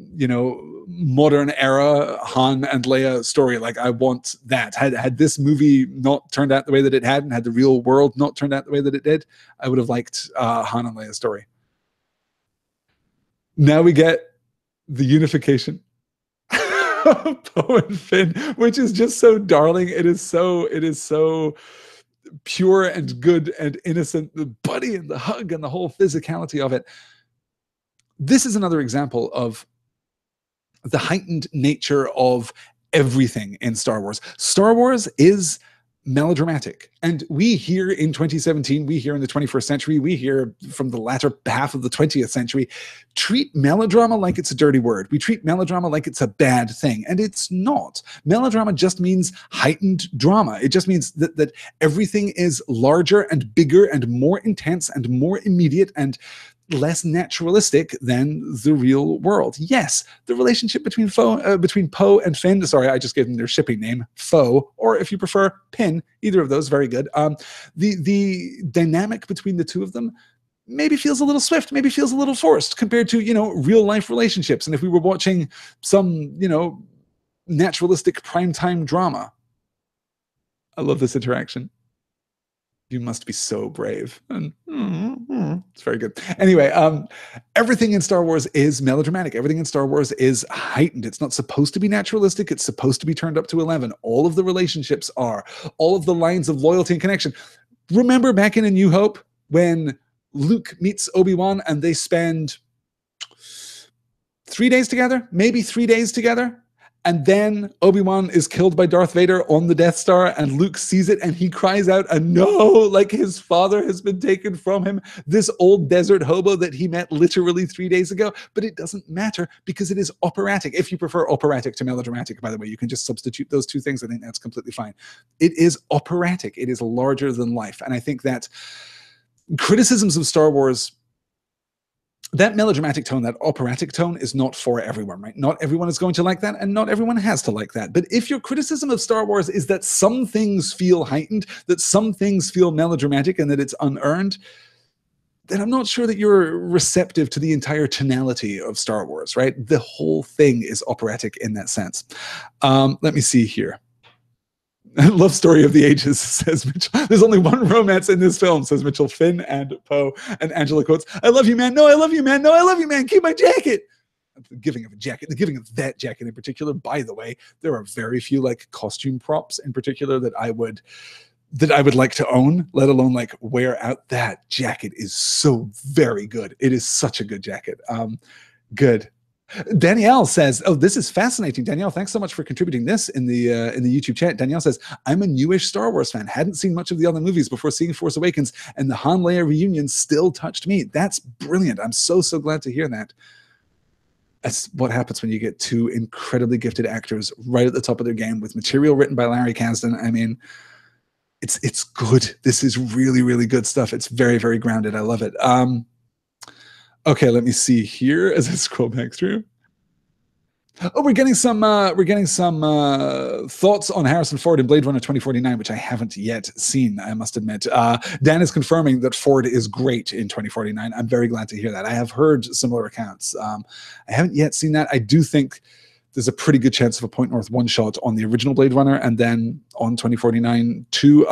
modern era Han and Leia story. Like, I want that. Had this movie not turned out the way that it had, and had the real world not turned out the way that it did, I would have liked Han and Leia story. Now we get the unification of Poe and Finn, which is just so darling. It is so pure and good and innocent. The buddy and the hug and the whole physicality of it. This is another example of the heightened nature of everything in Star Wars. Star Wars is melodramatic. And we here in 2017, we here in the 21st century, we here from the latter half of the 20th century, treat melodrama like it's a dirty word. We treat melodrama like it's a bad thing. And it's not. Melodrama just means heightened drama. It just means that everything is larger and bigger and more intense and more immediate and less naturalistic than the real world. Yes, the relationship between Poe and Finn, sorry, I just gave them their shipping name, Foe, or if you prefer, Pin, either of those, very good. The dynamic between the two of them maybe feels a little swift, maybe feels a little forced compared to, real life relationships. And if we were watching some, naturalistic primetime drama. I love this interaction. You must be so brave. And it's very good. Anyway, everything in Star Wars is melodramatic. Everything in Star Wars is heightened. It's not supposed to be naturalistic. It's supposed to be turned up to 11. All of the relationships are. All of the lines of loyalty and connection. Remember back in A New Hope when Luke meets Obi-Wan and they spend 3 days together? Maybe 3 days together? And then Obi-Wan is killed by Darth Vader on the Death Star, and Luke sees it and he cries out, and no, like his father has been taken from him, this old desert hobo that he met literally 3 days ago. But it doesn't matter because it is operatic. If you prefer operatic to melodramatic, by the way, you can just substitute those two things. I think that's completely fine. It is operatic. It is larger than life. And I think that criticisms of Star Wars, that melodramatic tone, that operatic tone, is not for everyone, right? Not everyone is going to like that, and not everyone has to like that. But if your criticism of Star Wars is that some things feel heightened, that some things feel melodramatic, and that it's unearned, then I'm not sure that you're receptive to the entire tonality of Star Wars, right? The whole thing is operatic in that sense. Let me see here. Love story of the ages, says Mitchell. There's only one romance in this film, says Mitchell. Finn and Poe. And Angela quotes, I love you, man. No, I love you, man. No, I love you, man. Keep my jacket. The giving of a jacket, the giving of that jacket in particular. By the way, there are very few like costume props in particular that I would like to own, let alone like wear out. That jacket is so very good. It is such a good jacket. Good. Danielle says, oh, this is fascinating. Danielle, thanks so much for contributing this in the YouTube chat. Danielle says, I'm a newish Star Wars fan. Hadn't seen much of the other movies before seeing Force Awakens, and the Han Leia reunion still touched me. That's brilliant. I'm so glad to hear that. That's what happens when you get two incredibly gifted actors right at the top of their game with material written by Larry Kasdan. I mean, it's good. This is really, really good stuff. It's very, very grounded. I love it. Okay, let me see here as I scroll back through. Oh, we're getting some thoughts on Harrison Ford in Blade Runner 2049, which I haven't yet seen, I must admit. Dan is confirming that Ford is great in 2049. I'm very glad to hear that. I have heard similar accounts. I haven't yet seen that. I do think there's a pretty good chance of a Point North one-shot on the original Blade Runner, and then on 2049 too.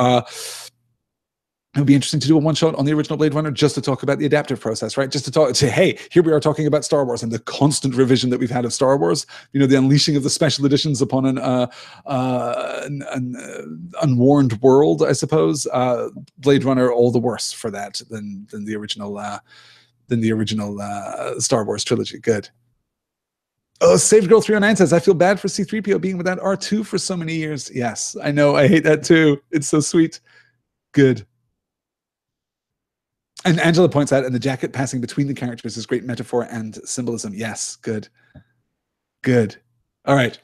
It would be interesting to do a one-shot on the original Blade Runner just to talk about the adaptive process, right? Just to say, hey, here we are talking about Star Wars and the constant revision that we've had of Star Wars. You know, the unleashing of the special editions upon an unwarned world, I suppose. Blade Runner, all the worse for that than the original Star Wars trilogy. Good. Oh, Saved Girl 309 says, I feel bad for C-3PO being without R2 for so many years. Yes, I know. I hate that too. It's so sweet. Good. And Angela points out, and the jacket passing between the characters is great metaphor and symbolism. Yes, good. Good. All right.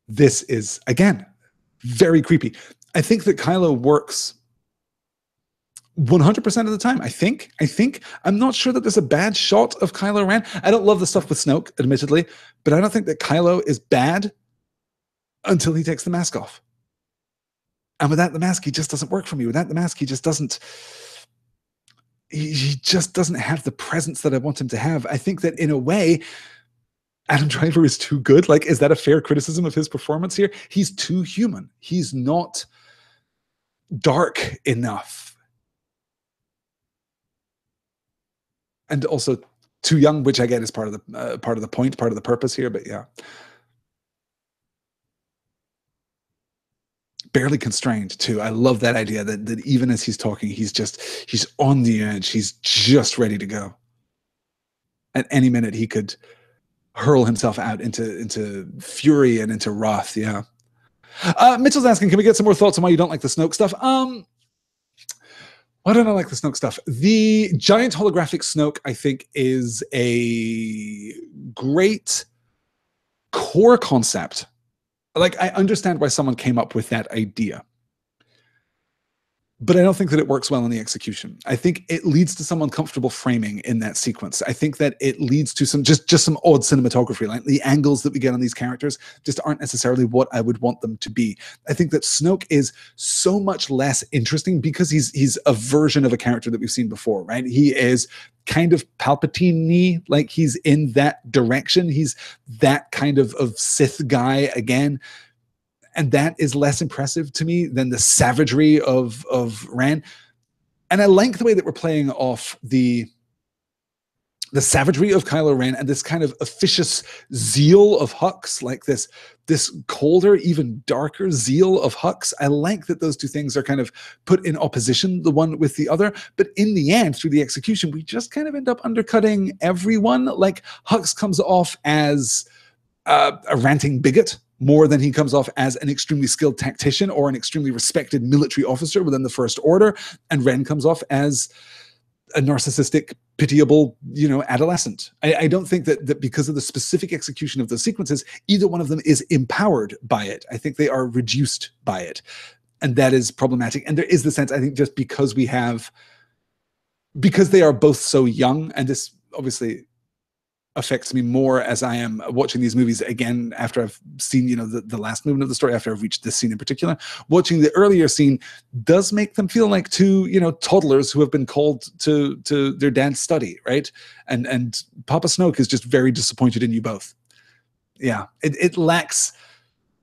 This is, again, very creepy. I think that Kylo works 100% of the time. I think. I'm not sure that there's a bad shot of Kylo Ren. I don't love the stuff with Snoke, admittedly, but I don't think that Kylo is bad until he takes the mask off. And without the mask, he just doesn't work for me. Without the mask, he just doesn't have the presence that I want him to have. I think that in a way, Adam Driver is too good. Like, is that a fair criticism of his performance here? He's too human. He's not dark enough. And also too young, which I get is part of the point, part of the purpose here, but yeah. Barely constrained too. I love that idea that even as he's talking, he's on the edge. He's just ready to go. At any minute, he could hurl himself out into fury and into wrath. Yeah. Mitchell's asking, can we get some more thoughts on why you don't like the Snoke stuff? Why don't I like the Snoke stuff? The giant holographic Snoke, I think, is a great core concept. Like, I understand why someone came up with that idea, but I don't think that it works well in the execution. I think it leads to some uncomfortable framing in that sequence. I think that it leads to some just some odd cinematography. Like, the angles that we get on these characters just aren't necessarily what I would want them to be. I think that Snoke is so much less interesting because he's a version of a character that we've seen before, right? He is kind of Palpatine-y, like he's in that direction. He's that kind of Sith guy again. And that is less impressive to me than the savagery of Ren. And I like the way that we're playing off the savagery of Kylo Ren and this kind of officious zeal of Hux, like this colder, even darker zeal of Hux. I like that those two things are kind of put in opposition, the one with the other. But in the end, through the execution, we just kind of end up undercutting everyone. Like, Hux comes off as a ranting bigot more than he comes off as an extremely skilled tactician or an extremely respected military officer within the First Order. And Ren comes off as a narcissistic, pitiable, adolescent. I don't think that because of the specific execution of those sequences, either one of them is empowered by it. I think they are reduced by it. And that is problematic. And there is the sense, I think, just because they are both so young, and this obviously affects me more as I am watching these movies again after I've seen, the last movement of the story, after I've reached this scene in particular. Watching the earlier scene does make them feel like two, toddlers who have been called to their dad's study, right? And Papa Snoke is just very disappointed in you both. Yeah, it lacks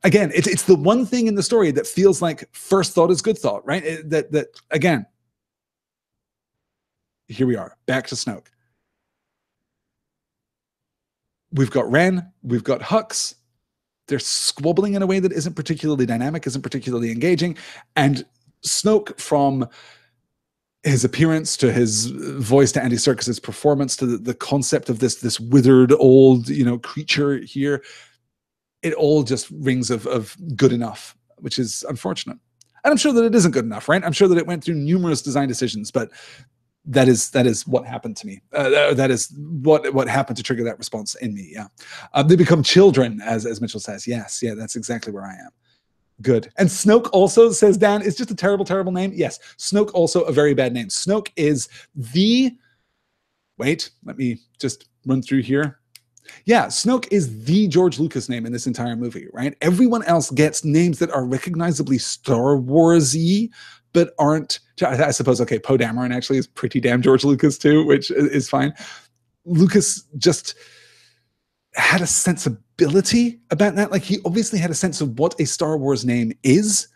again, it's the one thing in the story that feels like first thought is good thought, right? That again, here we are, back to Snoke. We've got Ren, we've got Hux. They're squabbling in a way that isn't particularly dynamic, isn't particularly engaging. And Snoke, from his appearance to his voice to Andy Serkis's performance to the concept of this withered old, creature here, it all just rings of good enough, which is unfortunate. And I'm sure that it isn't good enough, right? I'm sure that it went through numerous design decisions, but that is what happened to me. That is what happened to trigger that response in me. Yeah, they become children, as Mitchell says. Yes, yeah, that's exactly where I am. Good. And Snoke also, says Dan, is just a terrible, terrible name. Yes, Snoke also a very bad name. Snoke is the. Wait, let me just run through here. Yeah, Snoke is the George Lucas name in this entire movie, right? Everyone else gets names that are recognizably Star Wars-y, but aren't, I suppose, okay, Poe Dameron actually is pretty damn George Lucas too, which is fine. Lucas just had a sensibility about that. Like, he obviously had a sense of what a Star Wars name is,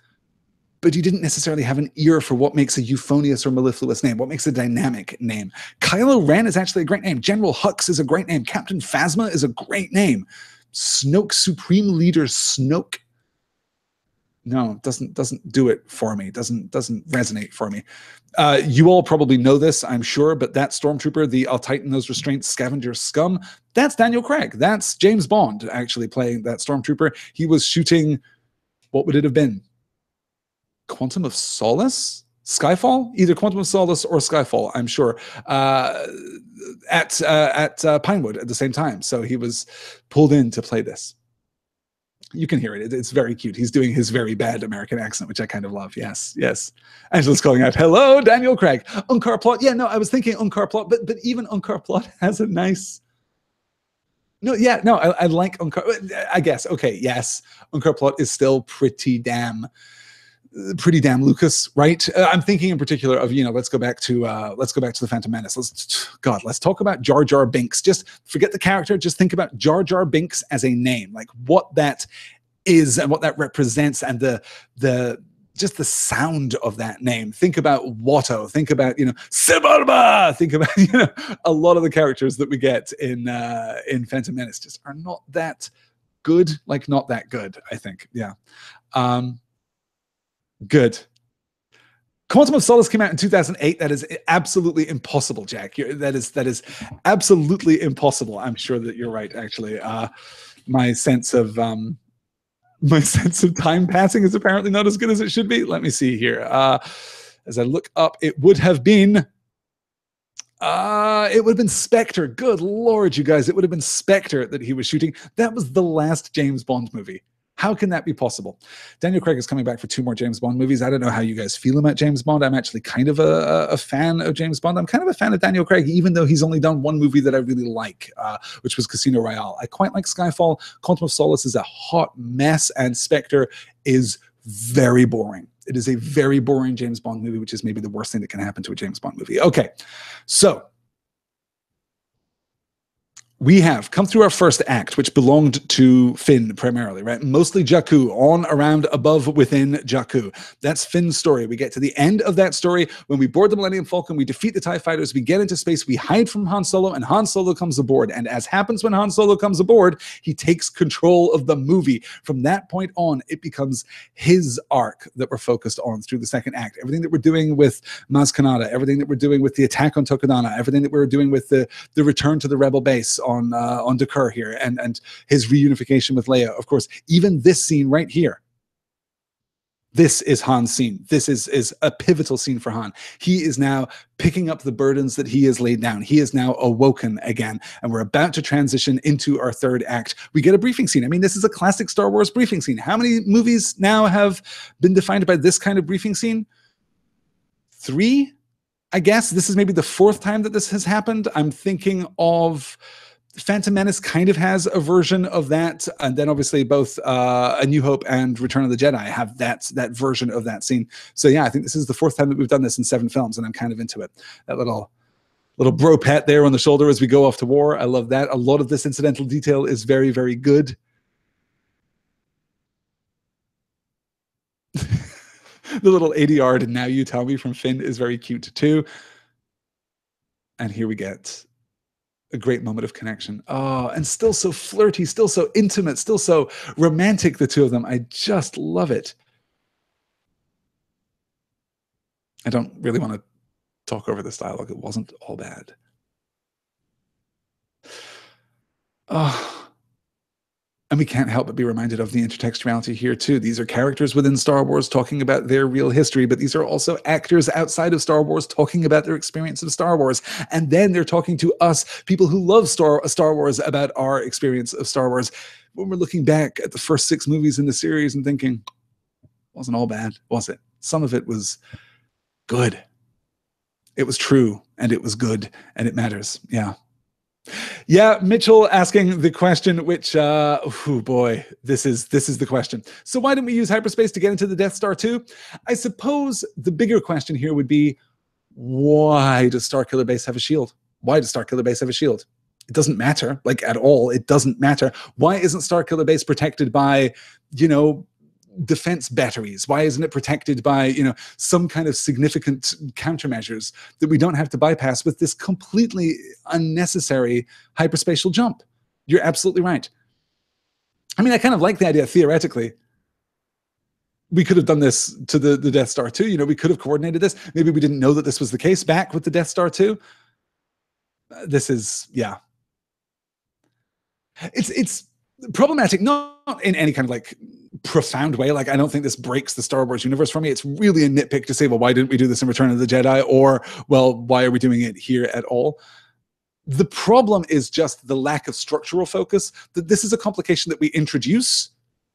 but he didn't necessarily have an ear for what makes a euphonious or mellifluous name, what makes a dynamic name. Kylo Ren is actually a great name. General Hux is a great name. Captain Phasma is a great name. Snoke, Supreme Leader Snoke, no, doesn't do it for me. Doesn't resonate for me. You all probably know this, I'm sure, but that stormtrooper, the I'll tighten those restraints scavenger scum, that's Daniel Craig. That's James Bond actually playing that stormtrooper. He was shooting, what would it have been? Quantum of Solace? Skyfall? Either Quantum of Solace or Skyfall, I'm sure, at Pinewood at the same time. So he was pulled in to play this. You can hear it. It's very cute. He's doing his very bad American accent, which I kind of love. Yes, yes. Angela's calling out, hello, Daniel Craig. Unkar Plot. Yeah, no, I was thinking Unkar Plot, but even Unkar Plot has a nice... No, yeah, no, I like Unkar. I guess, okay, yes. Unkar Plot is still pretty damn Lucas, right? I'm thinking in particular of, let's go back to the Phantom Menace. Let's talk about Jar Jar Binks. Just forget the character. Just think about Jar Jar Binks as a name, like what that is and what that represents, and just the sound of that name. Think about Watto. Think about, Sibarba. Think about, a lot of the characters that we get in Phantom Menace just are not that good. Like, not that good, I think. Yeah. Good. Quantum of Solace came out in 2008. That is absolutely impossible, Jack. That is absolutely impossible. I'm sure that you're right, actually. My sense of time passing is apparently not as good as it should be. Let me see here. As I look up, it would have been Spectre. Good Lord, you guys. It would have been Spectre that he was shooting. That was the last James Bond movie. How can that be possible? Daniel Craig is coming back for 2 more James Bond movies. I don't know how you guys feel about James Bond. I'm actually kind of a fan of James Bond. I'm kind of a fan of Daniel Craig, even though he's only done one movie that I really like, which was Casino Royale. I quite like Skyfall. Quantum of Solace is a hot mess, and Spectre is very boring. It is a very boring James Bond movie, which is maybe the worst thing that can happen to a James Bond movie. Okay, so we have come through our first act, which belonged to Finn primarily, right? Mostly Jakku, on, around, above, within Jakku. That's Finn's story. We get to the end of that story when we board the Millennium Falcon, we defeat the TIE fighters, we get into space, we hide from Han Solo, and Han Solo comes aboard. And as happens when Han Solo comes aboard, he takes control of the movie. From that point on, it becomes his arc that we're focused on through the second act. Everything that we're doing with Maz Kanata, everything that we're doing with the attack on Tokodana, everything that we're doing with the return to the Rebel base on Dakar here, and his reunification with Leia. Of course, even this scene right here, this is Han's scene. This is a pivotal scene for Han. He is now picking up the burdens that he has laid down. He is now awoken again, and we're about to transition into our third act. We get a briefing scene. I mean, this is a classic Star Wars briefing scene. How many movies now have been defined by this kind of briefing scene? 3, I guess. This is maybe the 4th time that this has happened. I'm thinking of Phantom Menace kind of has a version of that, and then obviously both A New Hope and Return of the Jedi have that version of that scene. So yeah, I think this is the 4th time that we've done this in 7 films, and I'm kind of into it. That little bro pat there on the shoulder as we go off to war. I love that. A lot of this incidental detail is very, very good. The little ADR to Now You Tell Me from Finn is very cute too. And here we get a great moment of connection. Oh, and still so flirty, still so intimate, still so romantic, the two of them. I just love it. I don't really want to talk over this dialogue. It wasn't all bad. Oh, and we can't help but be reminded of the intertextuality here, too. These are characters within Star Wars talking about their real history, but these are also actors outside of Star Wars talking about their experience of Star Wars. And then they're talking to us, people who love Star Wars, about our experience of Star Wars. When we're looking back at the first 6 movies in the series and thinking, wasn't all bad, was it? Some of it was good. It was true, and it was good, and it matters. Yeah. Yeah, Mitchell asking the question, which, oh boy, this is the question. So why didn't we use hyperspace to get into the Death Star 2? I suppose the bigger question here would be, why does Starkiller Base have a shield? Why does Starkiller Base have a shield? It doesn't matter, like at all. It doesn't matter. Why isn't Starkiller Base protected by, defense batteries? Why isn't it protected by, some kind of significant countermeasures that we don't have to bypass with this completely unnecessary hyperspatial jump? You're absolutely right. I mean, I kind of like the idea theoretically. We could have done this to the Death Star 2. We could have coordinated this. Maybe we didn't know that this was the case back with the Death Star 2. This is, yeah. It's problematic, not in any kind of like profound way. Like, I don't think this breaks the Star Wars universe for me. It's really a nitpick to say, well, why didn't we do this in Return of the Jedi? Or, well, why are we doing it here at all? The problem is just the lack of structural focus, that this is a complication that we introduce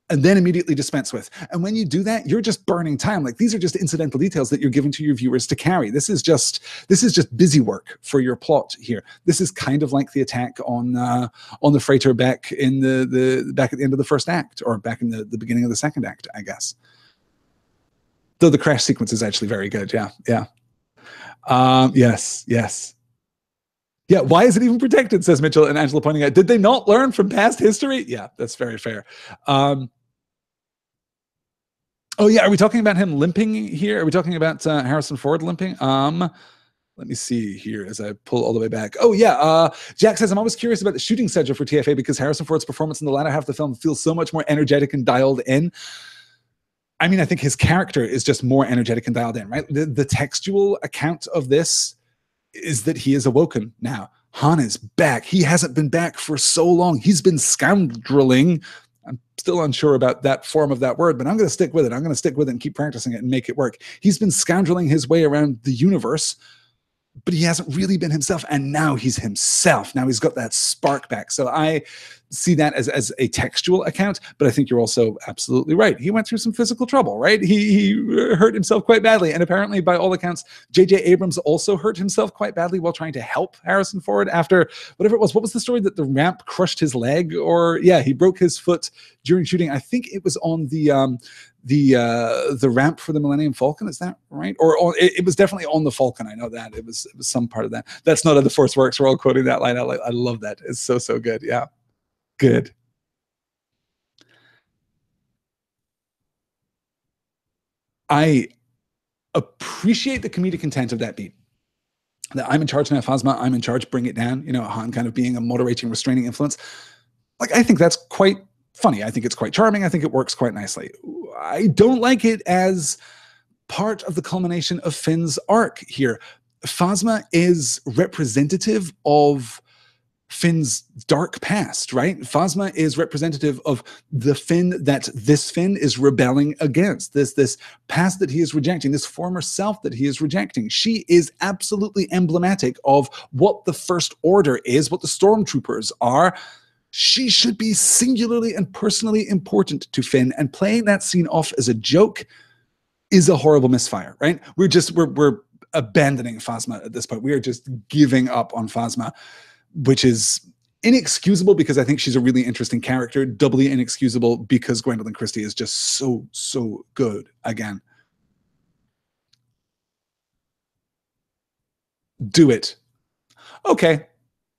and then immediately dispense with. And when you do that, you're just burning time. Like, these are just incidental details that you're giving to your viewers to carry. This is just busy work for your plot here. This is kind of like the attack on the freighter back in back at the end of the first act, or back in the beginning of the second act, I guess. Though the crash sequence is actually very good. Yeah. Yes. Yeah, why is it even protected, says Mitchell, and Angela pointing out, did they not learn from past history? Yeah, that's very fair. Oh yeah, are we talking about him limping here? Are we talking about Harrison Ford limping? Let me see here as I pull all the way back. Oh yeah, Jack says, I'm always curious about the shooting schedule for TFA because Harrison Ford's performance in the latter half of the film feels so much more energetic and dialed in. I mean, I think his character is just more energetic and dialed in, right? The textual account of this is that he is awoken now. Han is back. He hasn't been back for so long. He's been scoundreling. I'm still unsure about that form of that word, but I'm going to stick with it. I'm going to stick with it and keep practicing it and make it work. He's been scoundreling his way around the universe, but he hasn't really been himself. And now he's himself. Now he's got that spark back. So I see that as a textual account, but I think you're also absolutely right. He went through some physical trouble, right? He hurt himself quite badly. And apparently, by all accounts, J.J. Abrams also hurt himself quite badly while trying to help Harrison Ford after whatever it was. What was the story that the ramp crushed his leg? Or yeah, he broke his foot during shooting. I think it was on the ramp for the Millennium Falcon. Is that right? Or it was definitely on the Falcon. I know that it was some part of that. That's not how the Force works. We're all quoting that line. I love that. It's so good. Yeah. Good. I appreciate the comedic intent of that beat. That I'm in charge now, Phasma, I'm in charge, bring it down. Han kind of being a moderating, restraining influence. Like, I think that's quite funny. I think it's quite charming. I think it works quite nicely. I don't like it as part of the culmination of Finn's arc here. Phasma is representative of Finn's dark past, right? Phasma is representative of the Finn that this Finn is rebelling against, this past that he is rejecting, this former self that he is rejecting. She is absolutely emblematic of what the First Order is, what the Stormtroopers are. She should be singularly and personally important to Finn, and playing that scene off as a joke is a horrible misfire, right? We're abandoning Phasma at this point. We are just giving up on Phasma, which is inexcusable because I think she's a really interesting character, doubly inexcusable because Gwendolyn Christie is just so good again. Do it. Okay.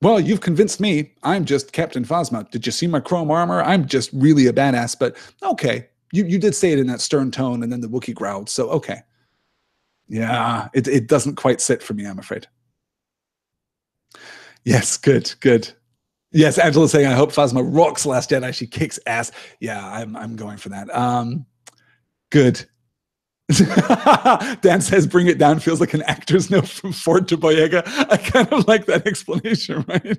Well, you've convinced me. I'm just Captain Phasma. Did you see my chrome armor? I'm just really a badass, but okay. You did say it in that stern tone, and then the Wookiee growled. So okay, yeah, it doesn't quite sit for me, I'm afraid. Yes, good. Yes, Angela's saying, I hope Phasma rocks Last Jedi. She kicks ass. Yeah, I'm going for that. Good. Dan says, bring it down feels like an actor's note from Ford to Boyega. I kind of like that explanation, right?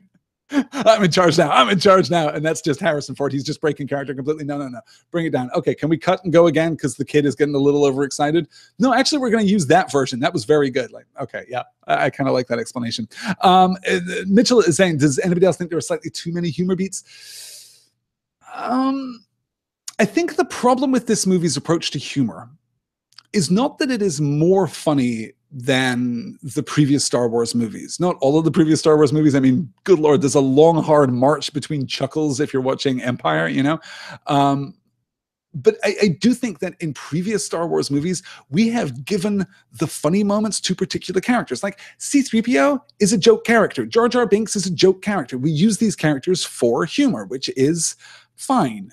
I'm in charge now. I'm in charge now. And that's just Harrison Ford. He's just breaking character completely. No. Bring it down. Okay, can we cut and go again? Because the kid is getting a little overexcited. No, actually, we're going to use that version. That was very good. Like, okay, yeah, I kind of like that explanation. Mitchell is saying, does anybody else think there are slightly too many humor beats? I think the problem with this movie's approach to humor is not that it is more funny than the previous Star Wars movies. Not all of the previous Star Wars movies. I mean, good Lord, there's a long, hard march between chuckles if you're watching Empire, you know? But I do think that in previous Star Wars movies, we have given the funny moments to particular characters. Like C-3PO is a joke character. Jar Jar Binks is a joke character. We use these characters for humor, which is fine.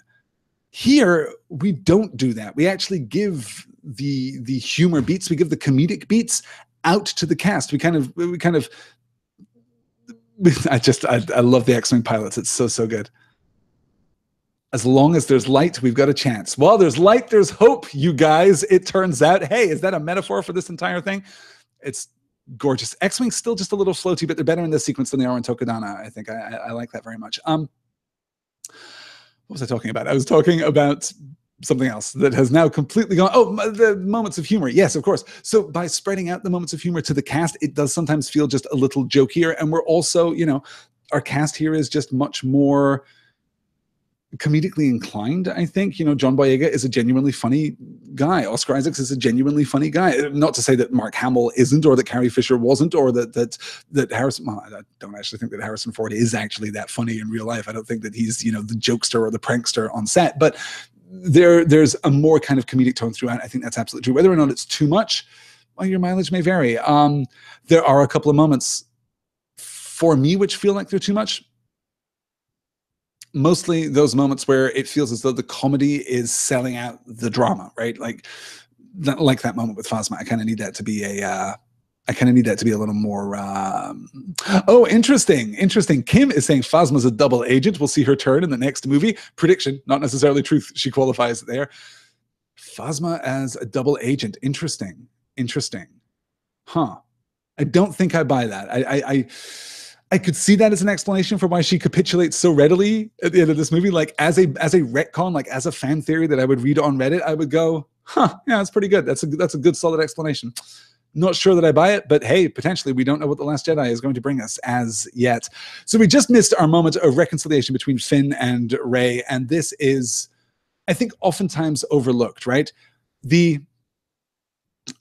Here, we don't do that. We actually give the humor beats, we give the comedic beats out to the cast. I love the X-Wing pilots. It's so good. As long as there's light, we've got a chance. Well, there's light, there's hope, you guys. It turns out, hey, is that a metaphor for this entire thing? It's gorgeous. X-Wing's still just a little floaty, but they're better in this sequence than they are in Tokodana. I think I like that very much. What was I talking about? I was talking about something else that has now completely gone. Oh, the moments of humor. Yes, of course. So by spreading out the moments of humor to the cast, it does sometimes feel just a little jokier. And we're also, you know, our cast here is just much more comedically inclined, I think. You know, John Boyega is a genuinely funny guy. Oscar Isaacs is a genuinely funny guy. Not to say that Mark Hamill isn't, or that Carrie Fisher wasn't, or that Harrison, well, I don't actually think that Harrison Ford is actually that funny in real life. I don't think that he's, you know, the jokester or the prankster on set, but there's a more kind of comedic tone throughout. I think that's absolutely true. Whether or not it's too much, well, your mileage may vary. There are a couple of moments for me which feel like they're too much. Mostly those moments where it feels as though the comedy is selling out the drama, right? Like that moment with Phasma. I kind of need that to be a little more. Oh, interesting. Kim is saying Phasma's a double agent. We'll see her turn in the next movie. Prediction, not necessarily truth. She qualifies there. Phasma as a double agent. Interesting. Huh. I don't think I buy that. I could see that as an explanation for why she capitulates so readily at the end of this movie. Like as a retcon, like as a fan theory that I would read on Reddit, I would go, huh, yeah, that's pretty good. That's a good solid explanation. Not sure that I buy it, but hey, potentially we don't know what The Last Jedi is going to bring us as yet. So we just missed our moment of reconciliation between Finn and Rey, and this is, I think, oftentimes overlooked, right? The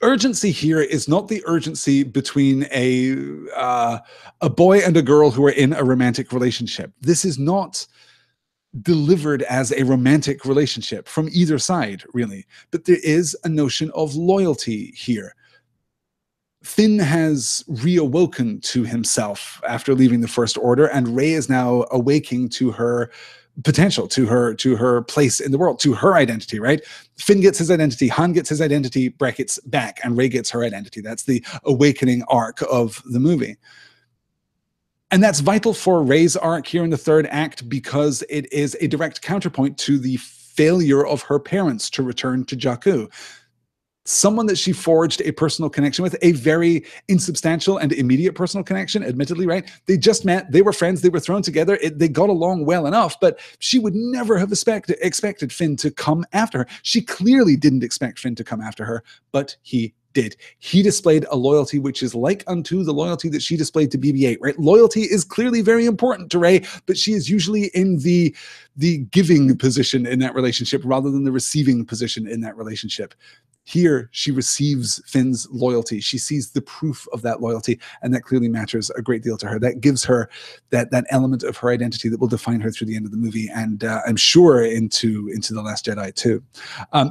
urgency here is not the urgency between a boy and a girl who are in a romantic relationship. This is not delivered as a romantic relationship from either side, really. But there is a notion of loyalty here. Finn has reawoken to himself after leaving the First Order, and Rey is now awaking to her potential, to her place in the world, to her identity, right? Finn gets his identity, Han gets his identity, brackets back, and Rey gets her identity. That's the awakening arc of the movie. And that's vital for Rey's arc here in the third act because it is a direct counterpoint to the failure of her parents to return to Jakku. Someone that she forged a personal connection with, a very insubstantial and immediate personal connection, admittedly, right? They just met, they were friends, they were thrown together, they got along well enough, but she would never have expected Finn to come after her. She clearly didn't expect Finn to come after her, but he did. He displayed a loyalty which is like unto the loyalty that she displayed to BB-8, right? Loyalty is clearly very important to Rey, but she is usually in the giving position in that relationship rather than the receiving position in that relationship. Here, she receives Finn's loyalty. She sees the proof of that loyalty, and that clearly matters a great deal to her. That gives her that element of her identity that will define her through the end of the movie, and I'm sure into The Last Jedi too.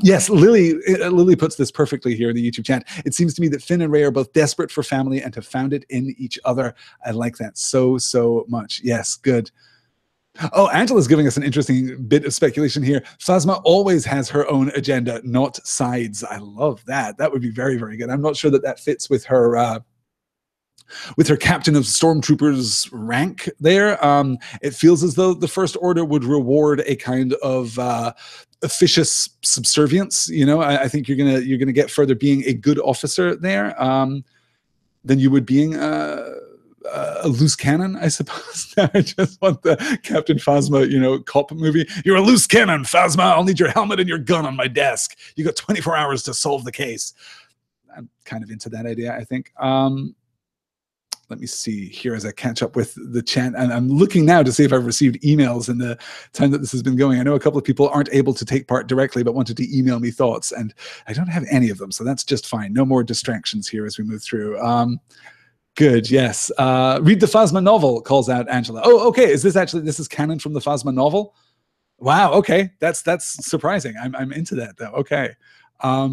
Yes, Lily puts this perfectly here in the YouTube chat. It seems to me that Finn and Rey are both desperate for family and have found it in each other. I like that so much. Yes, good. Oh, Angela's giving us an interesting bit of speculation here. Phasma always has her own agenda, not sides. I love that. That would be very, very good. I'm not sure that that fits with her captain of stormtroopers rank there. It feels as though the First Order would reward a kind of officious subservience. You know, I think you're gonna get further being a good officer there than you would being a loose cannon, I suppose. I just want the Captain Phasma, you know, cop movie. You're a loose cannon, Phasma. I'll need your helmet and your gun on my desk. You got 24 hours to solve the case. I'm kind of into that idea, I think. Let me see here as I catch up with the chat. And I'm looking now to see if I've received emails in the time that this has been going. I know a couple of people aren't able to take part directly, but wanted to email me thoughts. And I don't have any of them. So that's just fine. No more distractions here as we move through. Good, yes. Read the Phasma novel, calls out Angela. Oh, okay. This is canon from the Phasma novel? Wow, okay. That's surprising. I'm into that though. Okay. Let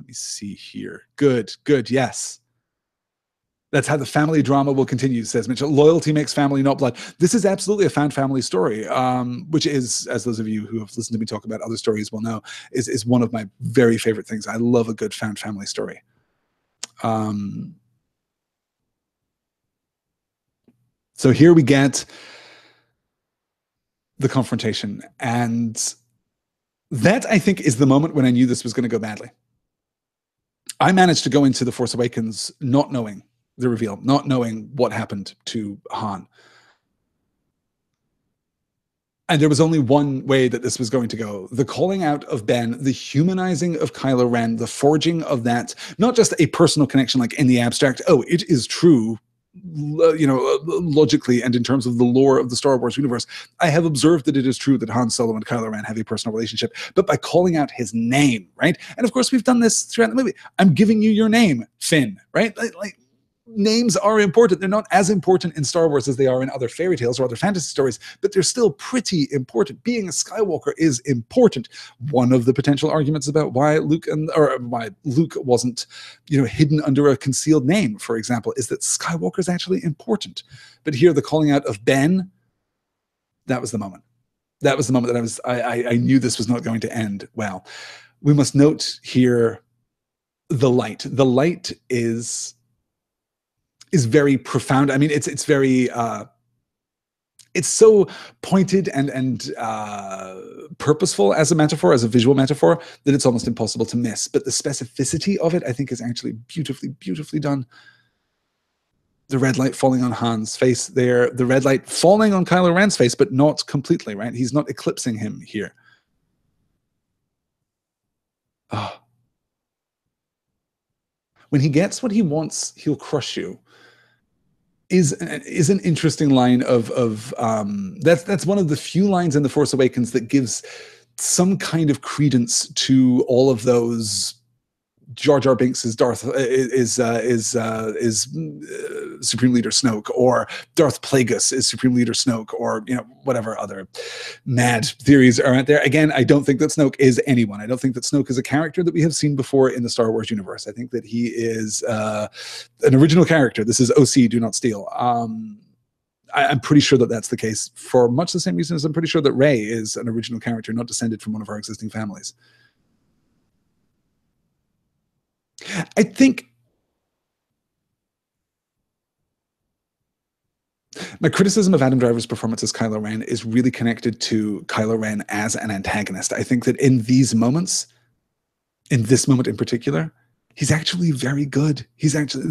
me see here. Good, yes. That's how the family drama will continue, says Mitchell. Loyalty makes family, not blood. This is absolutely a found family story, which is, as those of you who have listened to me talk about other stories will know, is one of my very favorite things. I love a good found family story. So here we get the confrontation. And that, I think, is the moment when I knew this was going to go badly. I managed to go into The Force Awakens not knowing the reveal, not knowing what happened to Han. And there was only one way that this was going to go. The calling out of Ben, the humanizing of Kylo Ren, the forging of that, not just a personal connection like in the abstract, oh, it is true, you know, logically and in terms of the lore of the Star Wars universe, I have observed that it is true that Han Solo and Kylo Ren have a personal relationship, but by calling out his name, right? And of course, we've done this throughout the movie. I'm giving you your name, Finn, right? Like names are important. They're not as important in Star Wars as they are in other fairy tales or other fantasy stories, but they're still pretty important. Being a Skywalker is important. One of the potential arguments about why Luke wasn't, you know, hidden under a concealed name, for example, is that Skywalker is actually important. But here, the calling out of Ben, that was the moment. That was the moment that I knew this was not going to end well. We must note here the light. The light is very profound. I mean, it's very it's so pointed and purposeful as a metaphor, as a visual metaphor, that it's almost impossible to miss. But the specificity of it, I think, is actually beautifully done. The red light falling on Han's face there, the red light falling on Kylo Ren's face, but not completely, right? He's not eclipsing him here. Oh. When he gets what he wants, he'll crush you. Is an interesting line of that's one of the few lines in The Force Awakens that gives some kind of credence to all of those. Jar Jar Binks is Supreme Leader Snoke, or Darth Plagueis is Supreme Leader Snoke, or, you know, whatever other mad theories are out there. Again, I don't think that Snoke is anyone. I don't think that Snoke is a character that we have seen before in the Star Wars universe. I think that he is an original character. This is OC, Do Not Steal. I'm pretty sure that that's the case for much the same reason as I'm pretty sure that Rey is an original character, not descended from one of our existing families. I think my criticism of Adam Driver's performance as Kylo Ren is really connected to Kylo Ren as an antagonist. I think that in these moments, in this moment in particular, he's actually very good. He's actually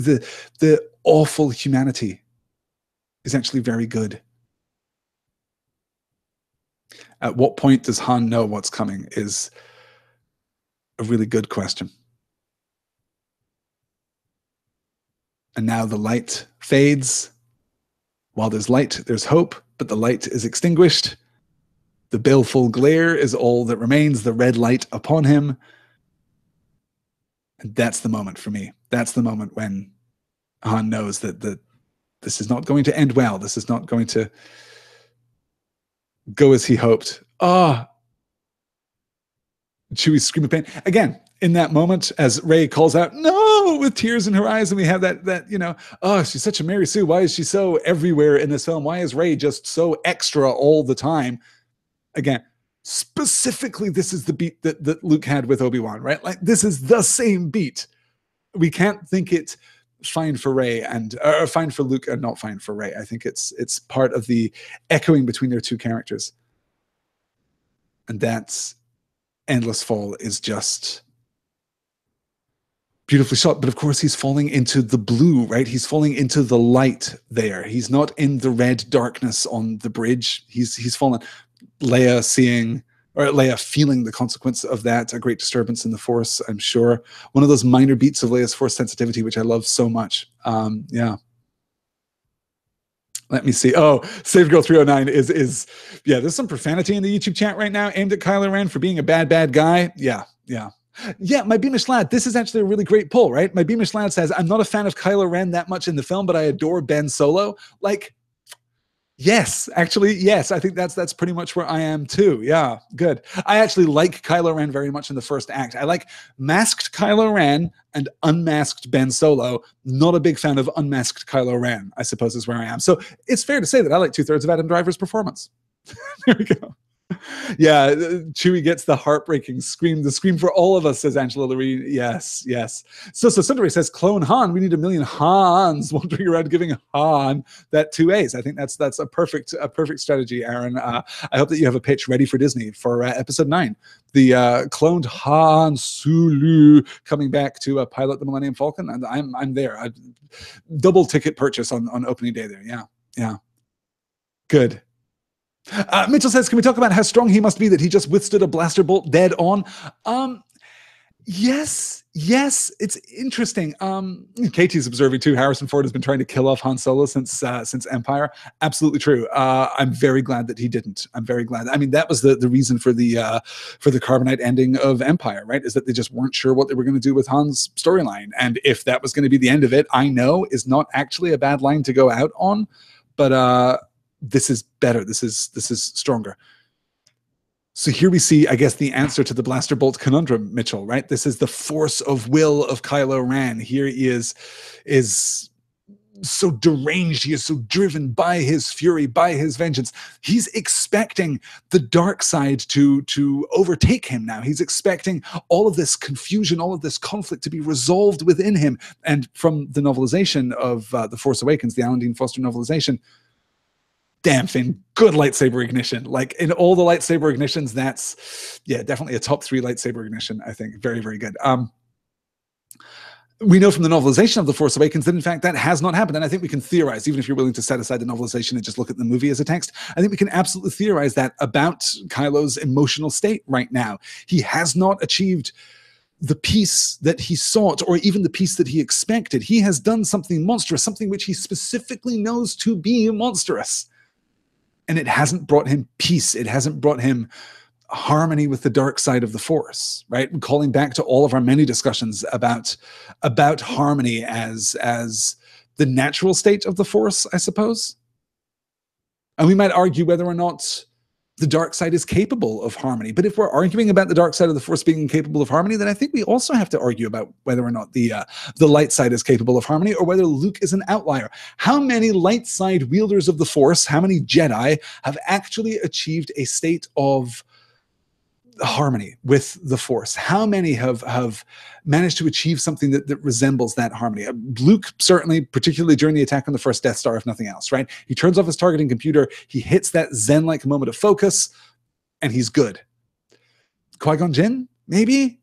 the awful humanity is actually very good. At what point does Han know what's coming is a really good question. And now the light fades. While there's light, there's hope, but the light is extinguished. The baleful glare is all that remains, the red light upon him. And that's the moment for me. That's the moment when Han knows that this is not going to end well. This is not going to go as he hoped. Chewie's scream of pain. Again, in that moment as Rey calls out "no" with tears in her eyes, and we have that oh, she's such a Mary Sue. Why is she so everywhere in this film? Why is Rey just so extra all the time? Again, specifically, this is the beat that Luke had with Obi-Wan, right? Like, this is the same beat. We can't think it fine for Rey and fine for Luke and not fine for Rey. I think it's part of the echoing between their two characters. And that's Endless Fall is just beautifully shot. But of course, he's falling into the blue, right? He's falling into the light there. He's not in the red darkness on the bridge. He's fallen. Leia feeling the consequence of that, a great disturbance in the Force, I'm sure. One of those minor beats of Leia's Force sensitivity, which I love so much. Yeah. Let me see. Oh, Save Girl 309 is yeah, there's some profanity in the YouTube chat right now aimed at Kylo Ren for being a bad guy. Yeah. Yeah, my Beamish Lad, this is actually a really great pull, right? My Beamish Lad says, I'm not a fan of Kylo Ren that much in the film, but I adore Ben Solo. Like, yes, actually, yes. I think that's pretty much where I am too. Yeah, good. I actually like Kylo Ren very much in the first act. I like masked Kylo Ren and unmasked Ben Solo. Not a big fan of unmasked Kylo Ren, I suppose is where I am. So it's fair to say that I like 2/3 of Adam Driver's performance. There we go. Yeah, Chewie gets the heartbreaking scream, the scream for all of us, says Angela Loreen. Yes. So Sundari says, clone Han. We need 1 million Hans wandering around giving Han that 2 A's. I think that's a perfect strategy, Aaron. I hope that you have a pitch ready for Disney for episode 9. The cloned Han Sulu coming back to pilot the Millennium Falcon. And I'm there. Double ticket purchase on opening day there. Yeah. Good. Mitchell says, can we talk about how strong he must be that he just withstood a blaster bolt dead on? Yes, it's interesting. KT's observing too. Harrison Ford has been trying to kill off Han Solo since Empire. Absolutely true. I'm very glad that he didn't. I'm very glad. I mean, that was the reason for the carbonite ending of Empire, right? Is that they just weren't sure what they were going to do with Han's storyline, and if that was going to be the end of it, I know is not actually a bad line to go out on, but this is better. This is stronger. So here we see, I guess, the answer to the blaster bolt conundrum, Mitchell, right? This is the force of will of Kylo Ren. Here he is so deranged. He is so driven by his fury, by his vengeance. He's expecting the dark side to overtake him now. He's expecting all of this confusion, all of this conflict to be resolved within him. And from the novelization of The Force Awakens, the Alan Dean Foster novelization, damn, Finn, good lightsaber ignition. Like, in all the lightsaber ignitions, that's, yeah, definitely a top 3 lightsaber ignition, I think. Very, very good. We know from the novelization of The Force Awakens that, in fact, that has not happened. And I think we can theorize, even if you're willing to set aside the novelization and just look at the movie as a text, I think we can absolutely theorize that about Kylo's emotional state right now. He has not achieved the peace that he sought, or even the peace that he expected. He has done something monstrous, something which he specifically knows to be monstrous. And it hasn't brought him peace. It hasn't brought him harmony with the dark side of the Force, right? And calling back to all of our many discussions about harmony as the natural state of the Force, I suppose. And we might argue whether or not the dark side is capable of harmony. But if we're arguing about the dark side of the Force being incapable of harmony, then I think we also have to argue about whether or not the light side is capable of harmony, or whether Luke is an outlier. How many light side wielders of the Force, how many Jedi have actually achieved a state of harmony with the Force? How many have managed to achieve something that resembles that harmony? Luke, certainly, particularly during the attack on the first Death Star, if nothing else, right? He turns off his targeting computer, he hits that zen-like moment of focus, and he's good. Qui-Gon Jinn? Maybe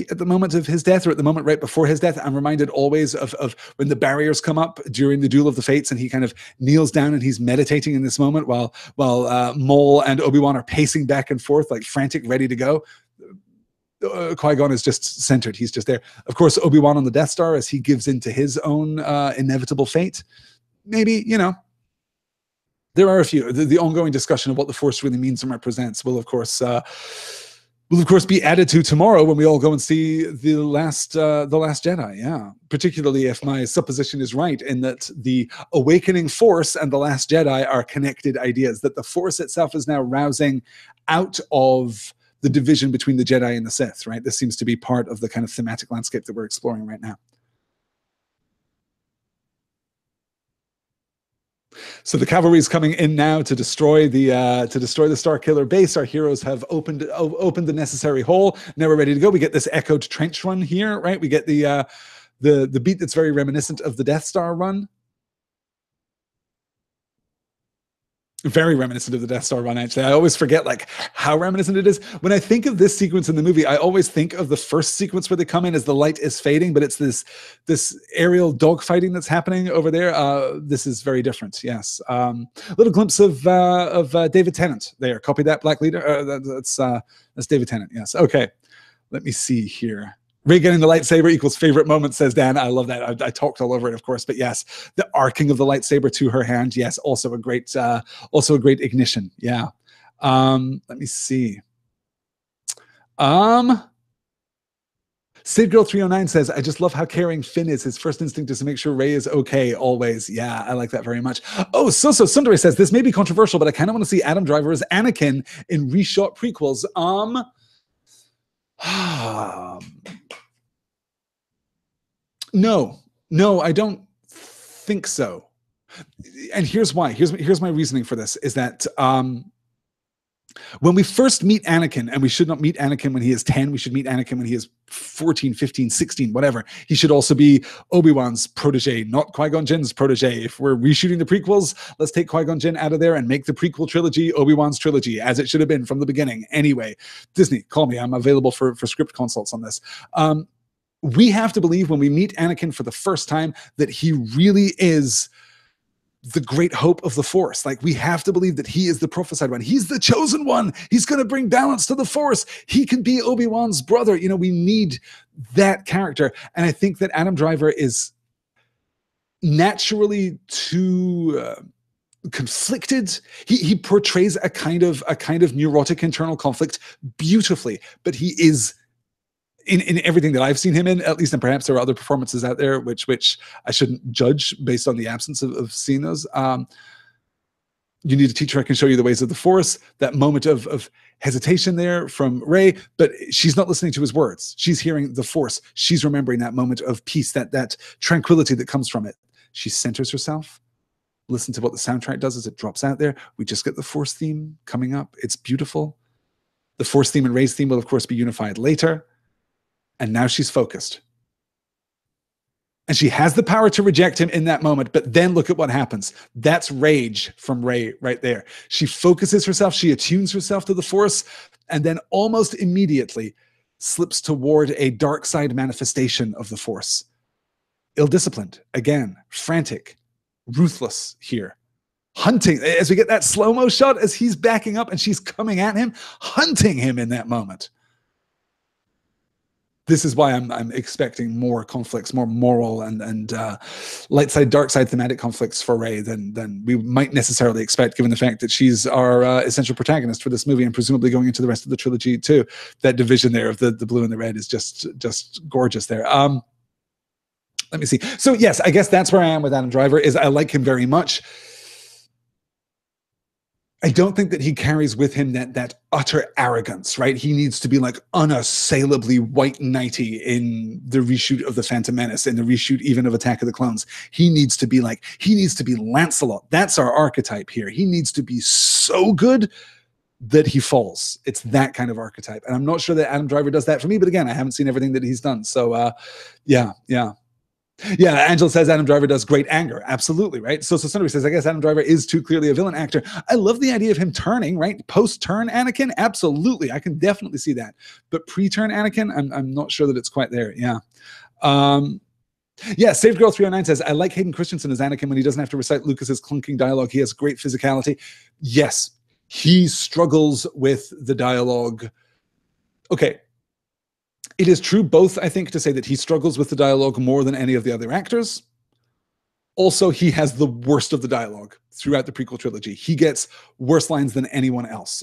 at the moment of his death, or at the moment right before his death. I'm reminded always of when the barriers come up during the Duel of the Fates, and he kind of kneels down and he's meditating in this moment while Maul and Obi-Wan are pacing back and forth, like frantic, ready to go. Qui-Gon is just centered. He's just there. Of course, Obi-Wan on the Death Star as he gives in to his own inevitable fate. Maybe, there are a few. The ongoing discussion of what the Force really means and represents will, of course, be added to tomorrow when we all go and see the last Jedi. Yeah, particularly if my supposition is right in that the awakening Force and the Last Jedi are connected ideas. That the Force itself is now rousing out of the division between the Jedi and the Sith, right? This seems to be part of the kind of thematic landscape that we're exploring right now. So the cavalry is coming in now to destroy the Starkiller base. Our heroes have opened the necessary hole. Now we're ready to go. We get this echoed trench run here, right? We get the beat that's very reminiscent of the Death Star run. Very reminiscent of the Death Star run, actually. I always forget like how reminiscent it is. When I think of this sequence in the movie, I always think of the first sequence where they come in as the light is fading, but it's this aerial dogfighting that's happening over there. This is very different, yes. Little glimpse of David Tennant there. Copy that, Black Leader. That's David Tennant, yes. Okay, let me see here. Rey getting the lightsaber equals favorite moment, says Dan. I love that. I talked all over it, of course, but yes, the arcing of the lightsaber to her hand. Yes, also a great ignition. Yeah. Let me see. Sid Girl 309 says, I just love how caring Finn is. His first instinct is to make sure Rey is okay always. Yeah, I like that very much. Oh, so Sundari says, this may be controversial, but I kind of want to see Adam Driver as Anakin in reshot prequels. No, I don't think so. And here's why. Here's my reasoning for this, is that when we first meet Anakin, and we should not meet Anakin when he is 10, we should meet Anakin when he is 14, 15, 16, whatever. He should also be Obi-Wan's protege, not Qui-Gon Jinn's protege. If we're reshooting the prequels, let's take Qui-Gon Jinn out of there and make the prequel trilogy Obi-Wan's trilogy, as it should have been from the beginning. Anyway, Disney, call me. I'm available for script consults on this. We have to believe when we meet Anakin for the first time that he really is the great hope of the Force. Like, we have to believe that he is the prophesied one. He's the chosen one. He's going to bring balance to the Force. He can be Obi-Wan's brother. You know, we need that character. And I think that Adam Driver is naturally too conflicted. He portrays a kind of neurotic internal conflict beautifully, but he is in everything that I've seen him in, at least, and perhaps there are other performances out there which I shouldn't judge based on the absence of seeing those. You need a teacher who can show you the ways of the Force. That moment of hesitation there from Rey, but she's not listening to his words. She's hearing the Force. She's remembering that moment of peace, that tranquility that comes from it. She centers herself. Listen to what the soundtrack does as it drops out there. We just get the Force theme coming up. It's beautiful. The Force theme and Rey's theme will, of course, be unified later. And now she's focused. And she has the power to reject him in that moment, but then look at what happens. That's rage from Rey right there. She focuses herself, she attunes herself to the Force, and then almost immediately slips toward a dark side manifestation of the Force. Ill-disciplined, again, frantic, ruthless here. Hunting, as we get that slow-mo shot as he's backing up and she's coming at him, hunting him in that moment. This is why I'm expecting more conflicts, more moral and light side, dark side thematic conflicts for Rey than we might necessarily expect, given the fact that she's our essential protagonist for this movie and presumably going into the rest of the trilogy too. That division there of the blue and the red is just gorgeous there. Let me see. So yes, I guess that's where I am with Adam Driver. Is I like him very much. I don't think that he carries with him that utter arrogance, right? He needs to be like unassailably white knighty in the reshoot of The Phantom Menace, in the reshoot even of Attack of the Clones. He needs to be Lancelot. That's our archetype here. He needs to be so good that he falls. It's that kind of archetype. And I'm not sure that Adam Driver does that for me, but again, I haven't seen everything that he's done. So yeah. Yeah, Angela says Adam Driver does great anger. Absolutely, right? So somebody says, I guess Adam Driver is too clearly a villain actor. I love the idea of him turning, right? Post-turn Anakin, absolutely. I can definitely see that. But pre-turn Anakin, I'm not sure that it's quite there. Yeah. Yeah, Saved Girl 309 says, I like Hayden Christensen as Anakin when he doesn't have to recite Lucas's clunking dialogue. He has great physicality. Yes, he struggles with the dialogue. Okay. It is true, both, I think, to say that he struggles with the dialogue more than any of the other actors. Also, he has the worst of the dialogue throughout the prequel trilogy. He gets worse lines than anyone else.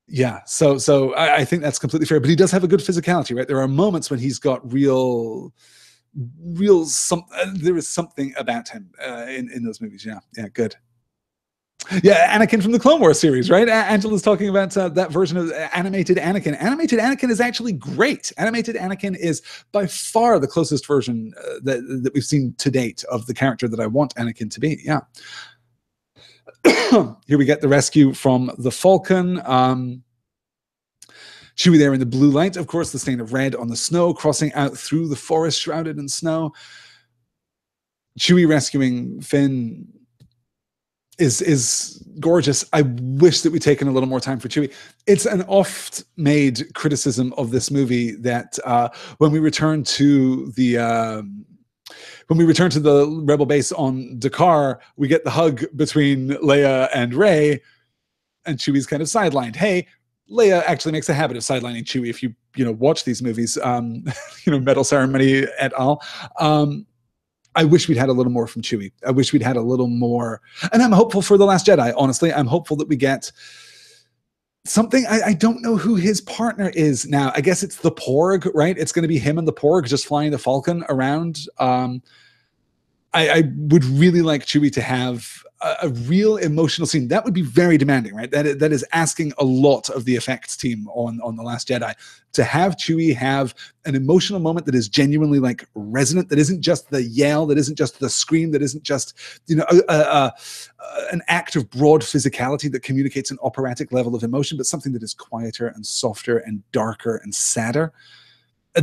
Yeah, so I think that's completely fair. But he does have a good physicality, right? There are moments when he's got there is something about him in those movies. Yeah, good. Yeah, Anakin from the Clone Wars series, right? Angela's talking about that version of animated Anakin. Animated Anakin is actually great. Animated Anakin is by far the closest version that we've seen to date of the character that I want Anakin to be. Yeah. Here we get the rescue from the Falcon. Chewie there in the blue light, of course, the stain of red on the snow, crossing out through the forest shrouded in snow. Chewie rescuing Finn is gorgeous. I wish that we'd taken a little more time for Chewie. It's an oft-made criticism of this movie that when we return to the Rebel base on Dakar, we get the hug between Leia and Rey, and Chewie's kind of sidelined. Hey, Leia actually makes a habit of sidelining Chewie. If you watch these movies, Medal Ceremony et al. I wish we'd had a little more from Chewie. I wish we'd had a little more. And I'm hopeful for The Last Jedi, honestly. I'm hopeful that we get something. I don't know who his partner is now. I guess it's the Porg, right? It's going to be him and the Porg just flying the Falcon around. I would really like Chewie to have a real emotional scene. That would be very demanding, right? That is asking a lot of the effects team on The Last Jedi. To have Chewie have an emotional moment that is genuinely like resonant, that isn't just the yell, that isn't just the scream, that isn't just an act of broad physicality that communicates an operatic level of emotion, but something that is quieter and softer and darker and sadder.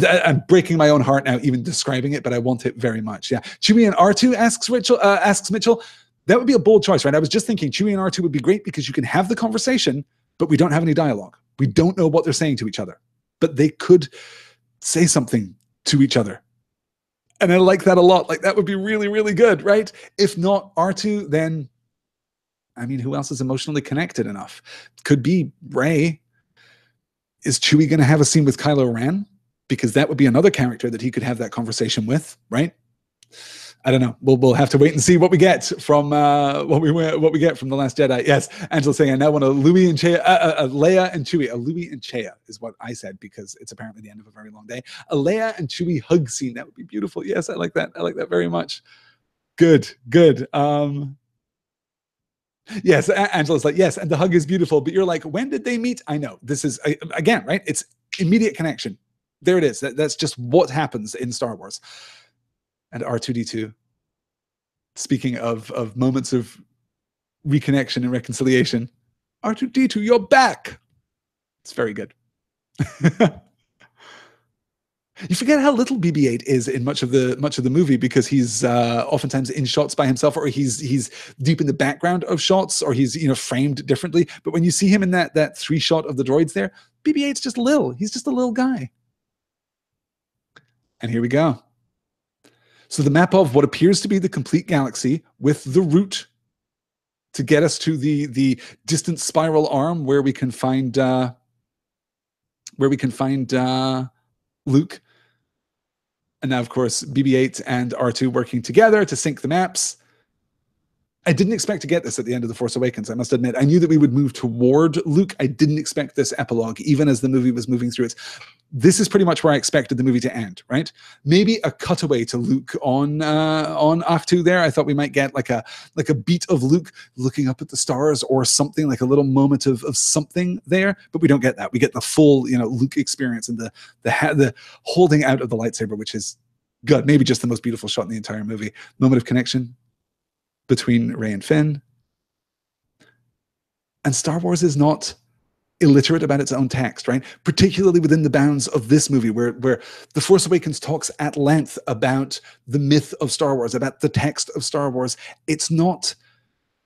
I'm breaking my own heart now, even describing it, but I want it very much. Yeah, Chewie and R2 asks Mitchell. That would be a bold choice, right? I was just thinking Chewie and R2 would be great because you can have the conversation, but we don't have any dialogue. We don't know what they're saying to each other, but they could say something to each other. And I like that a lot. Like that would be really, really good, right? If not R2, then, I mean, who else is emotionally connected enough? Could be Rey. Is Chewie going to have a scene with Kylo Ren? Because that would be another character that he could have that conversation with, right? I don't know. We'll have to wait and see what we get from what we get from The Last Jedi. Yes, Angela's saying I now want a Louis and Cheia, Leia and Chewie. A Louis and Cheia is what I said because it's apparently the end of a very long day. A Leia and Chewie hug scene, that would be beautiful. Yes, I like that. I like that very much. Good. Yes, Angela's like, yes, and the hug is beautiful, but you're like, when did they meet? I know. This is, again, right? It's immediate connection. There it is. That's just what happens in Star Wars. And R2-D2, speaking of moments of reconnection and reconciliation, R2-D2, you're back. It's very good. You forget how little BB-8 is in much of the movie because he's oftentimes in shots by himself, or he's deep in the background of shots, or he's framed differently. But when you see him in that 3 shot of the droids there, BB-8's just little. He's just a little guy. And here we go. So the map of what appears to be the complete galaxy with the route to get us to the distant spiral arm where we can find Luke. And now, of course, BB-8 and R2 working together to sync the maps. I didn't expect to get this at the end of The Force Awakens, I must admit. I knew that we would move toward Luke. I didn't expect this epilogue, even as the movie was moving through it. This is pretty much where I expected the movie to end, right? Maybe a cutaway to Luke on Ahch-To there. I thought we might get like a beat of Luke looking up at the stars or something, like a little moment of something there, but we don't get that. We get the full, Luke experience and the holding out of the lightsaber, which is good. Maybe just the most beautiful shot in the entire movie. Moment of connection between Rey and Finn. And Star Wars is not illiterate about its own text, right? Particularly within the bounds of this movie, where The Force Awakens talks at length about the myth of Star Wars, about the text of Star Wars. It's not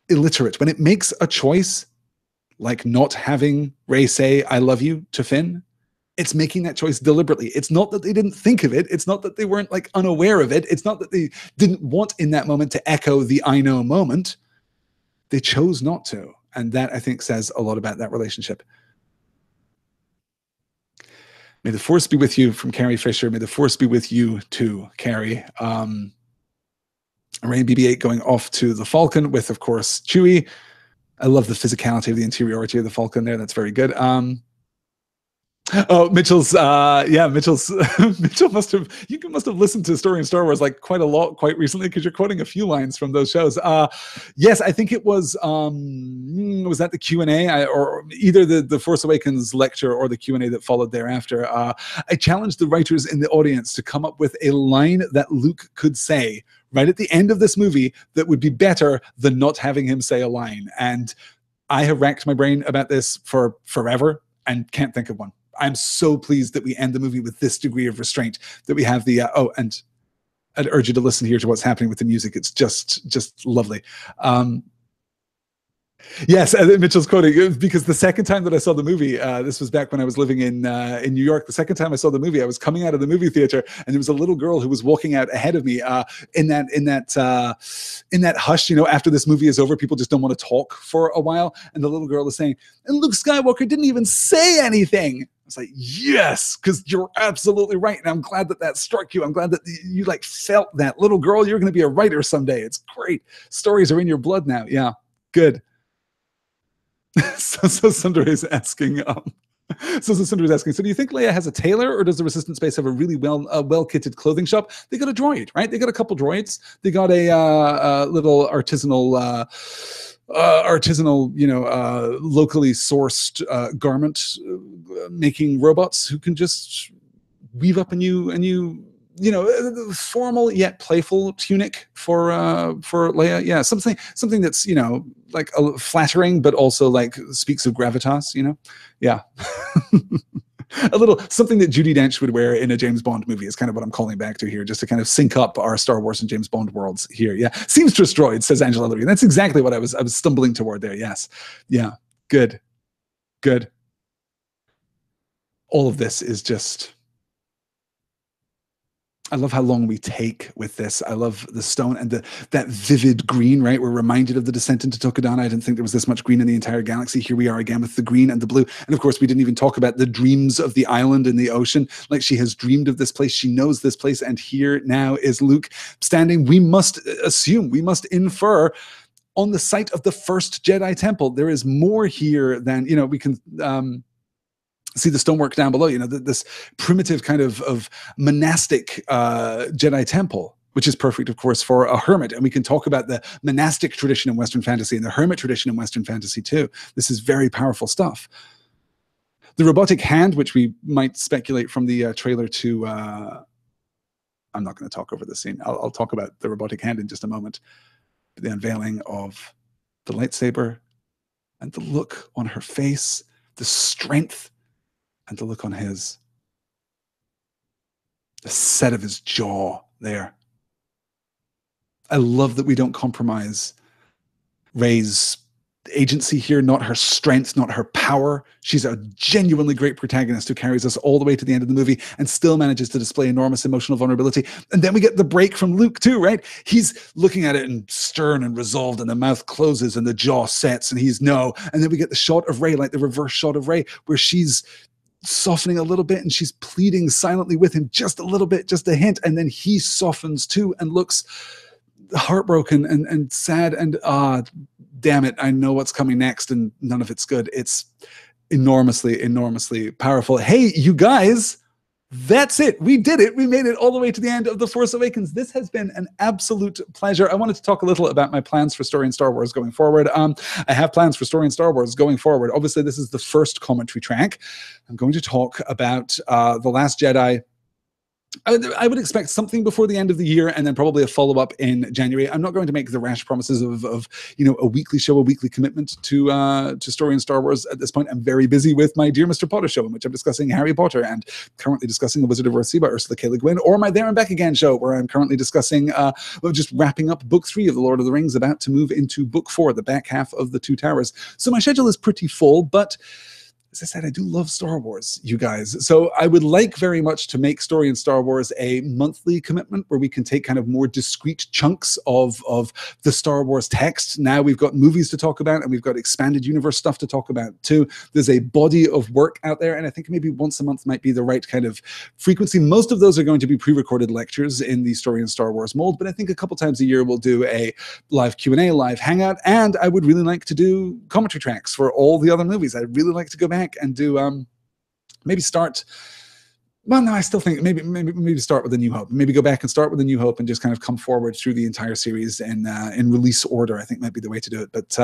illiterate. When it makes a choice, like not having Rey say, "I love you" to Finn, it's making that choice deliberately. It's not that they didn't think of it. It's not that they weren't like unaware of it. It's not that they didn't want in that moment to echo the "I know" moment. They chose not to. And that, I think, says a lot about that relationship. May the Force be with you from Carrie Fisher. May the Force be with you too, Carrie. Rey and BB-8 going off to the Falcon with, of course, Chewie. I love the physicality of the interiority of the Falcon there. That's very good. Oh, Mitchell's, Mitchell's, Mitchell must have listened to Story in Star Wars like quite a lot quite recently because you're quoting a few lines from those shows. Yes, I think it was that the Q&A or either the Force Awakens lecture or the Q&A that followed thereafter. I challenged the writers in the audience to come up with a line that Luke could say right at the end of this movie that would be better than not having him say a line. And I have racked my brain about this for forever and can't think of one. I'm so pleased that we end the movie with this degree of restraint, that we have the, and I'd urge you to listen here to what's happening with the music. It's just lovely. Yes, Mitchell's quoting, because the second time that I saw the movie, this was back when I was living in New York. The second time I saw the movie, I was coming out of the movie theater, and there was a little girl who was walking out ahead of me. In that hush, after this movie is over, people just don't want to talk for a while, and the little girl is saying, "And Luke Skywalker didn't even say anything." I was like, yes, because you're absolutely right, and I'm glad that struck you. I'm glad that you felt that. Little girl, you're going to be a writer someday. It's great. Stories are in your blood now. Yeah, good. So Sundar is asking, so do you think Leia has a tailor, or does the Resistance base have a really well-kitted clothing shop? They got a droid, right? They got a couple droids. They got a little artisanal, locally sourced garment making robots who can just weave up a new formal yet playful tunic for Leia. Yeah, something that's flattering, but also speaks of gravitas. Yeah. A little something that Judi Dench would wear in a James Bond movie is kind of what I'm calling back to here, just to kind of sync up our Star Wars and James Bond worlds here. Yeah, seamstress droid, says Angela Louie. That's exactly what I was stumbling toward there. Yes, yeah, good. All of this is just. I love how long we take with this. I love the stone and that vivid green, right? We're reminded of the descent into Tokadana. I didn't think there was this much green in the entire galaxy. Here we are again with the green and the blue. And of course, we didn't even talk about the dreams of the island and the ocean. Like, she has dreamed of this place. She knows this place. And here now is Luke standing. We must assume, we must infer, on the site of the first Jedi temple. There is more here than, we can... see the stonework down below, this primitive kind of monastic Jedi temple, which is perfect, of course, for a hermit. And we can talk about the monastic tradition in Western fantasy and the hermit tradition in Western fantasy too. This is very powerful stuff. The robotic hand, which we might speculate from the trailer to... I'm not going to talk over the scene. I'll talk about the robotic hand in just a moment. The unveiling of the lightsaber and the look on her face, the strength, and the look on his, the set of his jaw there. I love that we don't compromise Rey's agency here, not her strength, not her power. She's a genuinely great protagonist who carries us all the way to the end of the movie and still manages to display enormous emotional vulnerability. And then we get the break from Luke too, right? He's looking at it and stern and resolved, and the mouth closes and the jaw sets and he's no. And then we get the shot of Rey, like the reverse shot of Rey, where she's softening a little bit and she's pleading silently with him just a little bit, just a hint, and then he softens too and looks heartbroken and sad and damn it, I know what's coming next and none of it's good. It's enormously powerful. Hey, you guys, that's it. We did it. We made it all the way to the end of The Force Awakens. This has been an absolute pleasure. I wanted to talk a little about my plans for Story in Star Wars going forward. I have plans for Story in Star Wars going forward. Obviously, this is the first commentary track. I'm going to talk about The Last Jedi. I would expect something before the end of the year, and then probably a follow-up in January. I'm not going to make the rash promises of a weekly show, a weekly commitment to Story in Star Wars at this point. I'm very busy with my Dear Mr. Potter show, in which I'm discussing Harry Potter and currently discussing The Wizard of Earthsea by Ursula K. Le Guin, or my There and Back Again show, where I'm currently discussing, just wrapping up book 3 of The Lord of the Rings, about to move into book 4, the back half of The Two Towers. So my schedule is pretty full, but as I said, I do love Star Wars, you guys. So I would like very much to make Story in Star Wars a monthly commitment where we can take kind of more discrete chunks of the Star Wars text. Now we've got movies to talk about and we've got expanded universe stuff to talk about too. There's a body of work out there, and I think maybe once a month might be the right kind of frequency. Most of those are going to be pre-recorded lectures in the Story in Star Wars mold, but I think a couple times a year we'll do a live Q&A, live hangout, and I would really like to do commentary tracks for all the other movies. I'd really like to go back and do maybe start. Well, no, I still think maybe start with A New Hope. Maybe go back and start with A New Hope and just kind of come forward through the entire series in release order. I think might be the way to do it. But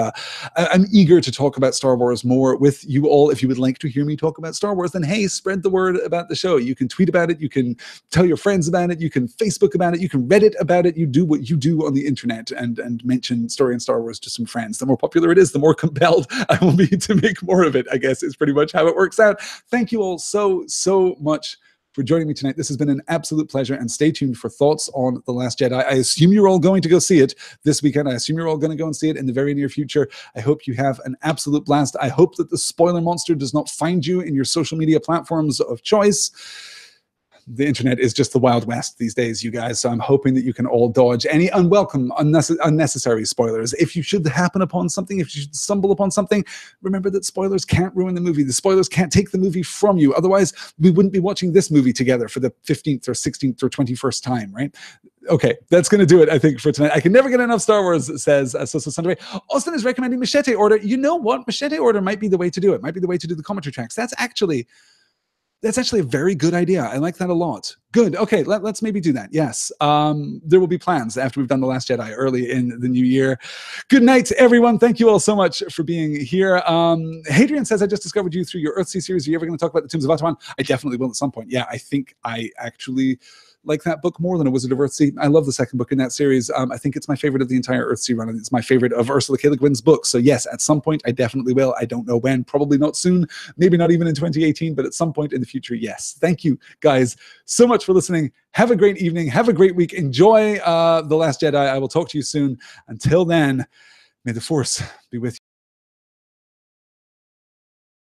I'm eager to talk about Star Wars more with you all. If you would like to hear me talk about Star Wars, then hey, spread the word about the show. You can tweet about it. You can tell your friends about it. You can Facebook about it. You can Reddit about it. You do what you do on the internet and mention Story and Star Wars to some friends. The more popular it is, the more compelled I will be to make more of it, I guess is pretty much how it works out. Thank you all so much for joining me tonight. This has been an absolute pleasure, and stay tuned for thoughts on The Last Jedi. I assume you're all going to go see it this weekend. I assume you're all going to go and see it in the very near future. I hope you have an absolute blast. I hope that the spoiler monster does not find you in your social media platforms of choice. The internet is just the Wild West these days, you guys, so I'm hoping that you can all dodge any unwelcome, unnecessary spoilers. If you should happen upon something, if you should stumble upon something, remember that spoilers can't ruin the movie. The spoilers can't take the movie from you. Otherwise, we wouldn't be watching this movie together for the 15th or 16th or 21st time, right? Okay, that's going to do it, I think, for tonight. I can never get enough Star Wars, says Sosa Sunday. Austin is recommending Machete Order. You know what? Machete Order might be the way to do it. Might be the way to do the commentary tracks. That's actually a very good idea. I like that a lot. Good. Okay, let's maybe do that. Yes. There will be plans after we've done The Last Jedi early in the new year. Good night, everyone. Thank you all so much for being here. Hadrian says, I just discovered you through your Earthsea series. Are you ever going to talk about the Tombs of Atuan? I definitely will at some point. Yeah, I think I actually like that book more than A Wizard of Earthsea. I love the second book in that series. I think it's my favorite of the entire Earthsea run, and it's my favorite of Ursula K. Le Guin's books. So yes, at some point, I definitely will. I don't know when. Probably not soon. Maybe not even in 2018, but at some point in the future, yes. Thank you, guys, so much for listening. Have a great evening. Have a great week. Enjoy The Last Jedi. I will talk to you soon. Until then, may the Force be with you.